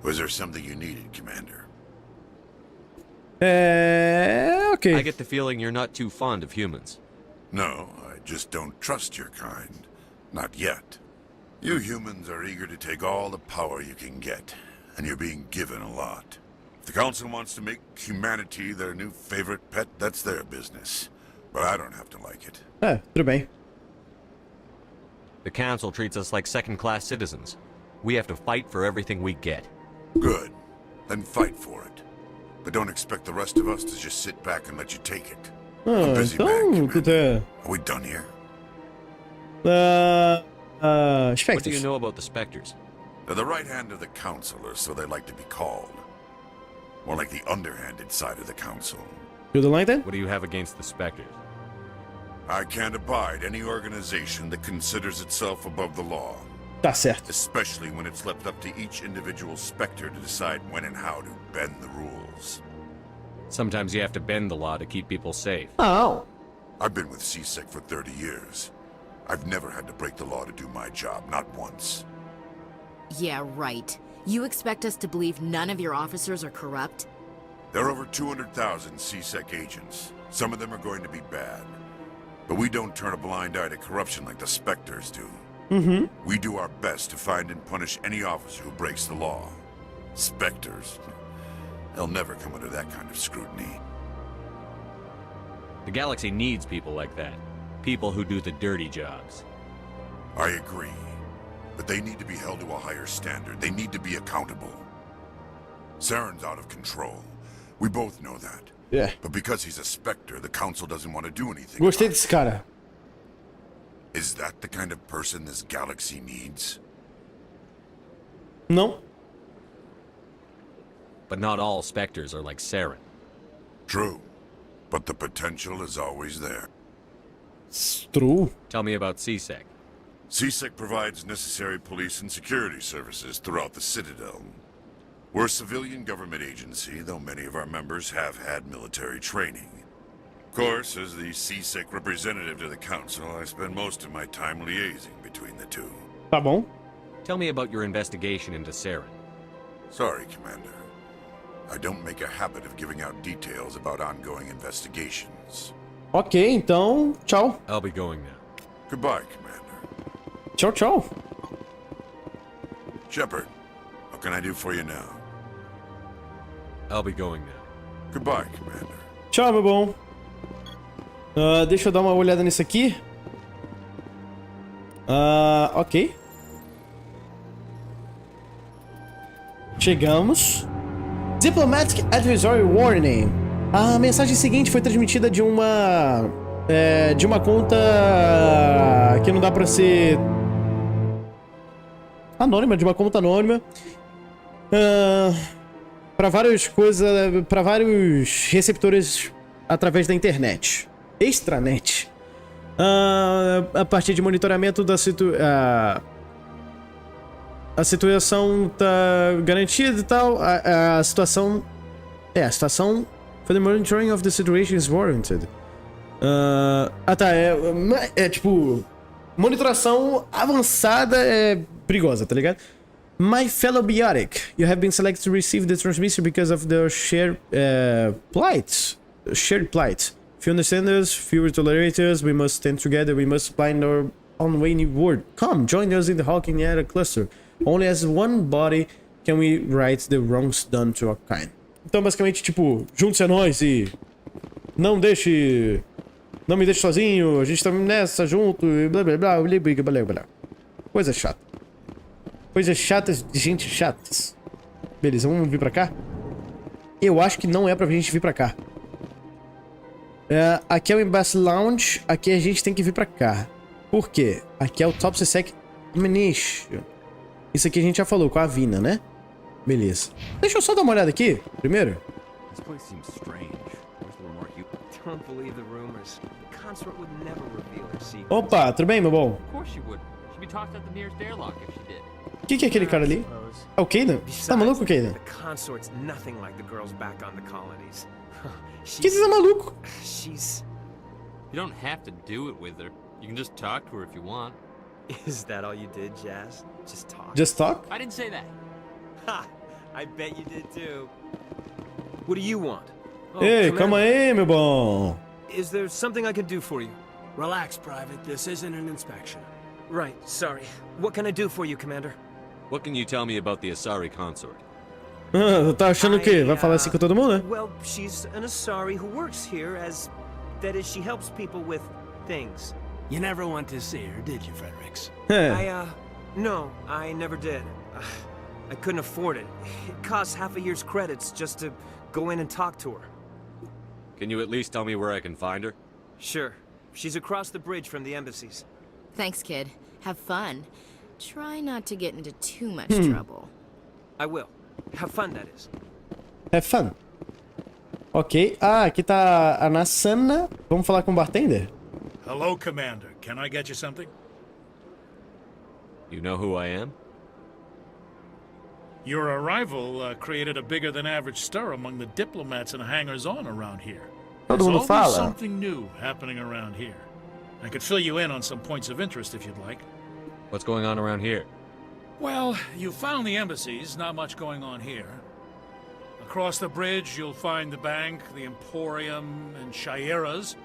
Was there something you needed, Commander? Okay. I get the feeling you're not too fond of humans. No, I just don't trust your kind. Not yet. You humans are eager to take all the power you can get, and you're being given a lot. If the Council wants to make humanity their new favorite pet, that's their business. But I don't have to like it. Tudo bem. The Council treats us like second-class citizens. We have to fight for everything we get. Good. Then fight for it. But don't expect the rest of us to just sit back and let you take it. I'm busy man, Commander. Are we done here? Spectres. What do you know about the Spectres? They're the right hand of the Council, or so they like to be called. More like the underhanded side of the Council. Tudo lá, então? What do you have against the Spectres? I can't abide any organization that considers itself above the law. Tá certo. Especially when it's left up to each individual Spectre to decide when and how to bend the rules. Sometimes you have to bend the law to keep people safe. Oh. I've been with CSEC for 30 years. I've never had to break the law to do my job, not once. Yeah, right. You expect us to believe none of your officers are corrupt? There are over 200,000 CSEC agents. Some of them are going to be bad. But we don't turn a blind eye to corruption like the Spectres do. We do our best to find and punish any officer who breaks the law. Spectres, they'll never come under that kind of scrutiny. The galaxy needs people like that. People who do the dirty jobs. I agree. But they need to be held to a higher standard. They need to be accountable. Saren's out of control. We both know that. Yeah. But because he's a Spectre, the Council doesn't want to do anything. Gostei desse cara. Is that the kind of person this galaxy needs? No. But not all Spectres are like Saren. True. But the potential is always there. It's true. Tell me about CSEC. CSEC provides necessary police and security services throughout the Citadel. We're a civilian government agency, though many of our members have had military training. Of course, as the CSEC representative to the Council, I spend most of my time liaising between the two. Tá bom. Tell me about your investigation into Saren. Sorry, Commander. I don't make a habit of giving out details about ongoing investigations. Ok, então, tchau. I'll be going now. Goodbye, Commander. Tchau, tchau. Shepard, what can I do for you now? I'll be going now. Goodbye, Commander. Tchau, meu bom. Deixa eu dar uma olhada nisso aqui. Ok. Chegamos. Diplomatic Advisory Warning. A mensagem seguinte foi transmitida de uma conta que não dá pra ser anônima, de uma conta anônima. Para várias coisas, para vários receptores através da internet. Extranet. A partir de monitoramento da a situação tá garantida e tal. A situação for the monitoring of the situation is warranted. Tá, tipo, monitoração avançada é perigosa, tá ligado? My fellow Biotic, you have been selected to receive the transmission because of the shared plight. If you understand us, fewer tolerators, we must stand together, we must find our own way word. Come, join us in the Hawking Era cluster. Only as one body can we right the wrongs done to our kind. Então, basicamente, tipo, junte-se a nós e não me deixe sozinho, a gente tá nessa junto e blá blá blá blá blá blá. Coisa chata. Coisas chatas de gente chatas. Beleza, vamos vir pra cá? Eu acho que não é pra gente vir pra cá. Aqui é o Embassy Lounge, aqui a gente tem que vir pra cá. Por quê? Aqui é o Top Sec Ammunition. Isso aqui a gente já falou com a Vina, né? Beleza. Deixa eu só dar uma olhada aqui, primeiro. Opa, tudo bem, meu bom? O que é aquele cara ali? É o Kaidan? Tá maluco, Kaidan? Que você tá maluco? You don't have to do it with her. You can just talk to her if you want. Is that all you did, Jazz? Just talk? Just talk? I didn't say that. Ha! I bet you did too. What do you want? Ei, calma aí, meu bom. Is there something I can do for you? Relax, Private. This isn't an inspection. Right, sorry. What can I do for you, Commander? What can you tell me about the Asari consort? Tá achando o quê? Vai falar assim com todo mundo, né? Well, she's an Asari who works here as... That is, she helps people with things. You never went to see her, did you, Fredericks? No, I never did. I couldn't afford it. It costs half a year's credits just to go in and talk to her. Can you at least tell me where I can find her? Sure. She's across the bridge from the embassies. Thanks, kid. Have fun. Try not to get into too much trouble. I will. Have fun, that is. Have fun. Ok. Ah, aqui tá a Nassana. Vamos falar com o bartender? Hello, Commander. Can I get you something? You know who I am? Your arrival created a bigger than average stir among the diplomats and hangers-on around here. Todo mundo There's always fala. something new happening around here. I could fill you in on some points of interest if you'd like. What's going on around here? Well, you found the embassies, not much going on here. Across the bridge, you'll find the bank, the Emporium, and Shaira's.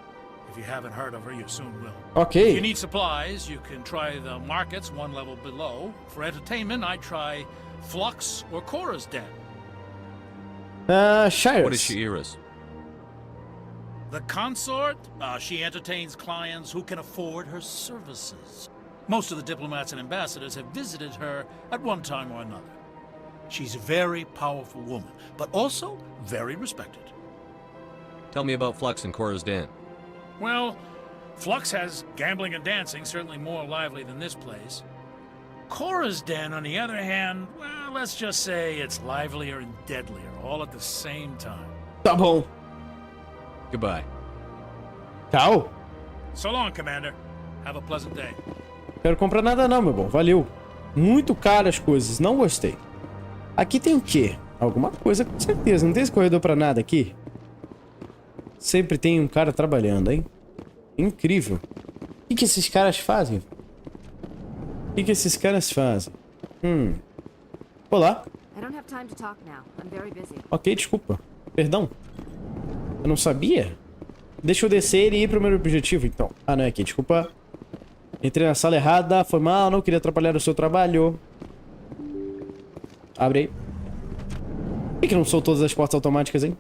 If you haven't heard of her, you soon will. Okay. If you need supplies, you can try the markets one level below. For entertainment, I'd try Flux or Cora's Den. Shaira's. What is Shaira's? The consort, she entertains clients who can afford her services. Most of the diplomats and ambassadors have visited her at one time or another. She's a very powerful woman, but also very respected. Tell me about Flux and Cora's Den. Well, Flux has gambling and dancing, certainly more lively than this place. Cora's Den, on the other hand, well, let's just say it's livelier and deadlier, all at the same time. Tá bom. Goodbye. Tchau. So long, Commander. Have a pleasant day. Quero comprar nada não, meu bom. Valeu. Muito caro as coisas. Não gostei. Aqui tem o quê? Alguma coisa, com certeza. Não tem esse corredor pra nada aqui? Sempre tem um cara trabalhando, hein? Incrível. O que esses caras fazem? O que esses caras fazem? Olá. I don't have time to talk now. I'm very busy. Ok, desculpa. Perdão. Eu não sabia. Deixa eu descer e ir pro meu objetivo, então. Ah, não é aqui. Desculpa. Entrei na sala errada. Foi mal. Não queria atrapalhar o seu trabalho. Abre aí. Por que não sou todas as portas automáticas, hein?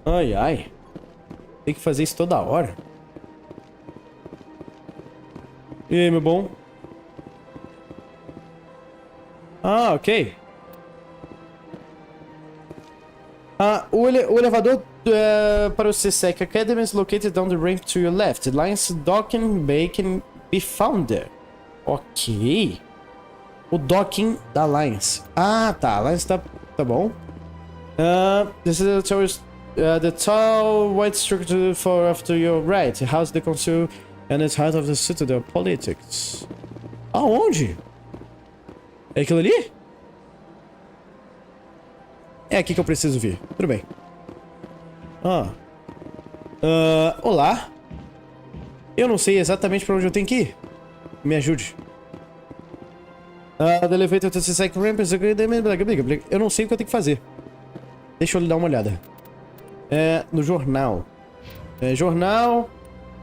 Ai, ai. Tem que fazer isso toda hora. E aí, meu bom? Ah, ok. O elevador para o CSEC Academy is located down the ramp to your left. Lines docking bay can be found there. Ok. O docking da Lines. Ah, tá. A Lines tá bom. This is the tower's, the tall white structure for after your right. House the council and it's heart of the citadel politics. Aonde? É aquilo ali? É aqui que eu preciso vir. Tudo bem. Olá. Eu não sei exatamente pra onde eu tenho que ir. Me ajude. The elevator to the second ramp is... Eu não sei o que eu tenho que fazer. Deixa eu lhe dar uma olhada. No jornal. Jornal.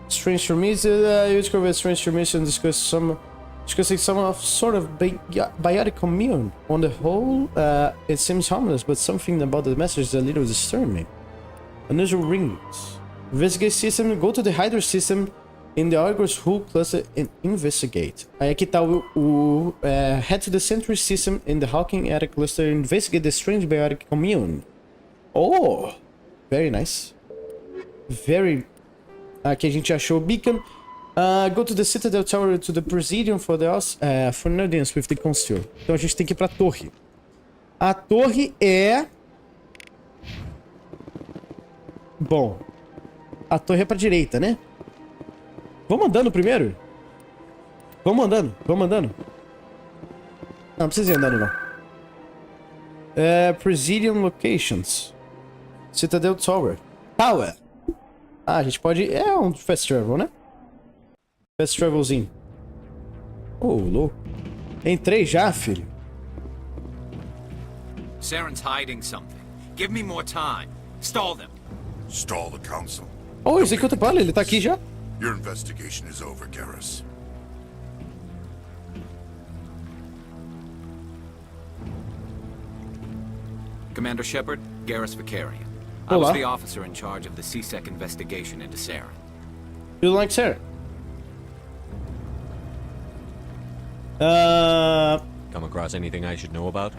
Strange Transmission. You discover Strange Transmission discussing some sort of biotic commune. On the whole, it seems harmless, but something about the message is a little disturbing. Unusual rings. Investigate system. Go to the Hydra system in the Argos Hull cluster and investigate. Aí aqui tá head to the Sentry system in the Hawking Attic cluster and investigate the strange biotic commune. Oh! Very nice. Very... Aqui a gente achou o beacon. Go to the Citadel Tower to the Presidium for an audience with the Council. Então a gente tem que ir pra torre. A torre é... Bom. A torre é pra direita, né? Vamos andando primeiro? Vamos andando. Não precisa ir andando, não. Presidium Locations. Citadel Tower. A gente pode... É um fast travel, né? Fast travelzinho. Oh, louco. Entrei já, filho. Saren's hiding something. Give me more time. Stall them. Stall the council. Oh, executa bala, ele tá aqui já. Your investigation is over, Garrus. Commander Shepard, Garrus Vicarian. I Olá. was the officer in charge of the CSEC investigation into Saren. You like Saren? Come across anything I should know about?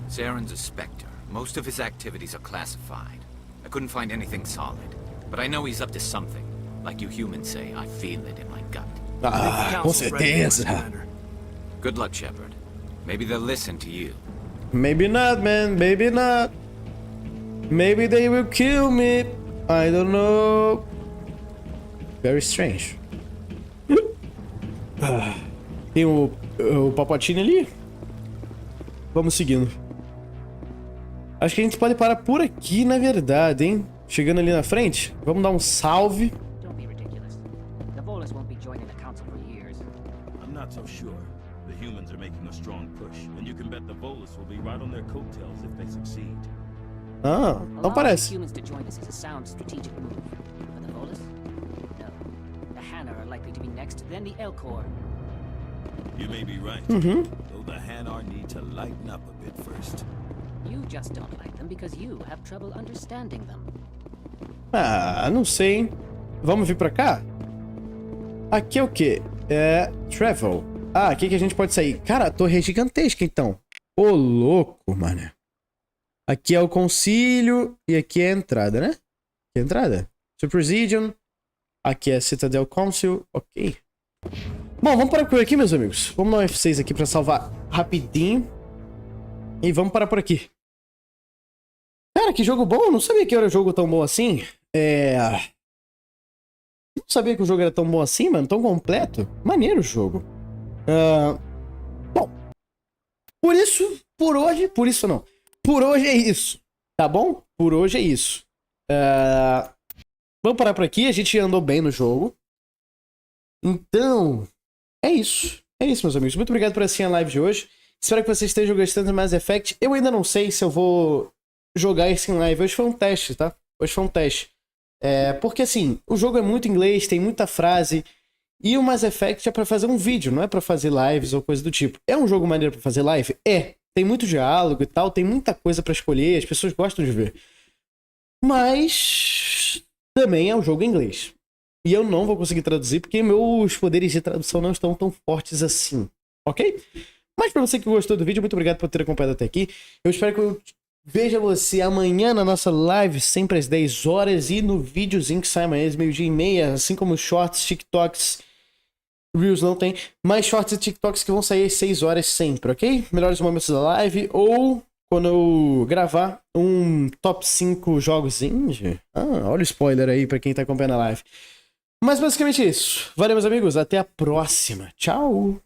Saren's a Spectre. Most of his activities are classified. I couldn't find anything solid. But I know he's up to something. Like you humans say, I feel it in my gut. Com certeza. Good luck, Shepard. Maybe they'll listen to you. Maybe not, man. Maybe not. Maybe they will kill me. I don't know. Very strange. Tem o Palpatine ali. Vamos seguindo. Acho que a gente pode parar por aqui, na verdade, hein? Chegando ali na frente. Vamos dar um salve. Don't be ridiculous. The Volus won't be joining the council for years. I'm not so sure. The humans are making a strong push, and you can bet the Volus will be right on their coattails if they succeed. Ah, não parece. Humans to join us is a sound strategic move. But the Volus? No. The Hanar are likely to be next, then the Elcor. You may be right. Though the Hanar need to lighten up a bit first. You just don't like them because you have trouble understanding them. Ah, não sei, hein? Vamos vir pra cá? Aqui é o quê? É... Travel. Ah, aqui que a gente pode sair. Cara, a torre é gigantesca, então. Ô, louco, mano. Aqui é o concílio e aqui é a entrada, né? Aqui é a entrada. Supersidium. Aqui é a Citadel Council. Ok. Bom, vamos parar por aqui, meus amigos. Vamos dar um F6 aqui pra salvar rapidinho. E vamos parar por aqui. Cara, que jogo bom. Eu não sabia que era um jogo tão bom assim. Não sabia que o jogo era tão bom assim, mano. Tão completo. Maneiro o jogo. Bom. Por hoje é isso. Tá bom? Por hoje é isso. Vamos parar por aqui. A gente andou bem no jogo. Então, é isso. É isso, meus amigos. Muito obrigado por assistir a live de hoje. Espero que vocês estejam gostando de Mass Effect. Eu ainda não sei se eu vou jogar isso em live. Hoje foi um teste, tá? Hoje foi um teste. Porque, assim, o jogo é muito inglês, tem muita frase. E o Mass Effect é pra fazer um vídeo, não é pra fazer lives ou coisa do tipo. É um jogo maneiro pra fazer live? É. Tem muito diálogo e tal, tem muita coisa pra escolher, as pessoas gostam de ver. Mas também é um jogo em inglês. E eu não vou conseguir traduzir porque meus poderes de tradução não estão tão fortes assim, ok? Mas pra você que gostou do vídeo, muito obrigado por ter acompanhado até aqui. Eu espero que eu veja você amanhã na nossa live, sempre às 10 horas, e no videozinho que sai amanhã às meio-dia e meia, assim como shorts, TikToks, Reels não tem, mas shorts e TikToks que vão sair às 6 horas sempre, ok? Melhores momentos da live, ou quando eu gravar um top 5 jogos indie. Olha o spoiler aí pra quem tá acompanhando a live. Mas basicamente é isso. Valeu, meus amigos. Até a próxima. Tchau!